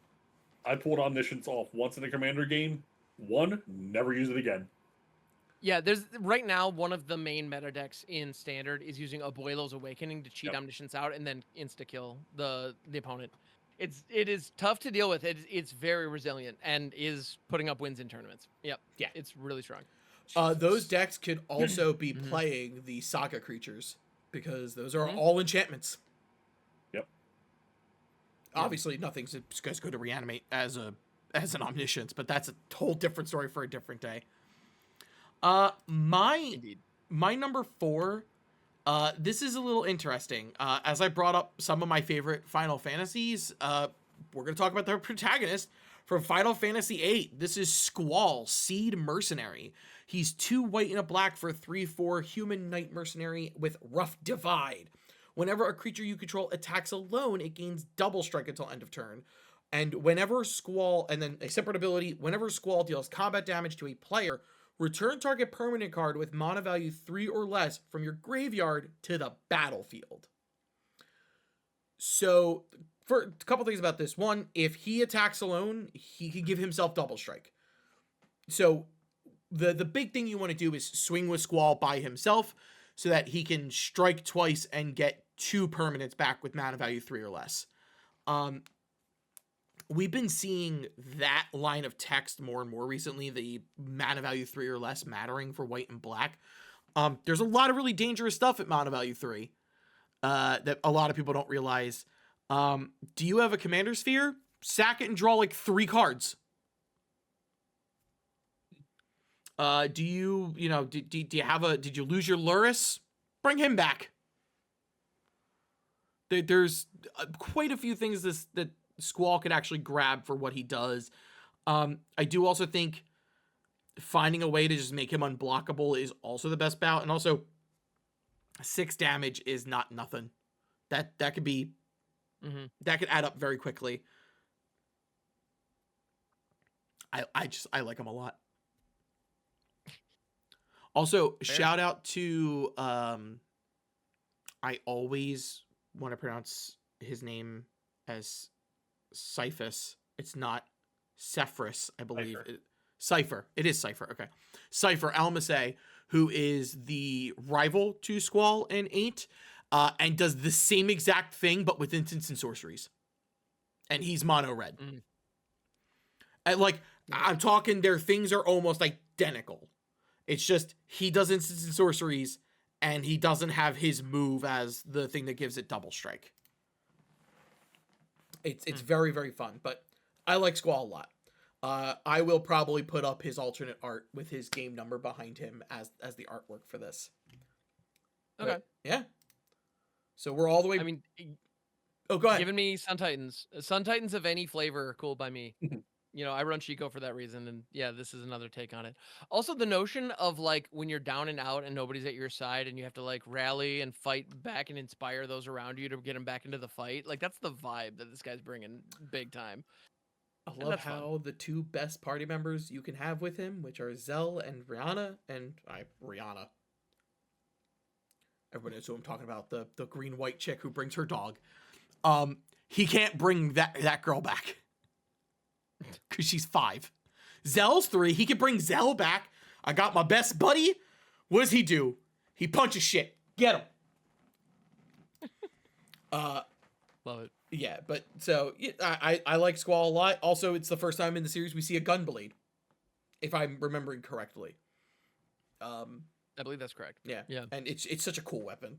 I pulled Omniscience off once in a Commander game. Never use it again. Yeah, there's right now one of the main meta decks in Standard is using Abuelo's Awakening to cheat Omniscience out and then insta kill the opponent. It is tough to deal with. It's very resilient and is putting up wins in tournaments. Yep. Yeah. It's really strong. Those decks could also be playing the Saga creatures, because those are all enchantments. Yep. Obviously, nothing's as good to reanimate as an Omniscience, but that's a whole different story for a different day. My number 4, this is a little interesting. As I brought up some of my favorite Final Fantasies, we're going to talk about the protagonist from Final Fantasy VIII. This is Squall, Seed Mercenary. He's 2 white and a black for 3/4 human knight mercenary with Rough Divide. Whenever a creature you control attacks alone, it gains double strike until end of turn. And whenever Squall, and then a separate ability, whenever Squall deals combat damage to a player, return target permanent card with mana value 3 or less from your graveyard to the battlefield. So, for a couple things about this. One, if he attacks alone, he can give himself double strike. So, the big thing you want to do is swing with Squall by himself so that he can strike twice and get 2 permanents back with mana value 3 or less. We've been seeing that line of text more and more recently, the mana value 3 or less mattering for white and black. There's a lot of really dangerous stuff at mana value 3 that a lot of people don't realize. Do you have a Commander Sphere? Sack it and draw like 3 cards. Did you lose your Luris? Bring him back. There's quite a few things that Squall could actually grab for what he does. I do also think finding a way to just make him unblockable is also the best bout. And also 6 damage is not nothing. That could be, that could add up very quickly. I like him a lot. Also, shout out to, I always want to pronounce his name as Cyphus. It's not Cephras, I believe. Cypher. It is Cypher. Okay. Cypher Almacet, who is the rival to Squall in 8, and does the same exact thing, but with instants and sorceries. And he's mono red. And I'm talking, their things are almost identical. It's just he does instants and sorceries, and he doesn't have his move as the thing that gives it double strike. It's very, very fun, but I like Squall a lot. I will probably put up his alternate art with his game number behind him as the artwork for this. Okay. But, yeah. So we're all the way. I mean, go ahead. giving me Sun Titans. Sun Titans of any flavor are cool by me. I run Chico for that reason, and yeah, this is another take on it. Also, the notion of like when you're down and out and nobody's at your side, and you have to like rally and fight back and inspire those around you to get them back into the fight. Like that's the vibe that this guy's bringing big time. I And love that's fun. how the two best party members you can have with him, which are Zell and Rihanna, and Rihanna. Everybody knows who I'm talking about, the green white chick who brings her dog. He can't bring that girl back because she's 5. Zell's 3. He can bring Zell back. I got my best buddy. What does he do? He punches shit. Get him. Love it. Yeah, but so I like Squall a lot. Also, it's the first time in the series we see a gunblade, if I'm remembering correctly. I believe that's correct. Yeah. Yeah. And it's such a cool weapon.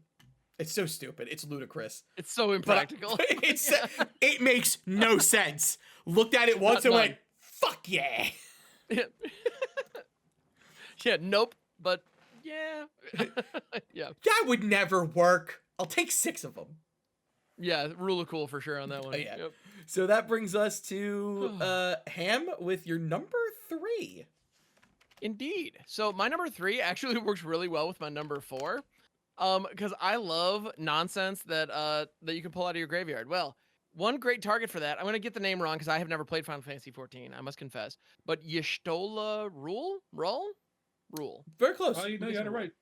It's so stupid. It's ludicrous. It's so But impractical. it makes no sense. Looked at it once and None. went, "Fuck yeah." Yeah. Yeah. Nope. But yeah. Yeah. That would never work. I'll take 6 of them. Yeah. Rule of cool for sure on that one. Yeah. Yep. So that brings us to Ham with your number 3. Indeed. So my number 3 actually works really well with my number 4. Because I love nonsense that you can pull out of your graveyard. Well, one great target for that, I'm gonna get the name wrong because I have never played Final Fantasy 14, I must confess. But Y'shtola Rule? Very close. Oh, you got it right.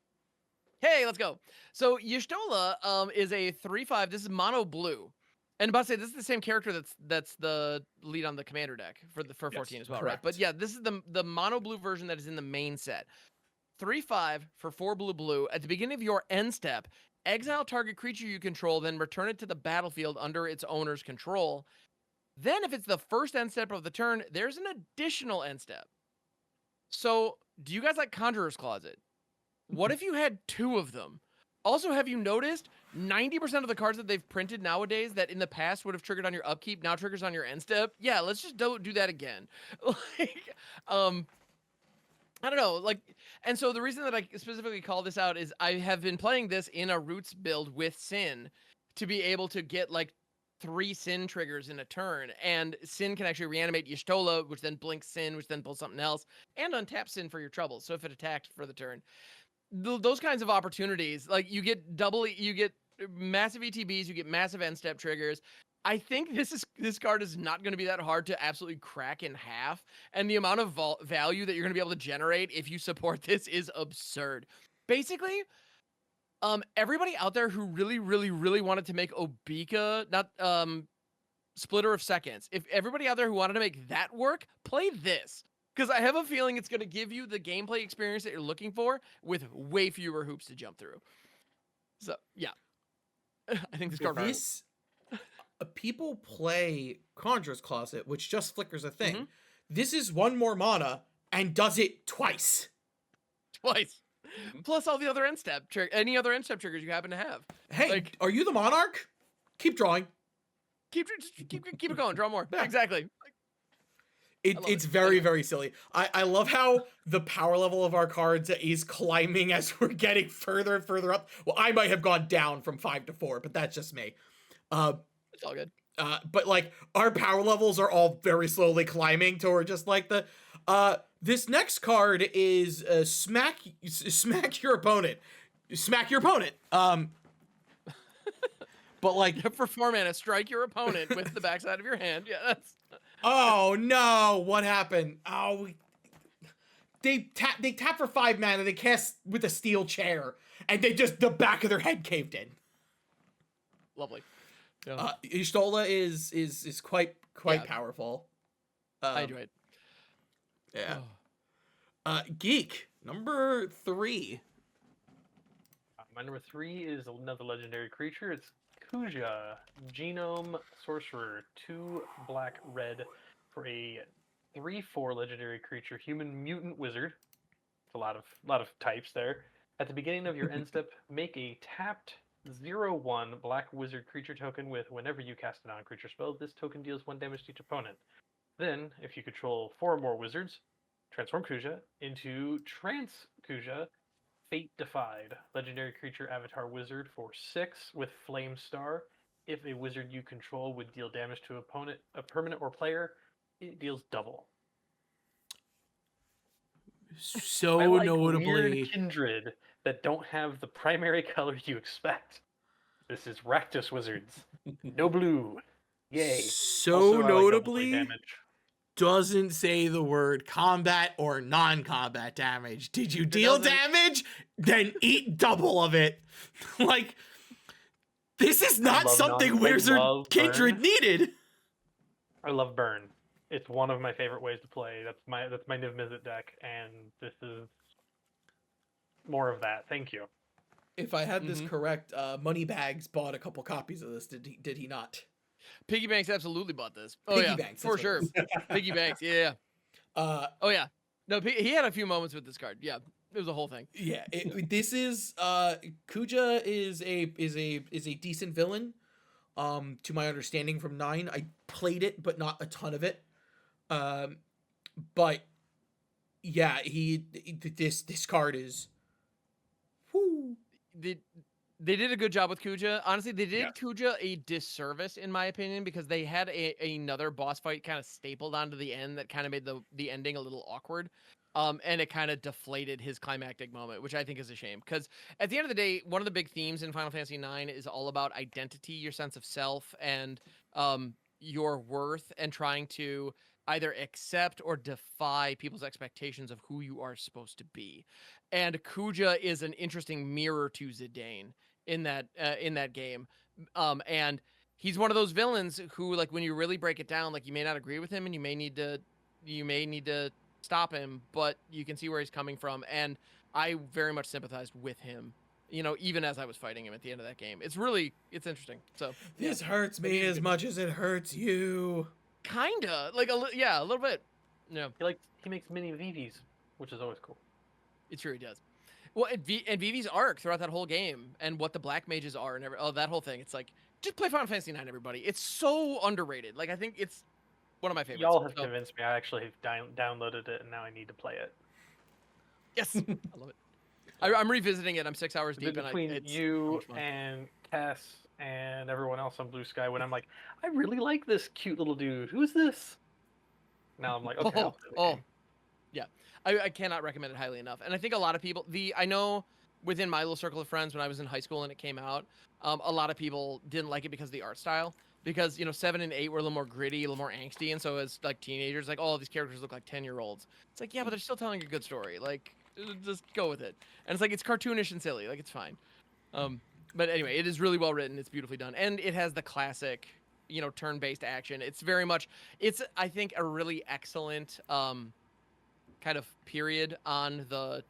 Hey, let's go. So Y'shtola is a 3/5. This is mono blue. And about to say, this is the same character that's the lead on the commander deck for 14 as well, right? But correct. yeah, this is the mono blue version that is in the main set. 3/5 for 4 blue. At the beginning of your end step, exile target creature you control, then return it to the battlefield under its owner's control. Then, if it's the first end step of the turn, there's an additional end step. So, do you guys like Conjurer's Closet? What if you had 2 of them? Also, have you noticed 90% of the cards that they've printed nowadays that in the past would have triggered on your upkeep now triggers on your end step? Yeah, let's just don't do that again. Like, I don't know, like, and so the reason that I specifically call this out is I have been playing this in a Roots build with Sin to be able to get like 3 Sin triggers in a turn, and Sin can actually reanimate Y'shtola, which then blinks Sin, which then pulls something else, and untap Sin for your troubles. So if it attacked for the turn, those kinds of opportunities, like you get massive ETBs, you get massive end step triggers. I think this card is not going to be that hard to absolutely crack in half, and the amount of value that you're going to be able to generate if you support this is absurd. Basically, everybody out there who really, really, really wanted to make Obika, not Splitter of Seconds, if everybody out there who wanted to make that work, play this. Because I have a feeling it's going to give you the gameplay experience that you're looking for with way fewer hoops to jump through. So, yeah. I think this card... People play Conjurer's Closet, which just flickers a thing. Mm-hmm. This is 1 more mana and does it twice. Plus all the other end step any other end step triggers you happen to have. Hey, like, are you the Monarch? Keep drawing. Keep it going. Draw more. Yeah. Exactly. It's very, very silly. I love how the power level of our cards is climbing as we're getting further and further up. Well, I might have gone down from 5 to 4, but that's just me. It's all good. But like our power levels are all very slowly climbing toward just like the this next card is smack your opponent. Smack your opponent. But like for 4 mana, strike your opponent with the backside of your hand. Yeah, that's oh no, what happened? Oh, they tap for 5 mana, they cast with a steel chair, and the back of their head caved in. lovely. Yeah. Y'shtola is quite powerful. I enjoy it. Yeah. Geek number 3. My number 3 is another legendary creature. It's Kuja, Genome Sorcerer, 2 black red for a 3/4 legendary creature, human mutant wizard. It's a lot of types there. At the beginning of your end step, make a tapped 0/1 black wizard creature token with whenever you cast a non-creature spell, this token deals 1 damage to each opponent. Then, if you control 4 or more wizards, transform Kuja into Trance Kuja, Fate Defied, legendary creature avatar wizard for 6 with Flame Star. If a wizard you control would deal damage to a permanent or player, it deals double. So I like notably, weird kindred that don't have the primary color you expect. This is Rakdos Wizards. No blue. Yay. so Also, I like double play notably, damage. doesn't say the word combat or non-combat damage. Did you deal doesn't. damage? Then eat double of it. Like, this is not love something I Wizard love Kindred burn. needed. I love burn. It's one of my favorite ways to play. That's my Niv Mizzet deck, and this is more of that. Thank you. If I had this Mhm. correct, Moneybags bought a couple copies of this. Did he not? Piggy Banks absolutely bought this. Oh Piggy yeah, Banks, for that's what sure. it Piggy Banks, yeah. Uh, Oh yeah. No, he had a few moments with this card. Yeah, it was a whole thing. yeah. This is Kuja is a decent villain. To my understanding from 9, I played it, but not a ton of it. But yeah, this card is. Whoo. They did a good job with Kuja. Honestly, they did Yeah. Kuja a disservice in my opinion because they had another boss fight kind of stapled onto the end that kind of made the ending a little awkward. And it kind of deflated his climactic moment, which I think is a shame. Because at the end of the day, one of the big themes in Final Fantasy IX is all about identity, your sense of self, and your worth, and trying to either accept or defy people's expectations of who you are supposed to be. And Kuja is an interesting mirror to Zidane in that game. And he's one of those villains who, like, when you really break it down, like, you may not agree with him and you may need to stop him, but you can see where he's coming from. And I very much sympathized with him, even as I was fighting him at the end of that game. It's interesting. So This hurts me as much as it hurts you. kinda like a little bit. Yeah, He makes mini VVs, which is always cool. it sure he does. Well, and Vivi's arc throughout that whole game, and what the black mages are, and that whole thing. It's like, just play Final Fantasy IX, everybody. It's so underrated. Like, I think it's one of my favorites. Y'all have So, convinced me. I actually have downloaded it, and now I need to play it. yes, I love it. I'm revisiting it. I'm 6 hours deep, and Between it's so you much fun. and Cass and everyone else on Blue Sky, when I'm like, I really like this cute little dude. Who's this? Now I'm like, okay. I'll play the game. Yeah. I cannot recommend it highly enough. And I think a lot of people, I know within my little circle of friends when I was in high school and it came out, a lot of people didn't like it because of the art style. Because 7 and 8 were a little more gritty, a little more angsty, and so as like teenagers, like, all these characters look like 10-year-olds. It's like, yeah, but they're still telling a good story. Like, just go with it. And it's like, it's cartoonish and silly. Like, it's fine. But anyway, it is really well written. It's beautifully done, and it has the classic, turn-based action. It's very much, I think, a really excellent kind of period on the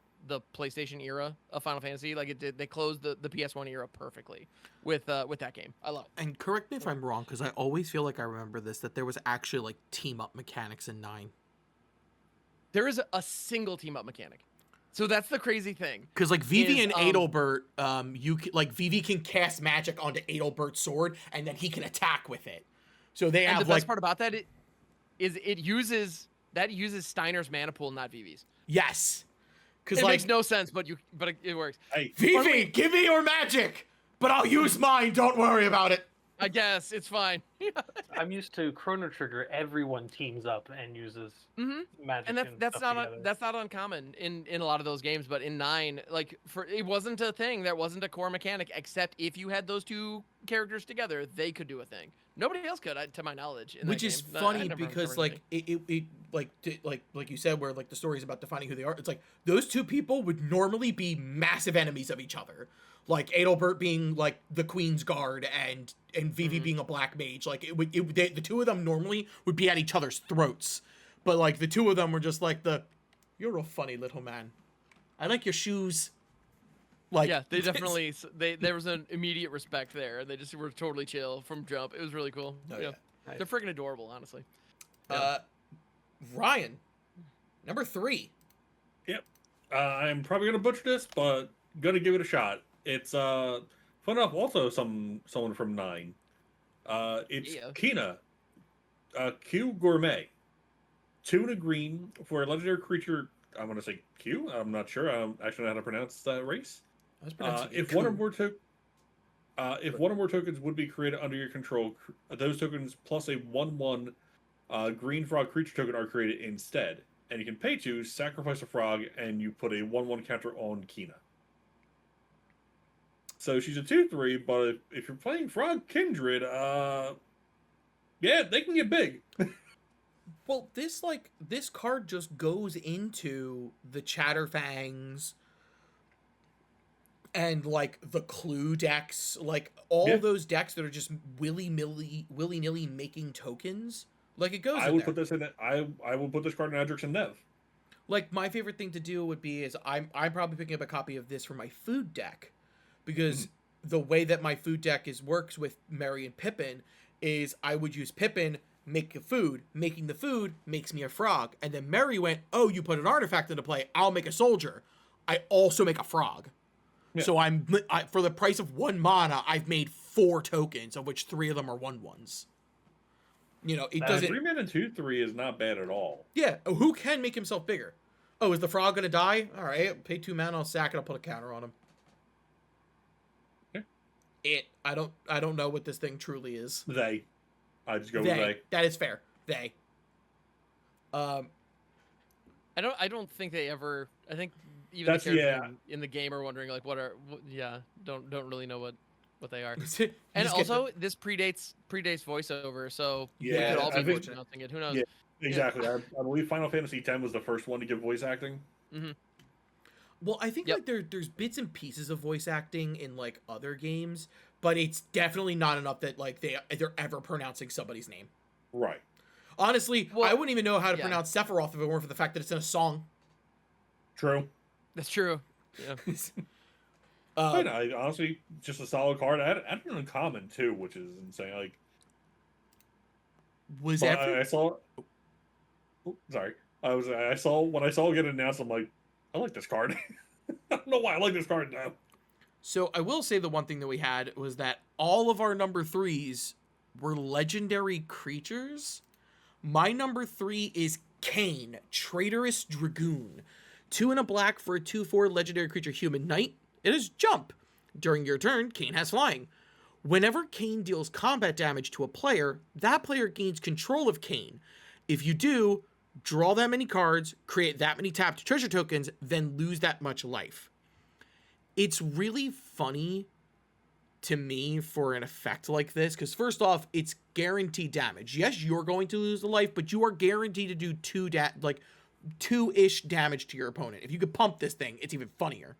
PlayStation era of Final Fantasy. Like, they closed the PS1 era perfectly with that game. I love it. And correct me if I'm wrong, because I always feel like I remember this, that there was actually like team up mechanics in 9. There is a single team up mechanic. So that's the crazy thing. Because like Vivi Is, and Adelbert, Vivi can cast magic onto Adelbert's sword, and then he can attack with it. So they And have the best like part about that it uses Steiner's mana pool, not Vivi's. yes, because It like makes no sense, but it works. Hey, Vivi, give me your magic, but I'll use mine. Don't worry about it. I guess it's fine. I'm used to Chrono Trigger. Everyone teams up and uses magic. And that's stuff not together. that's not uncommon in a lot of those games. But in 9, like, it wasn't a thing. That wasn't a core mechanic. Except if you had those two characters together, they could do a thing. Nobody else could, to my knowledge. In Which that is game. I funny never because remember like like you said, where like the story is about defining who they are. It's like those two people would normally be massive enemies of each other. Like Adelbert being like the Queen's Guard and Vivi being a black mage. Like the two of them normally would be at each other's throats, but like the two of them were just like you're a funny little man. I like your shoes. Like yeah, they definitely there was an immediate respect there. They just were totally chill from jump. It was really cool. Oh, yeah. yeah. They're freaking adorable, honestly. Ryan, number 3. Yep. I'm probably gonna butcher this, but gonna give it a shot. It's fun enough. Also, someone from 9. It's Yeah. Kina, Q Gourmet, 2 and a green for a legendary creature. I'm gonna say Q. I'm not sure. I actually know how to pronounce that race. I was pronouncing it If coup. one or more tokens would be created under your control, those tokens plus a 1/1 green frog creature token are created instead. And you can pay to sacrifice a frog, and you put a 1/1 counter on Kina. So she's a 2/3, but if you're playing Frog Kindred, yeah, they can get big. Well, this card just goes into the Chatterfangs and like the Clue decks, like all those decks that are just willy-nilly making tokens. Like it goes. I in would there. put this in. I will put this card in Adrix and Nev. Like my favorite thing to do would be is I'm probably picking up a copy of this for my food deck, because the way that my food deck works with Merry and Pippin is I would use Pippin, make the food, making the food makes me a frog, and then Merry went, oh, you put an artifact into play, I'll make a soldier. I also make a frog. Yeah. So for the price of 1 mana, I've made 4 tokens, of which 3 of them are 1/1s. You know, it doesn't. 3 mana 2/3 is not bad at all. Yeah, who can make himself bigger? Oh, is the frog gonna die? All right, pay 2 mana, I'll sack it, I'll put a counter on him. Yeah. I don't know what this thing truly is. I just go with they. That is fair. They. I don't think they ever. I think even That's- the characters in the game are wondering like don't really know what they are. And also this predates voiceover, so we Yeah, could all I be think- pronouncing it. Who knows? Yeah. Exactly. I believe Final Fantasy X was the first one to give voice acting. Mm-hmm. Well, I think Yep. like there's bits and pieces of voice acting in like other games, but it's definitely not enough that like they're ever pronouncing somebody's name. Right. Honestly, Well, I wouldn't even know how to yeah. pronounce Sephiroth if it weren't for the fact that it's in a song. True. That's true. Yeah. But I honestly just a solid card. I had an uncommon too, which is insane. Like Was but every I saw. Oh, sorry. I saw when I saw it get announced. I'm like, I like this card. I don't know why I like this card now. So I will say the one thing that we had was that all of our number 3s were legendary creatures. My number 3 is Kane, Traitorous Dragoon. 2 and a black for a 2/4 legendary creature human knight. It is jump. During your turn, Kane has flying. Whenever Kane deals combat damage to a player, that player gains control of Kane. If you do, draw that many cards, create that many tapped treasure tokens, then lose that much life. It's really funny to me for an effect like this, because first off, it's guaranteed damage. Yes, you're going to lose the life, but you are guaranteed to do 2-ish damage to your opponent. If you could pump this thing, it's even funnier.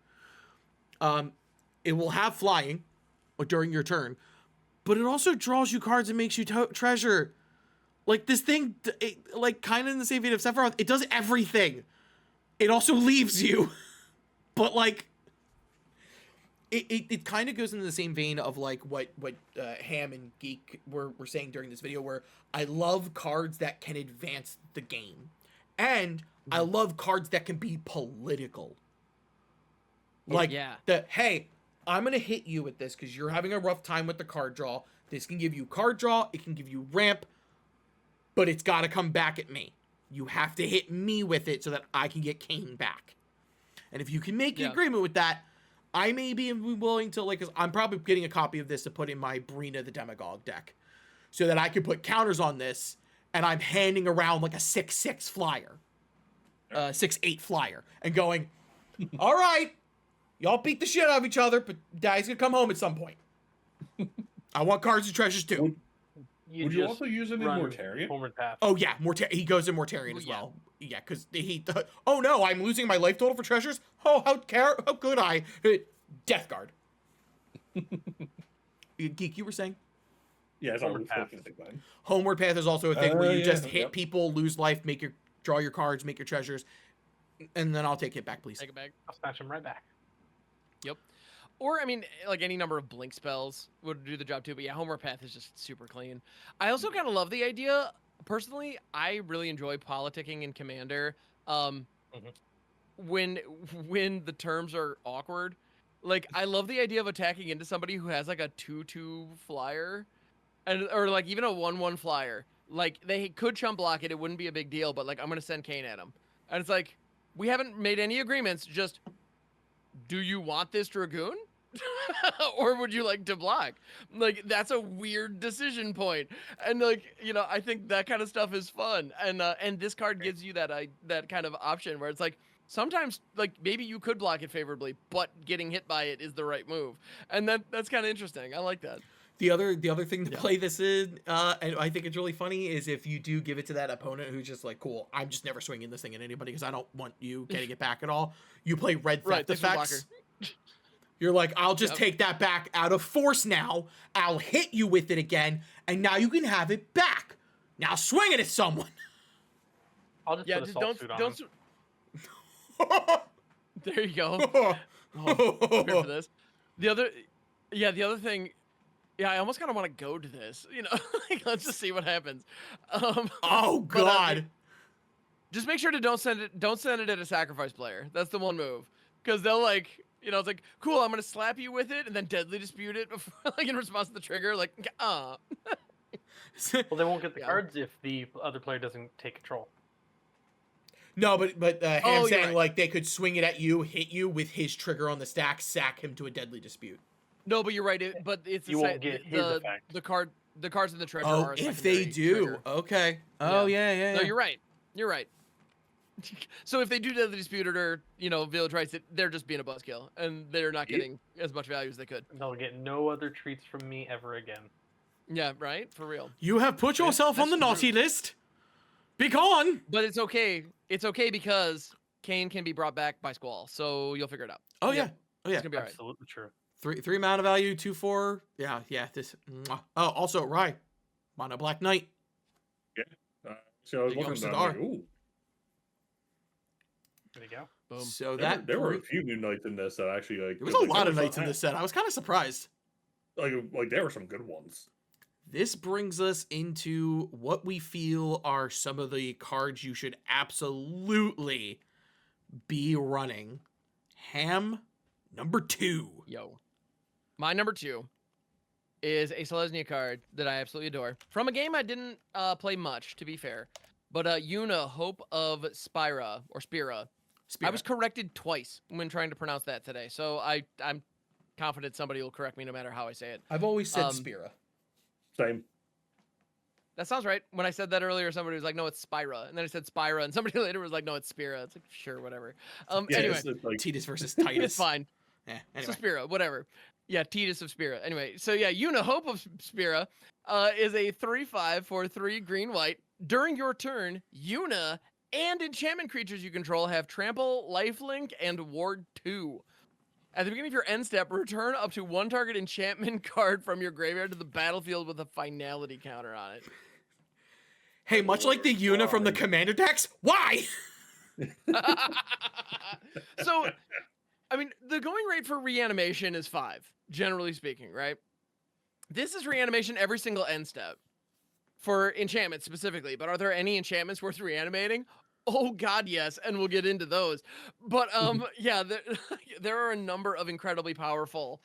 It will have flying during your turn, but it also draws you cards and makes you treasure. Like this thing, like kind of in the same vein of Sephiroth, it does everything. It also leaves you, but like it kind of goes into the same vein of like what Ham and Geek were saying during this video, where I love cards that can advance the game, and I love cards that can be political. Like hey, I'm gonna hit you with this because you're having a rough time with the card draw. This can give you card draw, it can give you ramp, but it's got to come back at me. You have to hit me with it so that I can get Kane back. And if you can make an agreement with that, I may be willing to, like, 'cause I'm probably getting a copy of this to put in my Brina the Demagogue deck so that I can put counters on this, and I'm handing around like a 6/6 flyer, 6/8 flyer, and going, all right, y'all beat the shit out of each other, but Daddy's gonna come home at some point. I want cards and treasures too. Would you also use it in Mortarion? Homeward Path. Oh yeah, he goes in Mortarion as well. Yeah, because oh no, I'm losing my life total for treasures. Oh, how could I? Death Guard. Geek, you were saying? Yeah, it's Homeward Path. Homeward Path is also a thing where you just hit yep. people, lose life, draw your cards, make your treasures, and then I'll take it back, please. Take it back. I'll snatch him right back. Yep. Or, I mean, like any number of blink spells would do the job too. But yeah, Homeward Path is just super clean. I also kind of love the idea. Personally, I really enjoy politicking in Commander. When the terms are awkward. Like, I love the idea of attacking into somebody who has like a 2/2 flyer. Or like even a 1/1 flyer. Like, they could chump block it. It wouldn't be a big deal. But like, I'm going to send Kane at him. And it's like, we haven't made any agreements. Just, do you want this Dragoon? or would you like to block? Like, that's a weird decision point. And like, you know, I think that kind of stuff is fun. And this card gives you that kind of option where it's like, sometimes like maybe you could block it favorably, but getting hit by it is the right move. And that's kind of interesting. I like that. The other thing to play this in, and I think it's really funny, is if you do give it to that opponent who's just like, cool, I'm just never swinging this thing at anybody because I don't want you getting it back at all. You play red theft effects. You're like, I'll just take that back out of force now. I'll hit you with it again, and now you can have it back. Now swing it at someone. I'll just put a salt suit on him. There you go. Prepared for this. The other thing. Yeah, I almost kind of want to go to this. You know, like, let's just see what happens. Oh God! Just make sure to don't send it at a sacrifice player. That's the one move, because they'll like, you know, it's like, cool, I'm gonna slap you with it and then deadly dispute it before, like in response to the trigger, like, Well, they won't get the cards if the other player doesn't take control. No, but Ham's saying right. like they could swing it at you, hit you with his trigger on the stack, sack him to a deadly dispute. No, but you're right. But it's you won't get his effect. The cards in the treasure Oh, are a if they secondary do, trigger. okay. Oh yeah. No, you're right. You're right. So if they do deadly dispute it or, you know, village rights, they're just being a buzzkill and they're not getting as much value as they could. They'll get no other treats from me ever again. Yeah, right. For real. You have put yourself on the naughty list. Be gone. But it's okay. It's okay because Kane can be brought back by Squall, so you'll figure it out. Oh yeah. Oh yeah. It's gonna be all right. Absolutely true. Three mana value, 2/4. Yeah. This. Oh, also Rye, mono black knight. So I was There you go, looking at that, Sidar. like, ooh. There you go. Boom. So There were a few new knights in this that actually like. There was a lot of knights in this set. I was kind of surprised. Like there were some good ones. This brings us into what we feel are some of the cards you should absolutely be running. Ham number 2. Yo. My number 2 is a Selesnya card that I absolutely adore. From a game I didn't play much, to be fair. But Yuna, Hope of Spira, or Spira. I was corrected twice when trying to pronounce that today. So I'm confident somebody will correct me no matter how I say it. I've always said Spira. Same. That sounds right. When I said that earlier, somebody was like, no, it's Spira. And then I said Spira, and somebody later was like, no, it's Spira. It's like, sure, whatever. Yeah, Anyway. it's like, Titus versus Titus. It's fine. Yeah, So anyway. Spira, whatever. Yeah, Titus of Spira. Anyway, so yeah, Yuna, Hope of Spira is a 3/5 for 3 green-white. During your turn, Yuna and enchantment creatures you control have Trample, Lifelink, and Ward 2. At the beginning of your end step, return up to 1 target enchantment card from your graveyard to the battlefield with a finality counter on it. Hey, much like the Yuna from the Commander decks, why? So, I mean, the going rate for reanimation is 5, generally speaking, right? This is reanimation every single end step for enchantments specifically, but are there any enchantments worth reanimating? Oh God, yes, and we'll get into those. But yeah, there are a number of incredibly powerful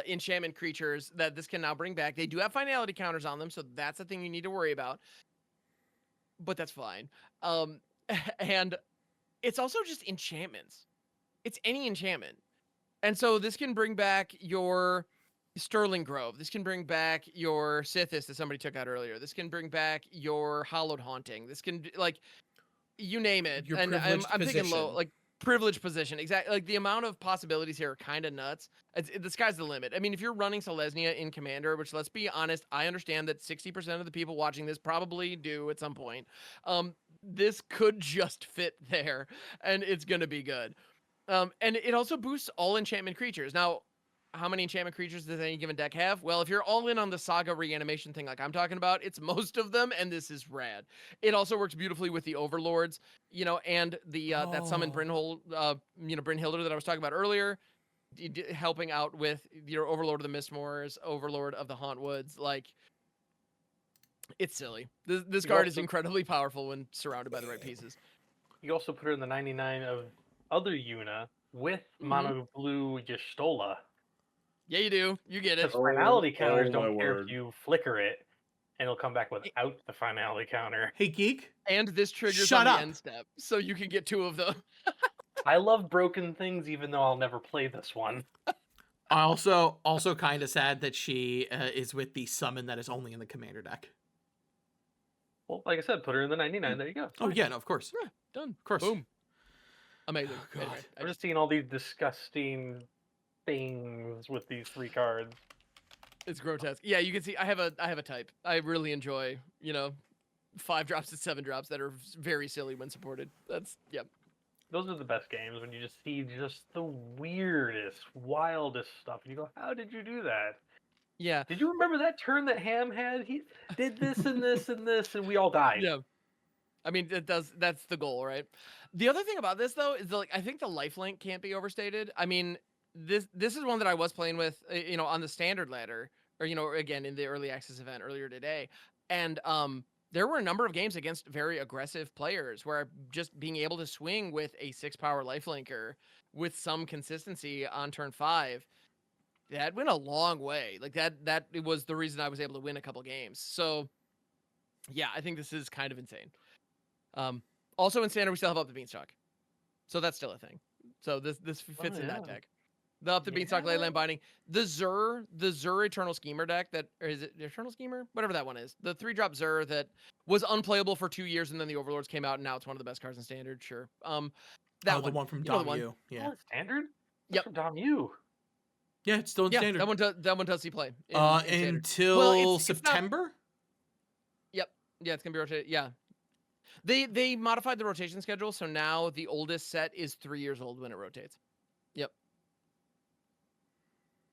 enchantment creatures that this can now bring back. They do have finality counters on them, so that's a thing you need to worry about. But that's fine. And it's also just enchantments. It's any enchantment. And so this can bring back your Sterling Grove. This can bring back your Sithis that somebody took out earlier. This can bring back your Hallowed Haunting. This can, like, you name it. Your and I'm privileged thinking low, position. like privileged position. Exactly. Like the amount of possibilities here are kind of nuts. The sky's the limit. I mean, if you're running Selesnya in Commander, which let's be honest, I understand that 60% of the people watching this probably do at some point. This could just fit there and it's going to be good. And it also boosts all enchantment creatures. Now, how many enchantment creatures does any given deck have? Well, if you're all in on the Saga reanimation thing like I'm talking about, it's most of them, and this is rad. It also works beautifully with the Overlords, you know, and the that summon Brynhilde, Brynhilder that I was talking about earlier, helping out with your Overlord of the Mistmoors, Overlord of the Hauntwoods. Like, it's silly. This card is incredibly powerful when surrounded by the right pieces. You also put her in the 99 of other Yuna with mono blue Y'shtola. Yeah, you do. You get it. Because finality counters my don't care word. if you flicker it, and it'll come back without the finality counter. Hey, Geek. And this triggers Shut on up. the end step, so you can get 2 of them. I love broken things, even though I'll never play this one. Also kind of sad that she is with the summon that is only in the commander deck. Well, like I said, put her in the 99. There you go. It's Oh fine. yeah, no, of course, Yeah, done. of course. Boom. Amazing. Oh, God. Anyway, I'm just seeing all these disgusting things with these 3 cards. it's grotesque. Yeah, you can see I have a type. I really enjoy, 5 drops to 7 drops that are very silly when supported. That's Those are the best games when you just see just the weirdest, wildest stuff. And you go, how did you do that? Yeah. Did you remember that turn that Ham had? He did this and this and this, and we all died. Yeah. I mean, that's the goal, right? The other thing about this though is I think the lifelink can't be overstated. I mean, this is one that I was playing with, on the standard ladder, or again in the early access event earlier today, and there were a number of games against very aggressive players where just being able to swing with a 6-power lifelinker with some consistency on turn 5, that went a long way. Like that it was the reason I was able to win a couple games. So yeah, I think this is kind of insane. Also in standard, we still have Up the Beanstalk, so that's still a thing. So this fits in that yeah. deck. The Up the Beanstalk Leyland Binding, the Zur Eternal Schemer deck or is it Eternal Schemer? Whatever that one is. The 3-drop Zur that was unplayable for 2 years, and then the Overlords came out, and now it's one of the best cards in standard. Sure. That the one from You know the Dom one. U. Yeah. Oh, it's standard? That's Yep. from Dom U. Yeah, it's still in Yeah, standard. that one does see play. In standard. Until Well, it's not- September. Yep. Yeah, it's gonna be rotated. Yeah. They modified the rotation schedule, so now the oldest set is 3 years old when it rotates. Yep.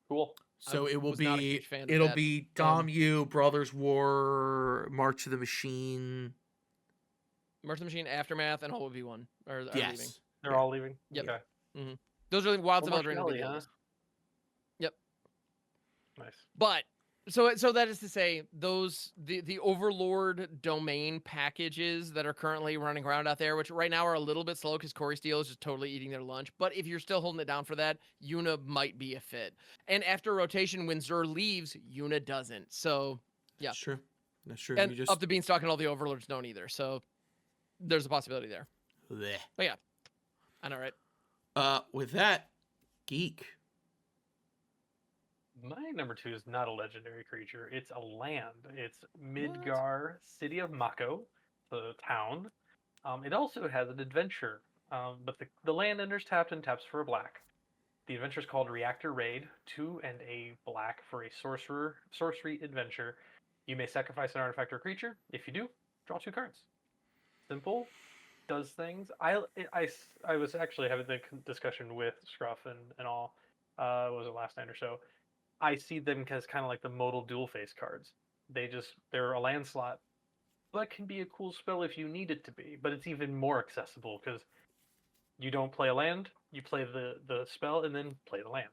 Cool. So it will was not a be huge fan of it'll that. be Dom U, Brothers War, March of the Machine. Mercy Machine, Aftermath, and Whole V1 are leaving. Yes. They're Yeah. all leaving? Yep. Okay. Those are the Wilds of Well, Eldraine will be the Marshmallow, oldest. Nice. But so that is to say, the Overlord domain packages that are currently running around out there, which right now are a little bit slow because Corey Steele is just totally eating their lunch. But if you're still holding it down for that, Yuna might be a fit. And after rotation, when Zur leaves, Yuna doesn't. So yeah, That's true. That's true. and You just Up the Beanstalk and all the Overlords don't either. So there's a possibility there. Bleh. But yeah, I know, right? With that, Geek. My number 2 is not a legendary creature. It's a land. It's Midgar, City of Mako, the town. It also has an adventure, but the land enters tapped and taps for a black. The adventure is called Reactor Raid, 2 and a black for a sorcery adventure. You may sacrifice an artifact or creature. If you do, draw 2 cards. Simple, does things. I was actually having the discussion with Scruff and all. Was it last night or so? I see them as kind of like the modal dual face cards. They're a land slot. That can be a cool spell if you need it to be, but it's even more accessible because you don't play a land, you play the spell, and then play the land.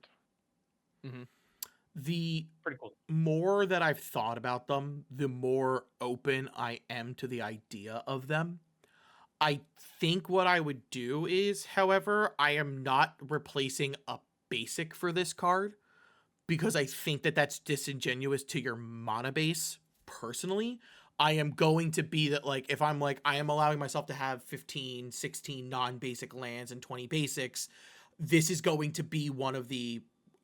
The Pretty cool. more that I've thought about them, the more open I am to the idea of them. I think what I would do is, however, I am not replacing a basic for this card because I think that that's disingenuous to your mana base personally. I am going to be that, like, if I'm like, I am allowing myself to have 15, 16 non-basic lands and 20 basics, this is going to be one of the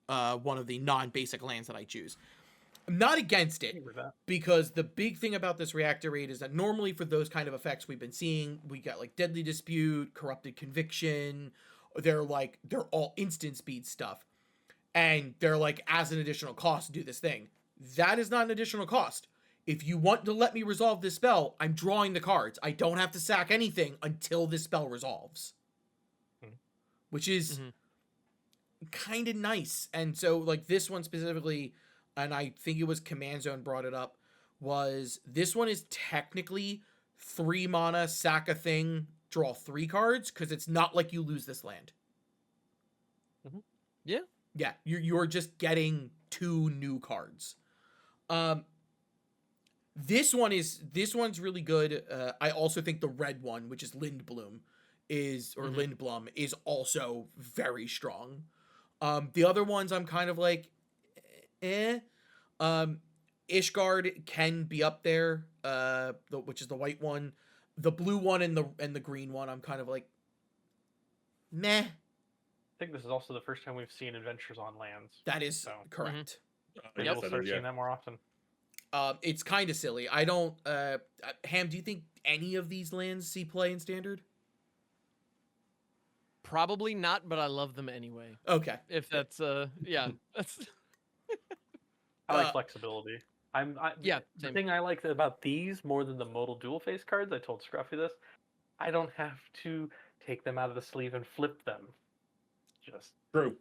non-basic lands that I choose. I'm not against it, because the big thing about this reactor raid is that normally for those kind of effects we've been seeing, we got like Deadly Dispute, Corrupted Conviction, they're all instant speed stuff. And they're like, as an additional cost to do this thing. That is not an additional cost. If you want to let me resolve this spell, I'm drawing the cards. I don't have to sack anything until this spell resolves. Which is kind of nice. And so, like, this one specifically, and I think it was Command Zone brought it up, was this one is technically 3 mana, sack a thing, draw 3 cards, because it's not like you lose this land. Yeah. Yeah, you're just getting 2 new cards. This one's really good. I also think the red one, which is Lindblom, Lindblom, is also very strong. The other ones I'm kind of like, Ishgard can be up there, which is the white one. The blue one and the green one, I'm kind of like, meh. think this is also the first time we've seen adventures on lands. That is So, correct. Maybe Yep. we'll start seeing that more often. It's kind of silly. I don't. Ham, do you think any of these lands see play in standard? Probably not, but I love them anyway. Okay. If that's yeah, that's I like Uh, flexibility. Yeah, The same. thing I like about these more than the modal dual face cards, I told Scruffy this, I don't have to take them out of the sleeve and flip them. Just True.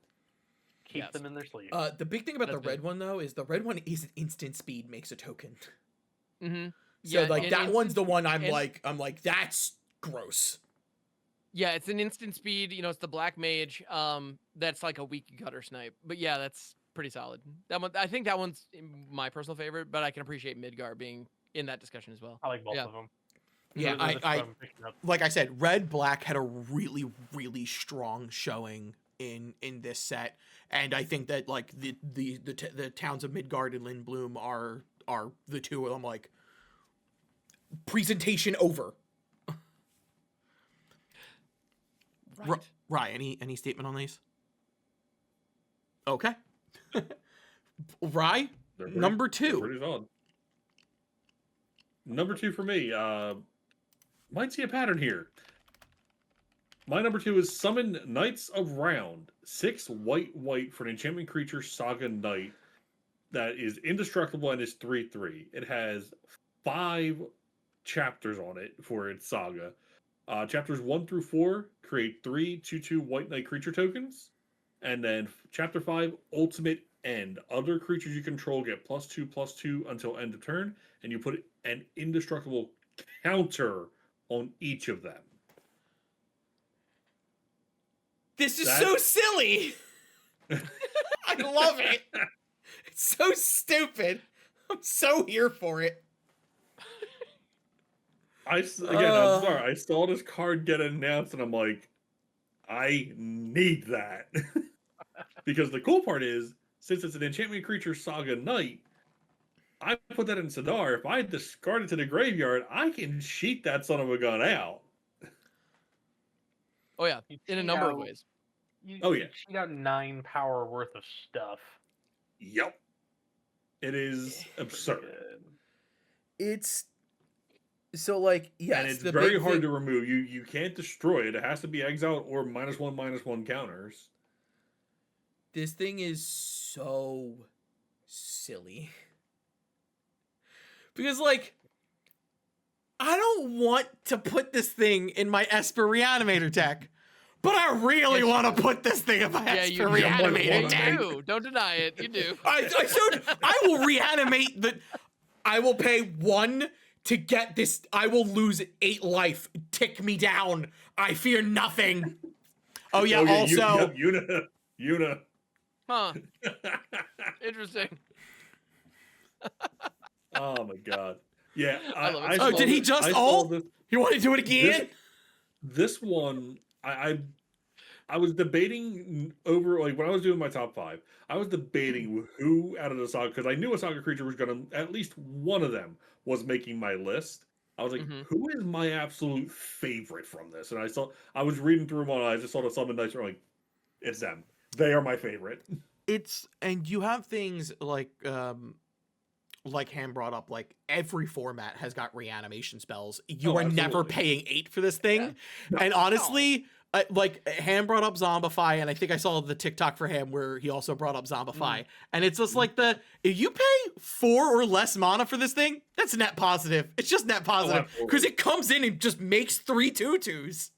keep Yes. them in their sleeve. The big thing about That's the red good. one though is the red one is an instant speed makes a token. mm-hmm. So Yeah, like and that one's the instant- one I'm and- like that's gross. Yeah, it's an instant speed. You know, it's the black mage. That's like a weak gutter snipe. But yeah, that's pretty solid. That one, I think that one's my personal favorite. But I can appreciate Midgar being in that discussion as well. I like both yeah. of them. Yeah, Those are the two I I'm picking up. like I said, red black had a really really strong showing in this set, and I think that like the towns of Midgard and Lindblum are the two of them like presentation over. Right. Rye, any statement on these? Okay. Rye, They're pretty- number they're 2. Pretty solid. Number 2 for me. Might see a pattern here. My number 2 is Summon Knights of Round. 6 white for an enchantment creature Saga Knight that is indestructible and is 3/3. It has 5 chapters on it for its saga. Chapters 1 through 4 create 3 2/2 white knight creature tokens. And then chapter 5, Ultimate End. Other creatures you control get +2/+2 until end of turn, and you put an indestructible counter on each of them. This is That- so silly. I love it. It's so stupid. I'm so here for it. I'm sorry. I saw this card get announced, and I'm like, I need that. Because the cool part is, since it's an enchantment creature Saga Knight, I put that in Sidar. If I discard it to the graveyard, I can cheat that son of a gun out. Oh yeah, You in a cheat number of out- ways. Oh, you yeah. cheat out 9 power worth of stuff. Yep. It is absurd. Good. It's so like yes, And it's the very big hard thing- to remove. You can't destroy it. It has to be exiled or -1/-1 counters. This thing is so silly. Because like I don't want to put this thing in my Esper Reanimator deck, but I really Yes, want to put this thing in my Yeah, Esper you Reanimator deck. do. Don't deny it. You do. I will reanimate the. I will pay 1 to get this. I will lose 8 life. Tick me down. I fear nothing. Oh yeah. Also, Yuna. Huh. Interesting. Oh my god. Yeah. I love it. Oh, saw did he this- just I saw ult? this- you want to do it again? This one, I was debating over, like, when I was doing my top 5, I was debating who out of the saga, because I knew a saga creature was gonna, at least one of them was making my list. I was like, Mhm. who is my absolute favorite from this? And I was reading through them all, and I just saw the Summon Knights, and I'm like, it's them. They are my favorite. And you have things like Ham brought up, like every format has got reanimation spells. You Oh, are never absolutely. paying 8 for this thing. No. And honestly, like Ham brought up Zombify, and I think I saw the TikTok for Ham where he also brought up Zombify. And it's just like if you pay 4 or less mana for this thing, that's net positive. It's just net positive because absolutely. it comes in and just makes 3 2/2s.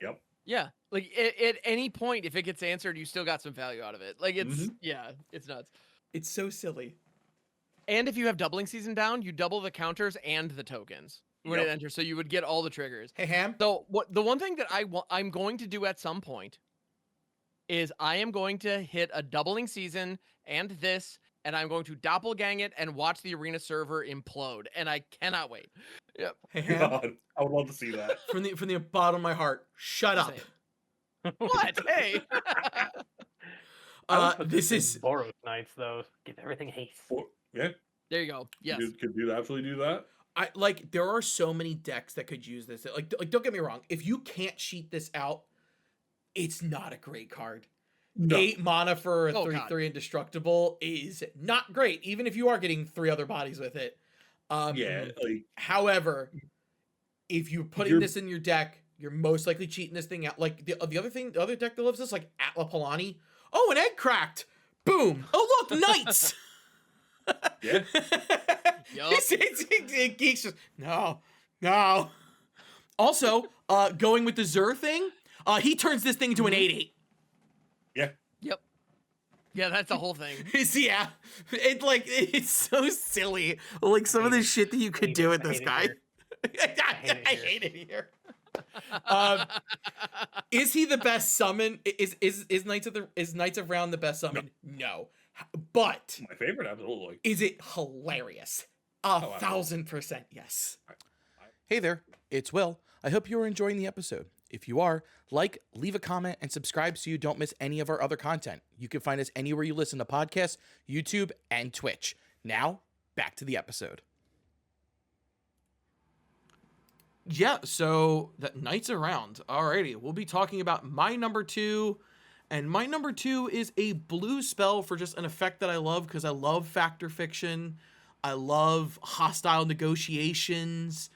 Yep. Yeah. Like at any point, if it gets answered, you still got some value out of it. Like it's yeah, it's nuts. It's so silly. And if you have doubling season down, you double the counters and the tokens when it Yep. enters, so you would get all the triggers. Hey Ham, So the one thing that I'm going to do at some point is I am going to hit a doubling season and this, and I'm going to doppelgang it and watch the arena server implode, and I cannot wait. Yep. hey Ham, God, I would love to see that. from the bottom of my heart, shut up. Same. What? Hey. I would put This in is Boros Knights, though. Give everything haste. Yeah, There you go. Yes. could do absolutely do that. I like there are so many decks that could use this. Like don't get me wrong, if you can't cheat this out, it's not a great card. No. 8 mana for a Oh, 3/3 indestructible is not great, even if you are getting 3 other bodies with it. Yeah, like However, if you're putting You're- this in your deck, you're most likely cheating this thing out. Like the other deck that loves this, like Atla Palani. Oh, an egg cracked. Boom. Oh, look, knights. yeah. Yup. Geeks just no. Also, going with the Zur thing, he turns this thing into an 8/8. Yep. Yeah, that's the whole thing. Yeah, it's so silly. Like some of the shit that you could do with this guy. I hate it here. Is he the best summon? Is Knights of Round the best summon? No. But My favorite, absolutely. is it hilarious? Oh, 1000% yes. Hey there, it's Will. I hope you are enjoying the episode. If you are, like, leave a comment, and subscribe so you don't miss any of our other content. You can find us anywhere you listen to podcasts, YouTube, and Twitch. Now, back to the episode. Yeah, so that Knights Around. Alrighty, we'll be talking about my number 2. And my number 2 is a blue spell for just an effect that I love because I love Factor Fiction. I love hostile negotiations.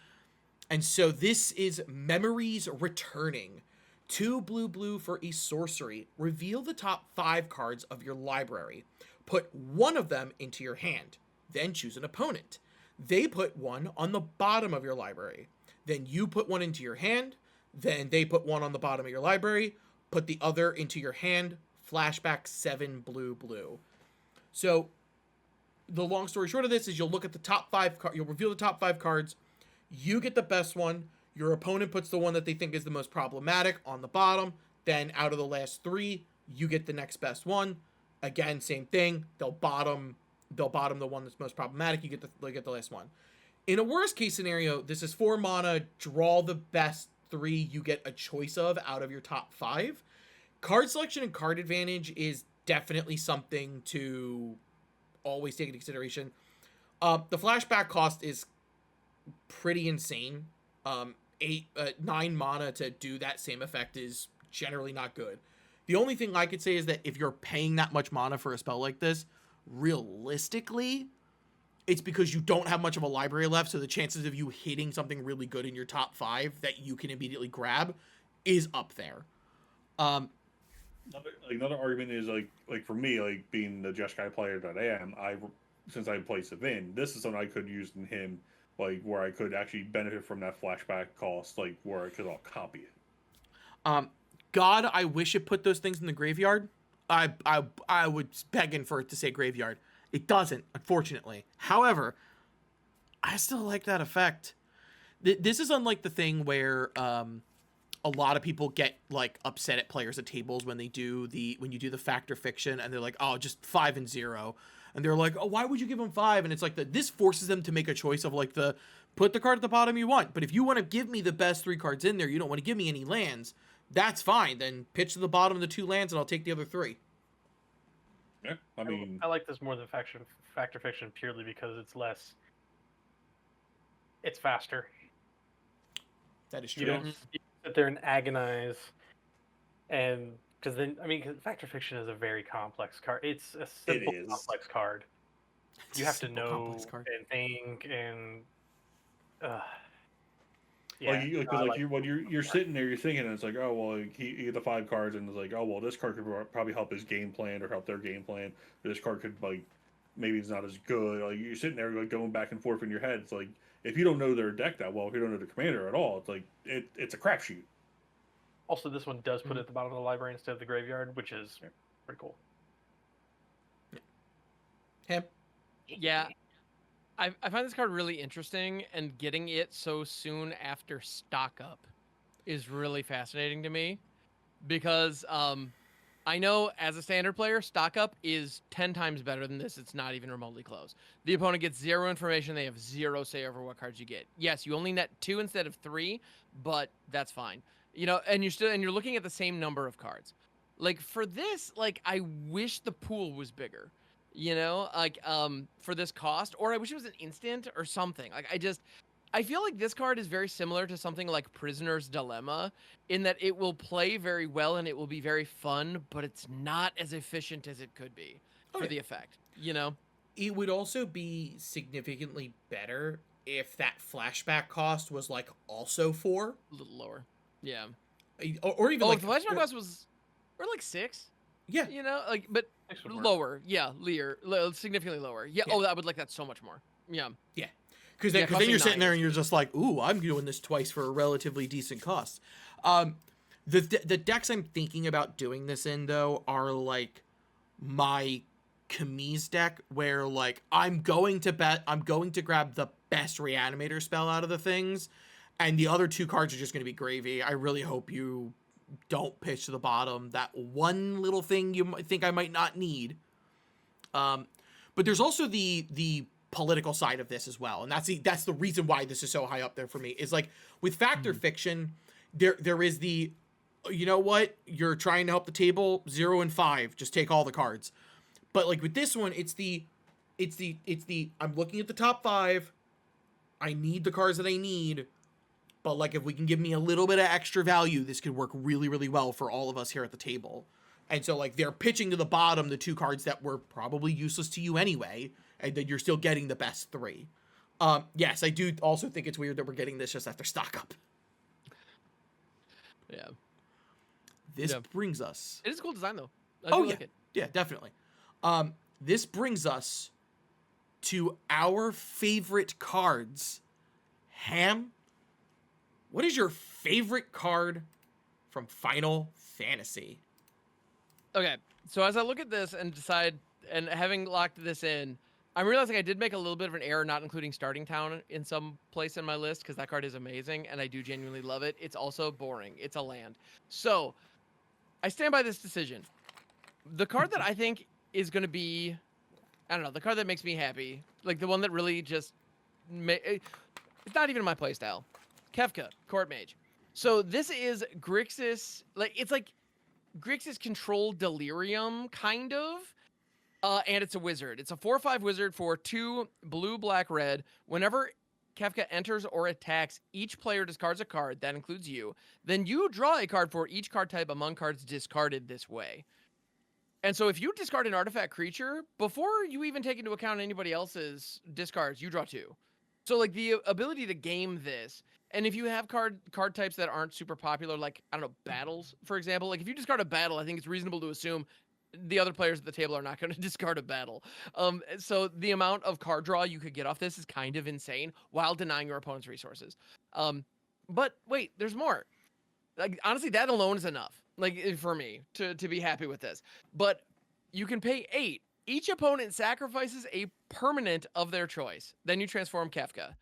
And so this is Memories Returning. 2 blue for a sorcery. Reveal the top 5 cards of your library. Put one of them into your hand. Then choose an opponent. They put one on the bottom of your library. Then you put one into your hand. Then they put one on the bottom of your library. Put the other into your hand. Flashback 7 blue. So the long story short of this is you'll look at the top 5 you'll reveal the top 5 cards. You get the best one. Your opponent puts the one that they think is the most problematic on the bottom. Then out of the last 3, you get the next best one. Again, same thing. They'll bottom the one that's most problematic. You get the last one. In a worst case scenario, this is 4 mana, draw the best 3 you get a choice of out of your top 5. Card selection and card advantage is definitely something to always take into consideration. The flashback cost is pretty insane. 9 mana to do that same effect is generally not good. The only thing I could say is that if you're paying that much mana for a spell like this, realistically, it's because you don't have much of a library left, so the chances of you hitting something really good in your top 5 that you can immediately grab is up there. Another argument is like for me, like being the Jeskai player that I am, since I play Savin, this is something I could use in him, like where I could actually benefit from that flashback cost, like where I could all copy it. God, I wish it put those things in the graveyard. I would begging for it to say graveyard. It doesn't, unfortunately. However, I still like that effect. This is unlike the thing where a lot of people get like upset at players at tables when you do the Factor Fiction and they're like, oh, just 5 and 0, and they're like, oh, why would you give them 5? And it's like this forces them to make a choice of like put the card at the bottom you want, but if you want to give me the best 3 cards in there, you don't want to give me any lands. That's fine. Then pitch to the bottom of the 2 lands, and I'll take the other 3. Yeah, I mean, I like this more than Factor Fiction purely because it's faster. That is You true. don't sit there and agonize, and because then Factor Fiction is a very complex card. It's a simple complex card. You have to know and think and. Yeah, when you're sitting there, you're thinking, and it's like, oh well, he get the 5 cards, and it's like, oh well, this card could probably help his game plan or help their game plan. This card could maybe it's not as good. Like you're sitting there going back and forth in your head. It's like if you don't know their deck that well, if you don't know the commander at all, it's like it's a crapshoot. Also, this one does put it at the bottom of the library instead of the graveyard, which is pretty cool. Him. Yeah. I find this card really interesting, and getting it so soon after stock up is really fascinating to me because I know as a standard player, stock up is 10 times better than this. It's not even remotely close. The opponent gets 0 information. They have 0 say over what cards you get. Yes, you only net 2 instead of 3, but that's fine. And you're looking at the same number of cards. Like for this, I wish the pool was bigger. For this cost, or I wish it was an instant or something. I feel like this card is very similar to something like Prisoner's Dilemma in that it will play very well and it will be very fun, but it's not as efficient as it could be for the effect, you know? It would also be significantly better if that flashback cost was like also 4, A little lower. Yeah. or even Oh, like if the flashback cost was or like 6, yeah. you know, like but 6 would work. lower. Yeah, significantly lower. Yeah. Yeah. Oh, I would like that so much more. Yeah. Because Yeah, then costing you're sitting 9 there is and you're just like, ooh, I'm doing this twice for a relatively decent cost. The decks I'm thinking about doing this in though are like my Kami's deck, where like I'm going to grab the best reanimator spell out of the things, and the other 2 cards are just going to be gravy. I really hope you don't pitch to the bottom that one little thing you might think I might not need. But there's also the political side of this as well, and that's the reason why this is so high up there for me. Is like with Fact or Fiction, there is the, you know what, you're trying to help the table, 0 and 5, just take all the cards. But like with this one, it's the I'm looking at the top 5, I need the cards that I need, but like if we can give me a little bit of extra value, this could work really, really well for all of us here at the table. And so like they're pitching to the bottom the 2 cards that were probably useless to you anyway, and then you're still getting the best 3. Yes, I do also think it's weird that we're getting this just after stock up. Yeah. This brings us. It is a cool design though. I Oh do yeah, like it. yeah, definitely. This brings us to our favorite cards. Ham, what is your favorite card from Final Fantasy? Okay, so as I look at this and decide, and having locked this in, I'm realizing I did make a little bit of an error not including Starting Town in some place in my list, because that card is amazing, and I do genuinely love it. It's also boring. It's a land. So, I stand by this decision. The card that I think is going to be, I don't know, the card that makes me happy, like the one that really just, it's not even my playstyle. Kefka, Court Mage. So this is Grixis, it's like Grixis controlled Delirium, kind of. And it's a wizard. It's a 4/5 wizard for 2 blue, black, red. Whenever Kefka enters or attacks, each player discards a card. That includes you. Then you draw a card for each card type among cards discarded this way. And so if you discard an artifact creature, before you even take into account anybody else's discards, you draw 2. So like the ability to game this, and if you have card types that aren't super popular, like, I don't know, battles, for example, like if you discard a battle, I think it's reasonable to assume the other players at the table are not going to discard a battle. So the amount of card draw you could get off this is kind of insane while denying your opponent's resources. But wait, there's more. Like, honestly, that alone is enough, like, for me to be happy with this. But you can pay 8. Each opponent sacrifices a permanent of their choice. Then you transform Kefka.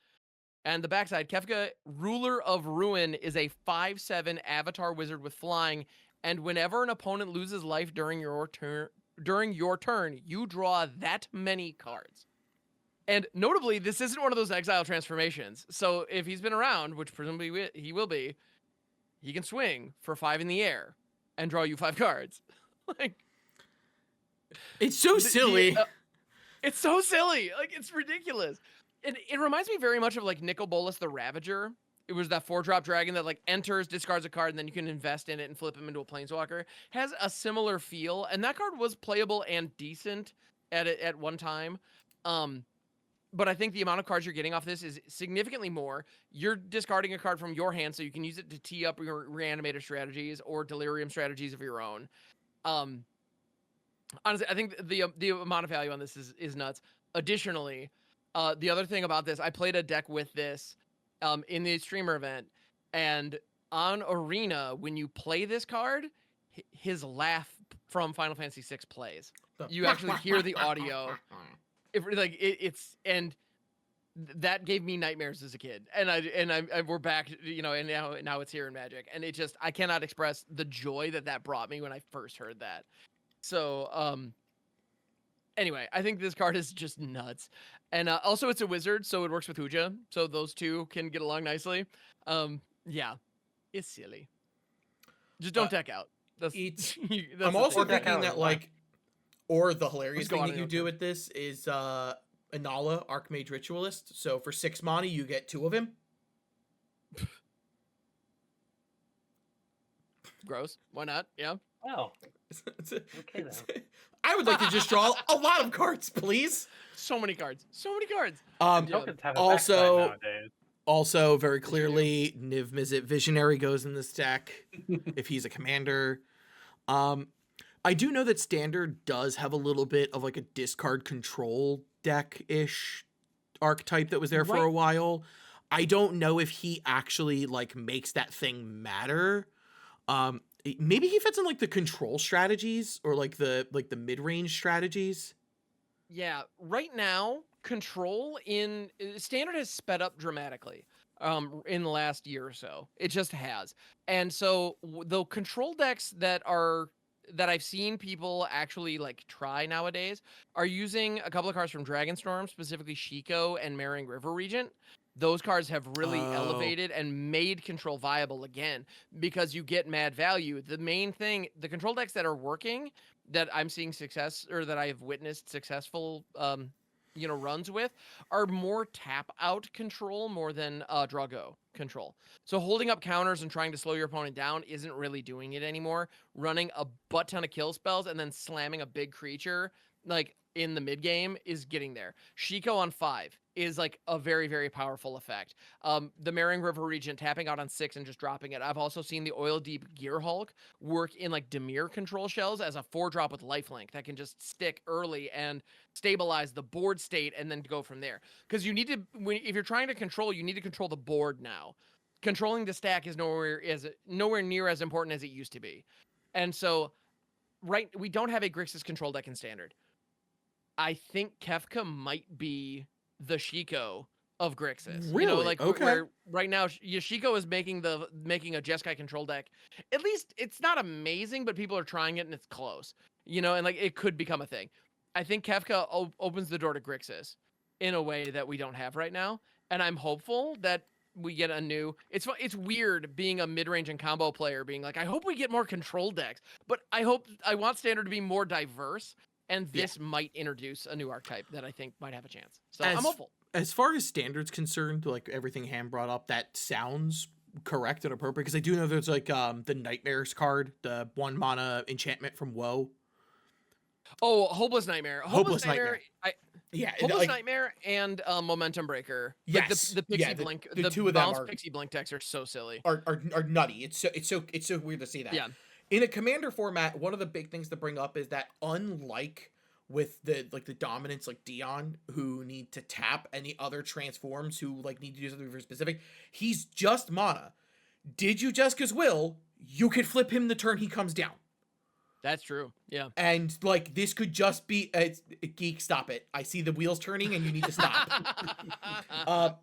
And the backside, Kefka, Ruler of Ruin, is a 5/7 avatar wizard with flying. And whenever an opponent loses life during your turn, you draw that many cards. And notably, this isn't one of those exile transformations. So if he's been around, which presumably he will be, he can swing for 5 in the air and draw you 5 cards. Like, It's so silly. It's so silly. Like, it's ridiculous. And it reminds me very much of like Nicol Bolas the Ravager. It was that 4-drop dragon that like enters, discards a card, and then you can invest in it and flip him into a planeswalker. Has a similar feel, and that card was playable and decent at one time. But I think the amount of cards you're getting off this is significantly more. You're discarding a card from your hand, so you can use it to tee up your reanimator strategies or delirium strategies of your own. Honestly, I think the amount of value on this is nuts. Additionally, the other thing about this, I played a deck with this in the streamer event, and on Arena, when you play this card, his laugh from Final Fantasy VI plays. You actually hear the audio. And that gave me nightmares as a kid, and we're back, and now it's here in Magic, and I cannot express the joy that brought me when I first heard that. So anyway, I think this card is just nuts. And also it's a wizard, so it works with Huja, so those two can get along nicely. Yeah, it's silly. Just don't deck out. That's I'm also deck thinking out that is like, or the hilarious Let's go thing on that you and do on. with this is Inala, Archmage Ritualist. So for 6 mana, you get 2 of him. Gross. Why not? Yeah. Oh, okay then. I would like to just draw a lot of cards, please. So many cards. So many cards. Tokens have a also- backside nowadays. Also, very clearly, Niv Mizzet Visionary goes in this deck if he's a commander. I do know that Standard does have a little bit of like a discard control deck-ish archetype that was there for a Right. while. I don't know if he actually like makes that thing matter. Maybe he fits in like the control strategies or like the mid-range strategies. Yeah, right now, control in standard has sped up dramatically in the last year or so. It just has. And so the control decks that I've seen people actually like try nowadays are using a couple of cards from Dragonstorm, specifically Shiko and Marrying River Regent. Those cards have really Oh. elevated and made control viable again because you get mad value. The main thing, the control decks that are working that I'm seeing success or that I have witnessed successful runs with are more tap out control more than draw go control. So holding up counters and trying to slow your opponent down isn't really doing it anymore. Running a butt ton of kill spells and then slamming a big creature like in the mid game is getting there. Shiko on 5 is like a very, very powerful effect. The Marrying River Regent tapping out on 6 and just dropping it. I've also seen the Oil Deep Gear Hulk work in like Dimir control shells as a 4-drop with lifelink that can just stick early and stabilize the board state and then go from there. Because you need to, if you're trying to control, you need to control the board now. Controlling the stack is nowhere near as important as it used to be. And so, we don't have a Grixis control deck in Standard. I think Kefka might be the Shiko of Grixis. Really? You know, like Okay. where right now Shiko is making a Jeskai control deck. At least it's not amazing, but people are trying it and it's close. You know, and like it could become a thing. I think Kefka opens the door to Grixis in a way that we don't have right now, and I'm hopeful that we get a new. It's weird being a mid-range and combo player, being like, I hope we get more control decks, but I want Standard to be more diverse. And this might introduce a new archetype that I think might have a chance. So I'm hopeful. As far as Standard's concerned, like everything Ham brought up, that sounds correct and appropriate because I do know there's like the Nightmares card, the 1 mana enchantment from Woe. Oh, Hopeless Nightmare. Hopeless Nightmare. Hopeless Nightmare and Momentum Breaker. Yes. Like the Pixie Blink. The two of them bounce are Pixie Blink decks are so silly. Are nutty. It's so weird to see that. Yeah. In a commander format, one of the big things to bring up is that unlike with the dominants like Dion who need to tap and the other transforms who like need to do something very specific, he's just mana. Did you Jessica's Will, you could flip him the turn he comes down. That's true. Yeah. And like this could just be Geek, stop it. I see the wheels turning and you need to stop.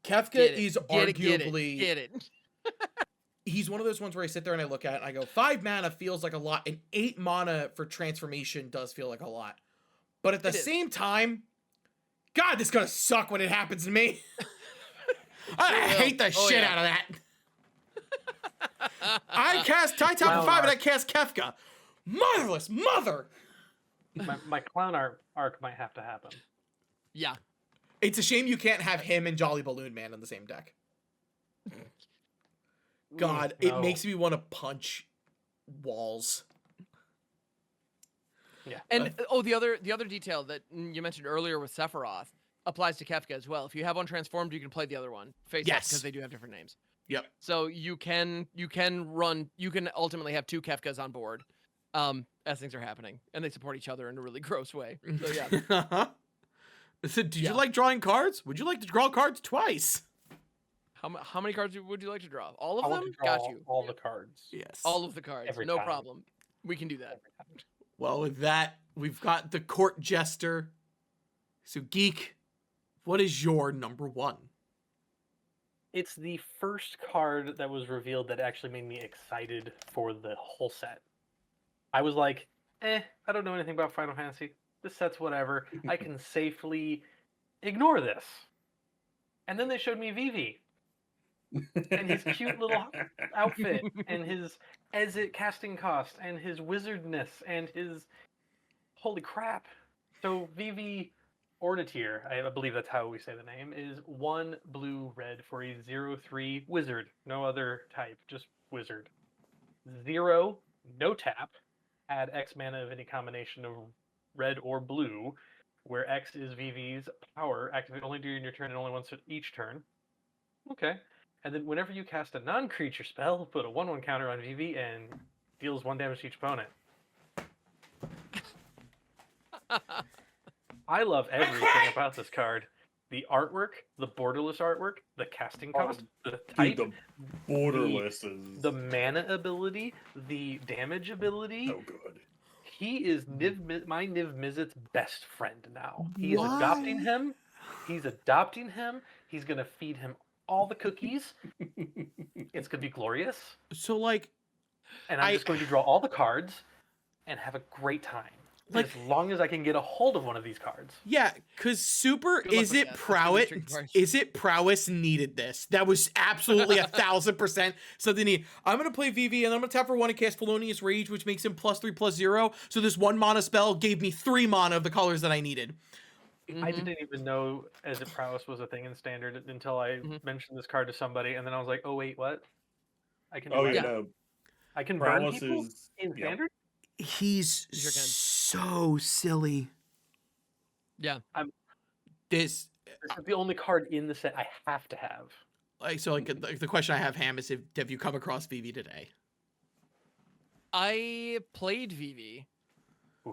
Kefka is arguably Get it. He's one of those ones where I sit there and I look at it and I go, 5 mana feels like a lot, and 8 mana for transformation does feel like a lot. But at the same time, God, this is gonna suck when it happens to me. I hate the shit out of that. I cast Top of 5 and I cast Kefka. Motherless mother! My clown arc might have to happen. Yeah. It's a shame you can't have him and Jolly Balloon Man in the same deck. God, No. it makes me want to punch walls. Yeah. And the other detail that you mentioned earlier with Sephiroth applies to Kefka as well. If you have one transformed, you can play the other one face up because they do have different names. Yep. So you can ultimately have 2 Kefkas on board as things are happening, and they support each other in a really gross way. So yeah. So, did you like drawing cards? Would you like to draw cards twice? How many cards would you like to draw? All of I want them? to draw Got you. all the cards. Yes. All of the cards. Every No time. problem. We can do that. Well, with that, we've got the court jester. So, Geek, what is your number 1? It's the first card that was revealed that actually made me excited for the whole set. I was like, I don't know anything about Final Fantasy. This set's whatever. I can safely ignore this. And then they showed me Vivi. And his cute little outfit, and his Exit casting cost, and his wizardness, and his... Holy crap. So Vivi Orniteer, I believe that's how we say the name, is 1 blue red for a 0/3 wizard. No other type, just wizard. 0, no tap. Add X mana of any combination of red or blue, where X is VV's power. Activate only during your turn and only once each turn. Okay. And then whenever you cast a non-creature spell, put a 1/1 counter on VV and deals 1 damage to each opponent. I love everything about this card. The artwork, the borderless artwork, the casting cost, the type, Dude, the borderless is the mana ability, the damage ability. so good. He is my Niv Mizzet's best friend now. He is What? adopting him. He's adopting him. He's gonna feed him all the cookies. It's gonna be glorious. So like, And I'm just going to draw all the cards and have a great time. Like- as long as I can get a hold of one of these cards. yeah, because super Good luck is with it that. That's gonna be prowess? tricky part. Is it prowess needed this? That was absolutely 1000% something needed. I'm gonna play VV and I'm gonna tap for 1 and cast Felonious Rage, which makes him +3/+0. So this 1 mana spell gave me 3 mana of the colors that I needed. I didn't even know as if prowess was a thing in standard until I mentioned this card to somebody, and then I was like, "Oh wait, what? I can do Oh yeah, Yeah. no. I can burn Prowess people is in yep. standard." He's Sure can. so silly. Yeah. This This is the only card in the set I have to have. like so like the question I have, Ham, is have you come across VV today? I played VV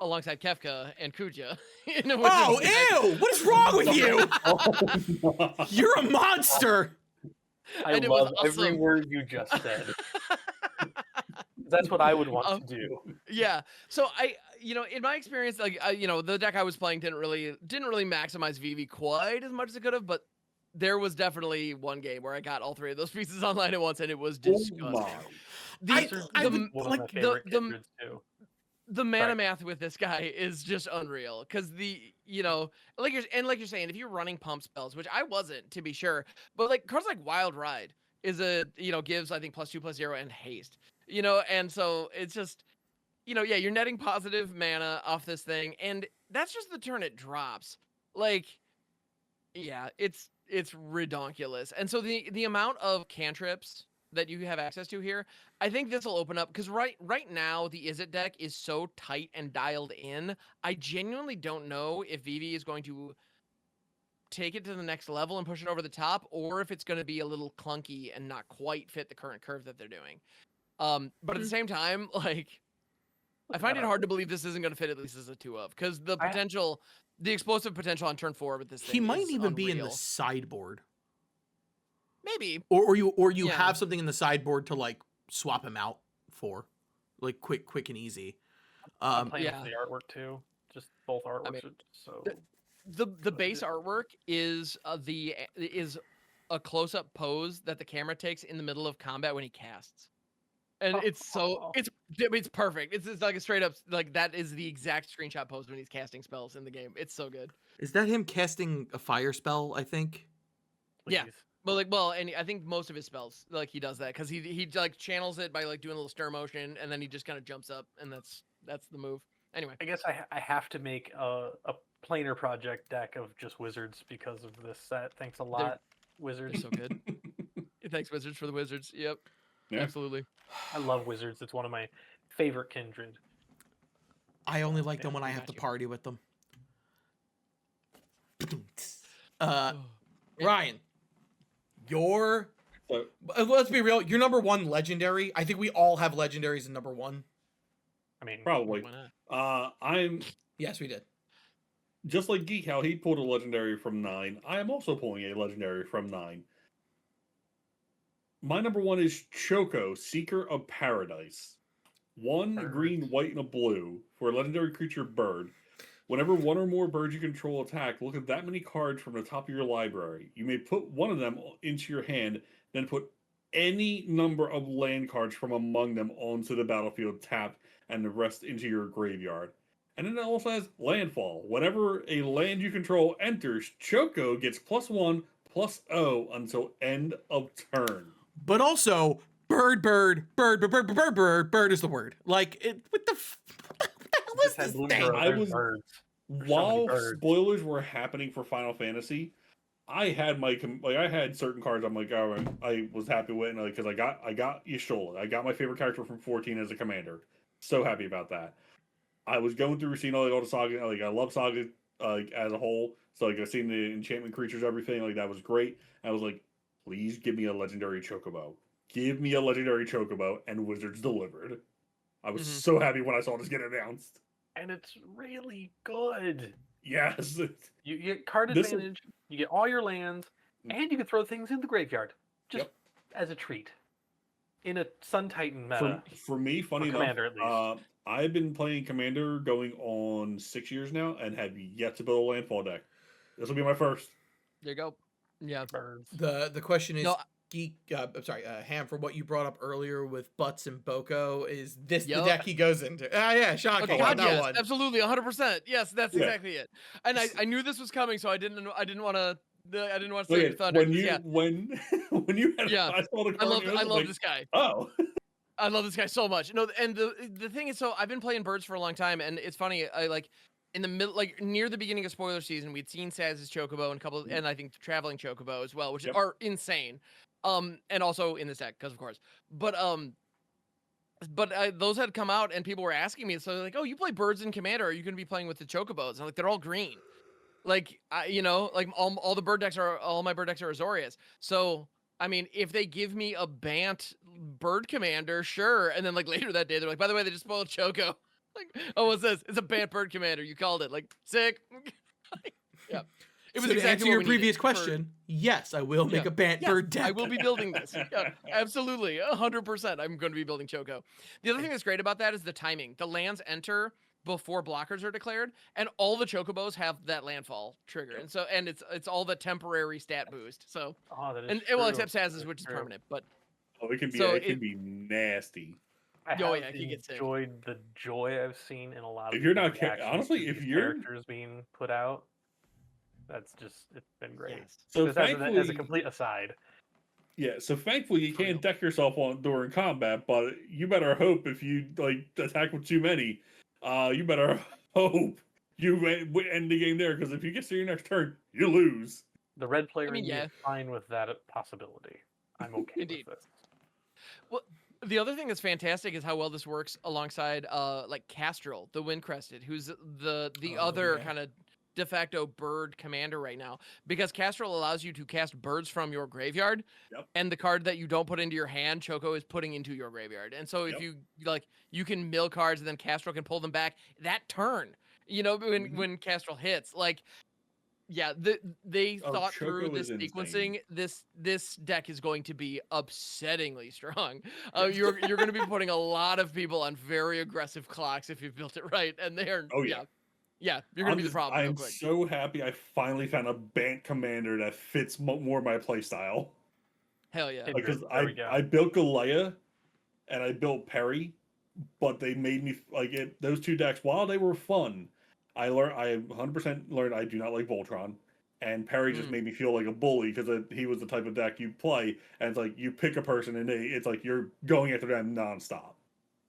alongside Kefka and Kuja. in a Oh, Wizards deck. ew! What is wrong with you? Oh, You're a monster. I And it was love every awesome. word you just said. That's what I would want to do. Yeah. So in my experience, like, the deck I was playing didn't really maximize VV quite as much as it could have, but there was definitely one game where I got all 3 of those pieces online at once, and it was disgusting. my. I would- One like, of my favorite kindreds too. the mana Sorry. math with this guy is just unreal, because like you're saying, if you're running pump spells, which I wasn't, to be sure, but like cards like Wild Ride is gives, I think, +2/+0 and haste, and so it's just, yeah, you're netting positive mana off this thing, and that's just the turn it drops. Like, yeah, it's redonkulous. And so the amount of cantrips that you have access to here, I think this will open up, because right now the Izzet deck is so tight and dialed in. I genuinely don't know if VV is going to take it to the next level and push it over the top, or if it's going to be a little clunky and not quite fit the current curve that they're doing. But at the same time, like, I find it hard to believe this isn't going to fit at least as a 2-of, because the potential, the explosive potential on turn 4 with this thing he might is even be in the unreal. sideboard, Maybe. or you Yeah. have something in the sideboard to like swap him out for, like quick and easy. I'm playing yeah. with the artwork too. Just both artworks. mean, are so The base artwork is a close-up pose that the camera takes in the middle of combat when he casts. And it's perfect. It's like a straight up, like, that is the exact screenshot pose when he's casting spells in the game. It's so good. Is that him casting a fire spell? I think. Yeah. please. And I think most of his spells, like, he does that because he like channels it by like doing a little stir motion, and then he just kind of jumps up, and that's the move. Anyway, I guess I have to make a planar project deck of just wizards because of this set. Thanks a lot, they're wizards. so good. Thanks, Wizards, for the Wizards. Yep, Yeah. absolutely. I love wizards. It's one of my favorite kindred. I only like them when I have to Gotcha. party with them. Oh. Ryan, your So, let's be real. Your number 1 legendary. I think we all have legendaries in number 1. I mean, probably. Why not? I'm Yes, we did. just like Geek, how he pulled a legendary from 9. I am also pulling a legendary from 9. My number 1 is Choco, Seeker of Paradise. 1 Bird. green, white, and a blue for a legendary creature bird. Whenever 1 or more birds you control attack, look at that many cards from the top of your library. You may put 1 of them into your hand, then put any number of land cards from among them onto the battlefield tapped, and the rest into your graveyard. And then it also has landfall. Whenever a land you control enters, Choco gets +1/+0 until end of turn. But also, bird is the word. Like, what the hell is Just had this blue thing? girl, I there's was- birds. while birds. spoilers were happening for Final Fantasy, I had I had certain cards. I'm like, oh, I was happy with, because I got Y'shtola. I got my favorite character from 14 as a commander. So happy about that. I was going through seeing all the saga. Like I love saga as a whole. So like I seen the enchantment creatures, everything like that was great. I was like, please give me a legendary chocobo. Give me a legendary chocobo, and Wizards delivered. I was so happy when I saw this get announced. And it's really good. Yes. You get card advantage, you get all your lands, and you can throw things in the graveyard. Just as a treat. In a Sun Titan meta. For me, funny enough, Commander, at least. I've been playing Commander going on 6 years now and have yet to build a landfall deck. This will be my first. There you go. Yeah. Birds. The question is, No, Geek, I'm sorry, Ham, for what you brought up earlier with Butts and Boko, is this the Yup. deck he goes into? Ah, yeah, shocking. Oh, God, that yes, one. absolutely, 100%. Yes, that's exactly it. And I knew this was coming, so I didn't want to say your thunder. When you had I saw the card, I love this guy. Oh. I love this guy so much. No, and the thing is, so I've been playing birds for a long time, and it's funny. I like in the middle, like near the beginning of spoiler season, we'd seen Saz's Chocobo and a couple, and I think Traveling Chocobo as well, which are insane. And also in this deck, because of course, but those had come out, and people were asking me, so they're like, "Oh, you play birds in Commander? Are you going to be playing with the Chocobos?" And I'm like, they're all green. Like like all the bird decks are all my bird decks are Azorius. So I mean, if they give me a Bant bird commander, sure. And then like later that day, they're like, by the way, they just spoiled Choco. Like, oh, what's this? It's a Bant bird commander. You called it. Like, sick. Yeah. It was so exactly to answer what your we previous needed question, yes, I will make a Bant bird deck. I will be building this. Yeah, absolutely. 100%. I'm going to be building Choco. The other thing that's great about that is the timing. The lands enter before blockers are declared, and all the Chocobos have that landfall trigger, and it's all the temporary stat boost. So, well, except Saz's, which is permanent, but it can be nasty. I have he gets sick. enjoyed the joy I've seen in a lot of. If you're not honestly, if characters being put out, it's been great. Yes. So as a complete aside. Yeah, so thankfully you can't deck yourself on during combat, but you better hope if you like attack with too many, you better hope you end the game there, because if you get to your next turn, you lose. The red player is fine with that possibility. I'm okay with this. Well, the other thing that's fantastic is how well this works alongside like Castrel, the Wind-Crested, who's the other kind of de facto bird commander right now, because Castrel allows you to cast birds from your graveyard, and the card that you don't put into your hand, Choco is putting into your graveyard. And so if you like, you can mill cards, and then Castrel can pull them back that turn. When Castrel hits, like, they thought Choco through this sequencing. This deck is going to be upsettingly strong. You're going to be putting a lot of people on very aggressive clocks if you've built it right, and they are. Yeah, you're gonna be the problem. I'm so happy I finally found a Bant commander that fits more my playstyle. Hell yeah! Because I built Galea and I built Perry, but they made me like it. Those two decks, while they were fun, I 100% learned I do not like Voltron, and Perry just made me feel like a bully, because he was the type of deck you play, and it's like you pick a person and it's like you're going after them nonstop.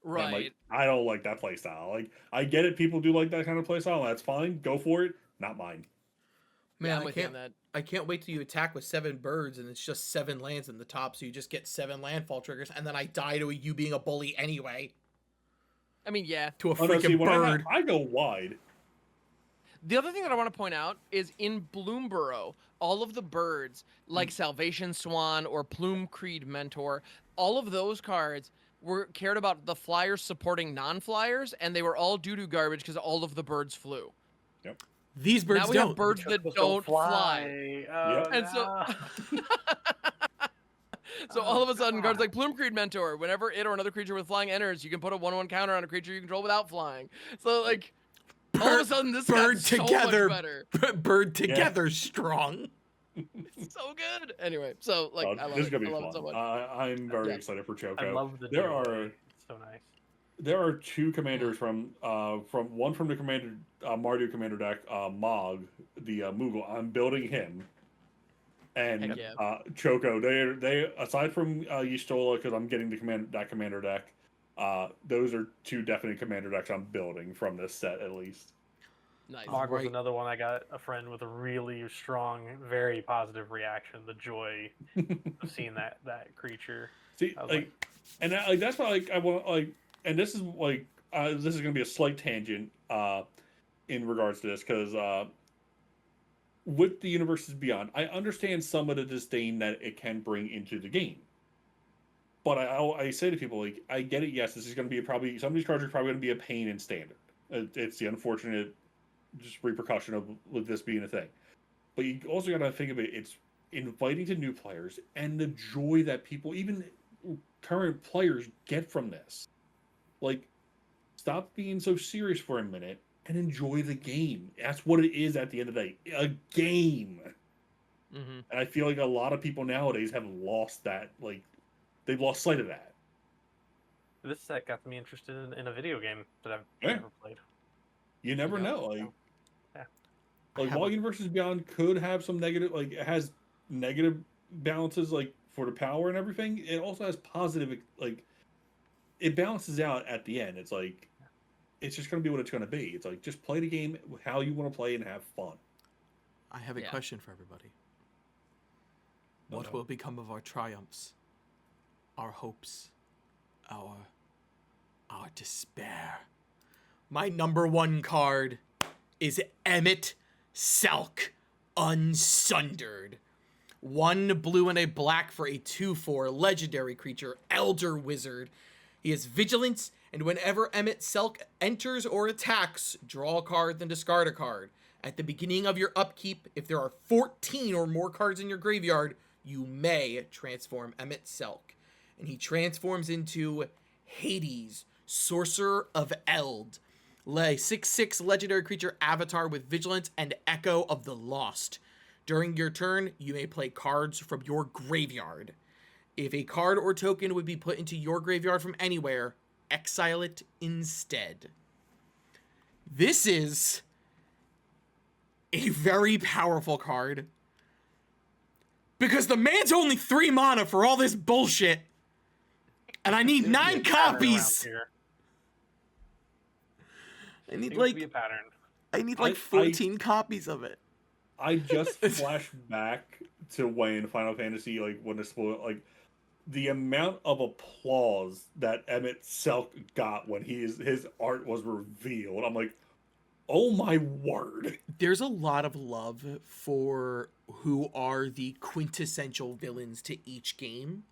Right. Like, I don't like that play style. Like, I get it, people do like that kind of play style. That's fine. Go for it. Not mine. Man, I can't wait till you attack with 7 birds and it's just 7 lands in the top, so you just get 7 landfall triggers, and then I die to you being a bully anyway. I mean, yeah. To a freaking bird. I go wide. The other thing that I want to point out is in Bloomborough, all of the birds, like Salvation Swan or Plume Creed Mentor, all of those cards were cared about the flyers supporting non-flyers, and they were all doo-doo garbage because all of the birds flew. Yep. These birds now we have birds that don't fly. And so so all of a sudden, cards like Plume Creed Mentor, whenever it or another creature with flying enters, you can put a 1/1 counter on a creature you control without flying. So like, all of a sudden, this got so much better. Bird together strong. It's so good. Anyway, so like, I love this is gonna it. be fun. So much. I'm very excited for Choco. I love the It's so nice. There are 2 commanders from the commander Mardu commander deck, Mog, the Moogle. I'm building him, and Choco. They aside from Y'shtola, because I'm getting that commander deck. Those are 2 definite commander decks I'm building from this set, at least. Nice. Mog was Right. another one. I got a friend with a really strong, very positive reaction. The joy of seeing that creature. See, I was like, and that, like that's why like I want like, and this is like this is gonna be a slight tangent in regards to this because with the universes beyond, I understand some of the disdain that it can bring into the game. But I say to people like, I get it. Yes, this is going to be probably some of these cards are probably going to be a pain in standard. It's the unfortunate just repercussion of with this being a thing. But you also got to think of it. It's inviting to new players and the joy that people, even current players, get from this. Like, stop being so serious for a minute and enjoy the game. That's what it is at the end of the day. A game. Mm-hmm. And I feel like a lot of people nowadays have lost that. Like, they've lost sight of that. this set got me interested in a video game that I've Yeah. never played. You never Yeah. know. Like, Yeah. I like have while a- Universes Beyond could have some negative, like it has negative balances, like for the power and everything. It also has positive, like it balances out at the end. It's like it's just going to be what it's going to be. It's like just play the game how you want to play and have fun. I have a Yeah. question for everybody. What Uh-oh. will become of our triumphs, our hopes, our despair? My number one card is Emmett Selk, Unsundered. 1 blue and a black for a 2/4 legendary creature, Elder Wizard. He has vigilance, and whenever Emmett Selk enters or attacks, draw a card, then discard a card. At the beginning of your upkeep, if there are 14 or more cards in your graveyard, you may transform Emmett Selk. And he transforms into Hades, Sorcerer of Eld. 6/6 legendary creature avatar with vigilance and Echo of the Lost. During your turn, you may play cards from your graveyard. If a card or token would be put into your graveyard from anywhere, exile it instead. This is a very powerful card. Because the man's only 3 mana for all this bullshit. And I need Seems to be 9 a pattern copies. around here. I need Seems to be a pattern. I need I- 14 copies of it. I just flashed back to when Final Fantasy, like when this like the amount of applause that Emmett Selk got when his art was revealed. I'm like, oh my word. There's a lot of love for who are the quintessential villains to each game.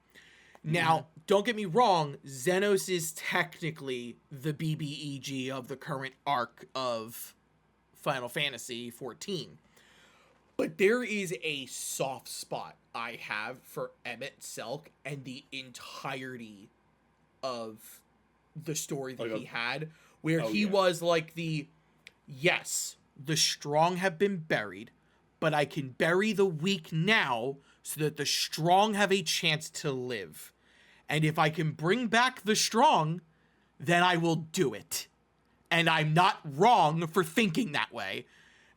Now, don't get me wrong, Xenos is technically the BBEG of the current arc of Final Fantasy 14. But there is a soft spot I have for Emmett Selk and the entirety of the story that Like he had, where oh, he yeah. was like yes, the strong have been buried, but I can bury the weak now so that the strong have a chance to live. And if I can bring back the strong, then I will do it. And I'm not wrong for thinking that way.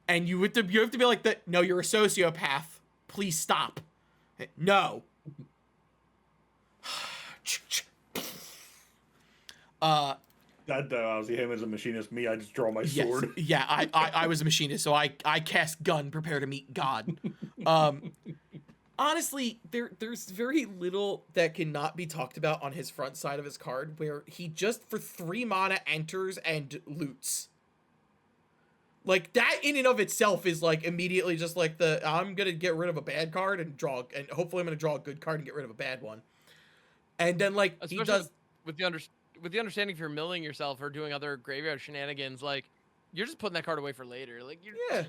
And you have to be like that. No, you're a sociopath. Please stop. No. That obviously him as a machinist. Me, I just draw my Yes. sword. Yeah, I was a machinist, so I cast gun, prepare to meet God. Honestly, there's very little that cannot be talked about on his front side of his card, where he just for 3 mana enters and loots. Like that in and of itself is like immediately just like I'm gonna get rid of a bad card and hopefully I'm gonna draw a good card and get rid of a bad one. And then like Especially he does with the understanding if you're milling yourself or doing other graveyard shenanigans, like you're just putting that card away for later. Like you're Yeah.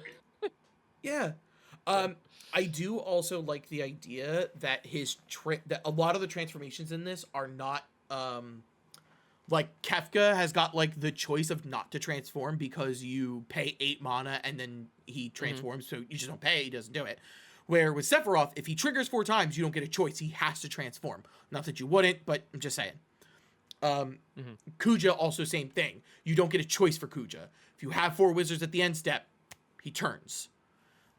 Yeah. I do also like the idea that that a lot of the transformations in this are not like Kefka has got like the choice of not to transform because you pay 8 mana and then he transforms, so you just don't pay, he doesn't do it. Where with Sephiroth, if he triggers 4 times, you don't get a choice, he has to transform. Not that you wouldn't, but I'm just saying. Kuja also same thing. You don't get a choice for Kuja. If you have 4 wizards at the end step, he turns.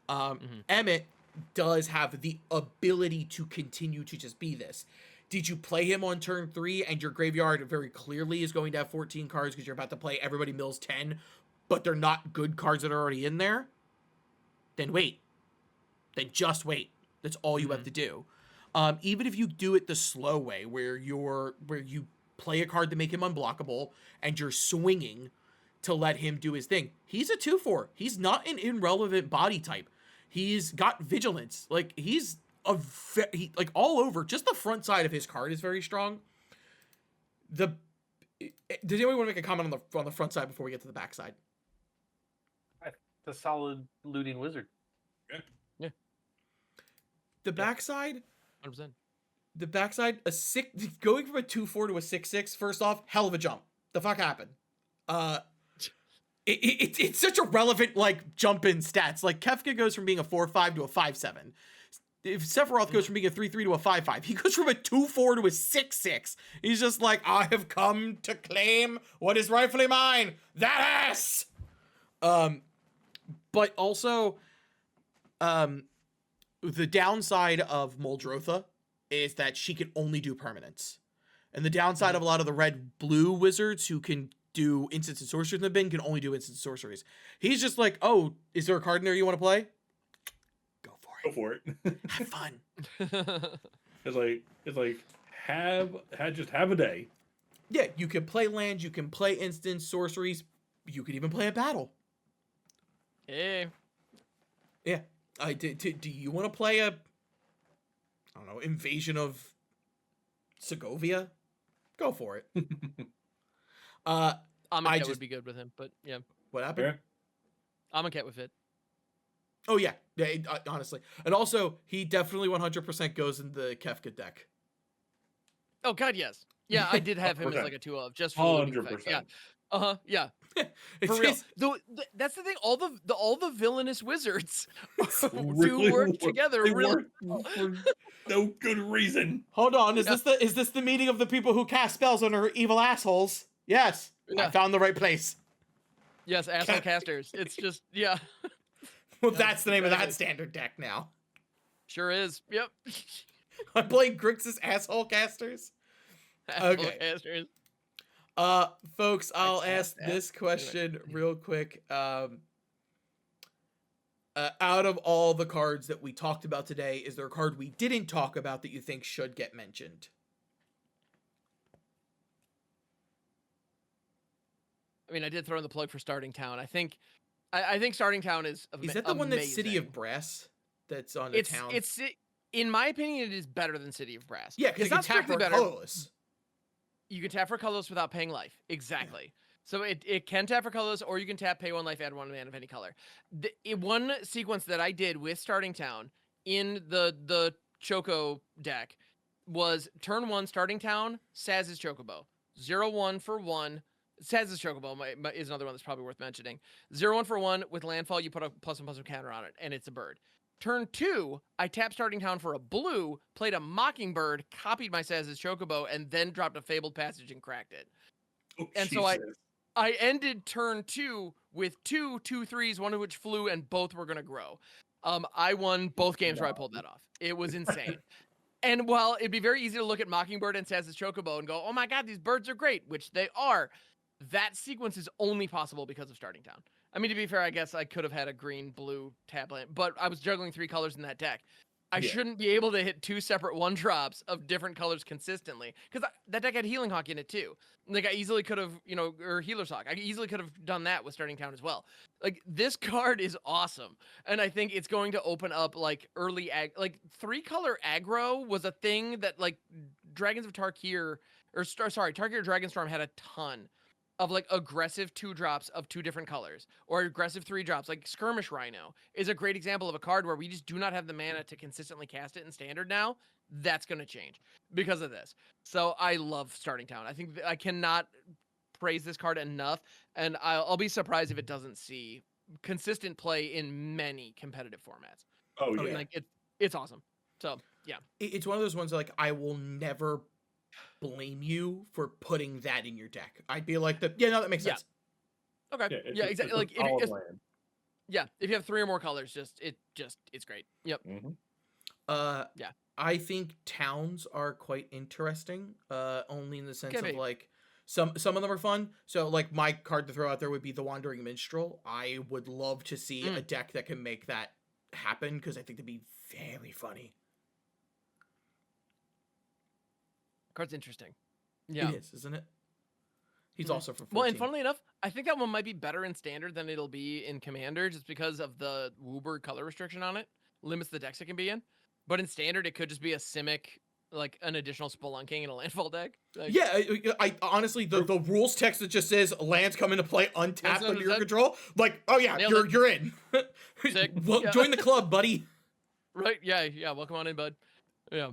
Emmett does have the ability to continue to just be this. Did you play him on turn 3 and your graveyard very clearly is going to have 14 cards because you're about to play everybody mills 10? but they're not good cards that are already in there, then wait. Then just wait. That's all you have to do. Even if you do it the slow way, where you play a card to make him unblockable, and you're swinging to let him do his thing. He's a 2/4. He's not an irrelevant body type. He's got vigilance. Like, he's like all over. Just the front side of his card is very strong. Does anyone want to make a comment on the front side before we get to the back side? The solid looting wizard. Yeah. The backside, 100%. the backside, going from a 2/4 to a 6/6. First off, hell of a jump. The fuck happened? It's such a relevant like jump in stats. Like, Kefka goes from being a 4/5 to a 5/7. If Sephiroth goes from being a 3/3 to a 5/5, he goes from a 2/4 to a 6/6. He's just like, I have come to claim what is rightfully mine. That ass. But also, the downside of Muldrotha is that she can only do permanents. And the downside of a lot of the red-blue wizards who can do instants and sorceries in the bin can only do instants and sorceries. He's just like, oh, is there a card in there you want to play? Go for it. Have fun. It's like just have a day. Yeah, you can play lands, you can play instants, sorceries, you could even play a battle. Hey. Yeah. Do you want to play I don't know, Invasion of Segovia? Go for it. Amonkhet would be good with him, but yeah. What happened? Yeah. Amonkhet would fit. Oh yeah, honestly. And also, he definitely 100% goes in the Kefka deck. Oh god, yes. Yeah, I did have him as like a 2 of just for looting effect. Yeah. Yeah. For real. That's the thing. All the villainous wizards do work together really well. For no good reason. Hold on, is this the meeting of the people who cast spells on her evil assholes? Yes. Yeah. I found the right place. Yes, asshole casters. It's just yeah. Well, that's the name of that standard deck now. Sure is. Yep. I'm playing Grixis asshole casters. Okay. Casters. Folks, I'll ask this question real quick. Out of all the cards that we talked about today, is there a card we didn't talk about that you think should get mentioned? I mean, I did throw in the plug for Starting Town. I think Starting Town is Is that the one that's City of Brass that's on the town? It's in my opinion, it is better than City of Brass. Yeah, because you can tap for colorless. You can tap for colorless without paying life. Exactly. Yeah. So it can tap for colorless, or you can tap, pay 1 life, add 1 mana of any color. One sequence that I did with Starting Town in the Choco deck was turn 1 Starting Town, Saz's Chocobo. 0/1 for 1. Saz's Chocobo is another one that's probably worth mentioning. 0/1 for 1 with landfall, you put a +1/+1 counter on it, and it's a bird. Turn 2, I tapped Starting Town for a blue, played a Mockingbird, copied my Saz's Chocobo, and then dropped a Fabled Passage and cracked it. Oh, and Jesus. so I ended turn 2 with 2 2/3s, one of which flew, and both were going to grow. I won both games where I pulled that off. It was insane. And while it'd be very easy to look at Mockingbird and Saz's Chocobo and go, oh my god, these birds are great, which they are, that sequence is only possible because of Starting Town. I mean, to be fair, I guess I could have had a green-blue tablet, but I was juggling 3 colors in that deck. I shouldn't be able to hit 2 separate 1-drops of different colors consistently, because that deck had Healing Hawk in it too. Like, I easily could have, or Healer's Hawk. I easily could have done that with Starting Town as well. Like, this card is awesome, and I think it's going to open up, like, early 3-color aggro was a thing that, like, Dragons of Tarkir, Tarkir Dragonstorm had a ton of like aggressive 2-drops of 2 different colors, or aggressive 3-drops. Like Skirmish Rhino is a great example of a card where we just do not have the mana to consistently cast it in Standard now. That's going to change because of this. So I love Starting Town. I think I cannot praise this card enough, and I'll be surprised if it doesn't see consistent play in many competitive formats. Oh yeah, I mean, like it's awesome. So yeah, it's one of those ones like I will never blame you for putting that in your deck. I'd be like, that makes sense. Okay. Yeah, exactly. Like if you have 3 or more colors, it's great. Yep. Mm-hmm. I think towns are quite interesting. Only in the sense of like, Some of them are fun. So like my card to throw out there would be the Wandering Minstrel. I would love to see a deck that can make that happen because I think that'd be very funny. Card's interesting. Yeah. It is, isn't it? He's also for 14. Well, and funnily enough, I think that one might be better in Standard than it'll be in Commander, just because of the Woober color restriction on it. Limits the decks it can be in. But in Standard, it could just be a Simic, like an additional Spelunking in a landfall deck. Like, Yeah, I honestly, the rules text that just says lands come into play untapped under your control. Like, oh yeah, you're in. Sick. Well, Yeah. join the club, buddy. Right? Yeah. Welcome on in, bud. Yeah.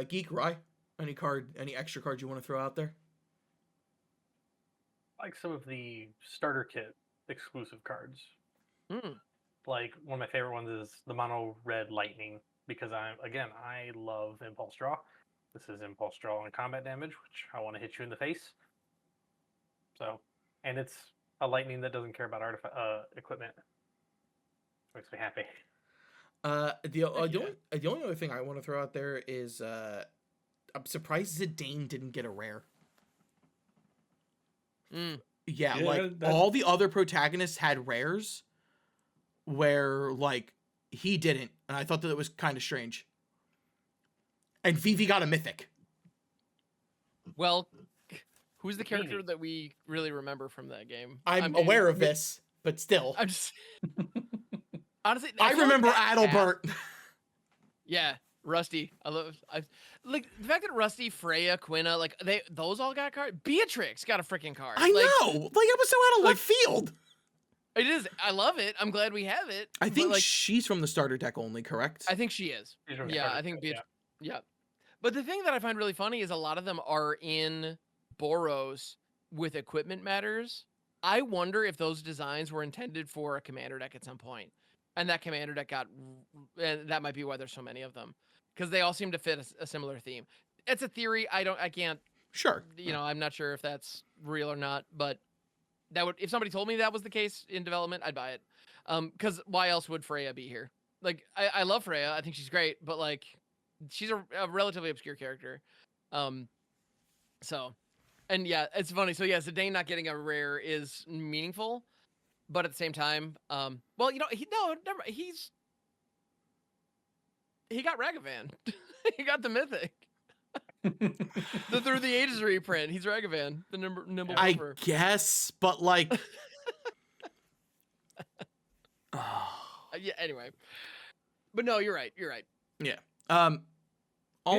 Geek, Rye, any extra cards you want to throw out there? Like some of the starter kit exclusive cards. Like one of my favorite ones is the mono red lightning, because I love impulse draw. This is impulse draw and combat damage, which I want to hit you in the face. So, and it's a lightning that doesn't care about equipment. Makes me happy. The only other thing I want to throw out there is I'm surprised Zidane didn't get a rare. Yeah, like all the other protagonists had rares, where like he didn't, and I thought that it was kind of strange. And Vivi got a mythic. Well, who's the character that we really remember from that game? I'm aware of this, but still, I'm just honestly. I remember Adalbert. Yeah, Rusty. Like the fact that Rusty, Freya, Quina, like those all got cards. Beatrix got a freaking card. I know. Like it was so out of left field. It is. I love it. I'm glad we have it. I think she's from the starter deck only, correct? I think she is. Yeah, I think Beatrix. Yeah. But the thing that I find really funny is a lot of them are in Boros with equipment matters. I wonder if those designs were intended for a commander deck at some point, and that commander deck and that might be why there's so many of them, because they all seem to fit a similar theme. It's a theory. I can't. Sure. I'm not sure if that's real or not, but if somebody told me that was the case in development, I'd buy it. Because why else would Freya be here? Like, I love Freya. I think she's great, but like, she's a relatively obscure character. So, and yeah, it's funny. So yeah, Zidane not getting a rare is meaningful, but at the same time, well, he got Ragavan. He got the mythic. The Through the Ages reprint. He's Ragavan, the nimble I Rover. guess, but like, yeah. Anyway, but no, you're right. Yeah. All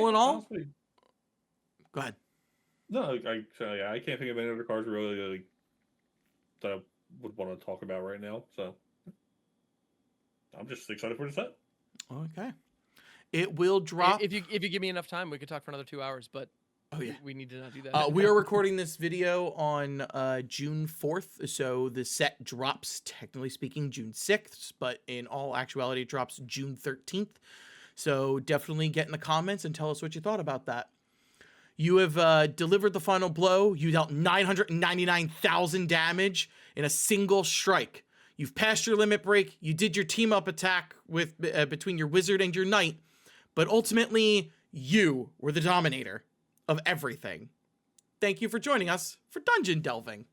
in all, honestly, go ahead. No, I can't think of any other cards really that I would want to talk about right now. So I'm just excited for the set. Okay. It will drop. If you give me enough time, we could talk for another 2 hours. But we need to not do that. We are recording this video on June 4th, so the set drops, technically speaking, June 6th, but in all actuality, it drops June 13th. So definitely get in the comments and tell us what you thought about that. You have delivered the final blow. You dealt 999,000 damage in a single strike. You've passed your limit break. You did your team up attack with between your wizard and your knight, but ultimately you were the dominator of everything. Thank you for joining us for Dungeon Delving.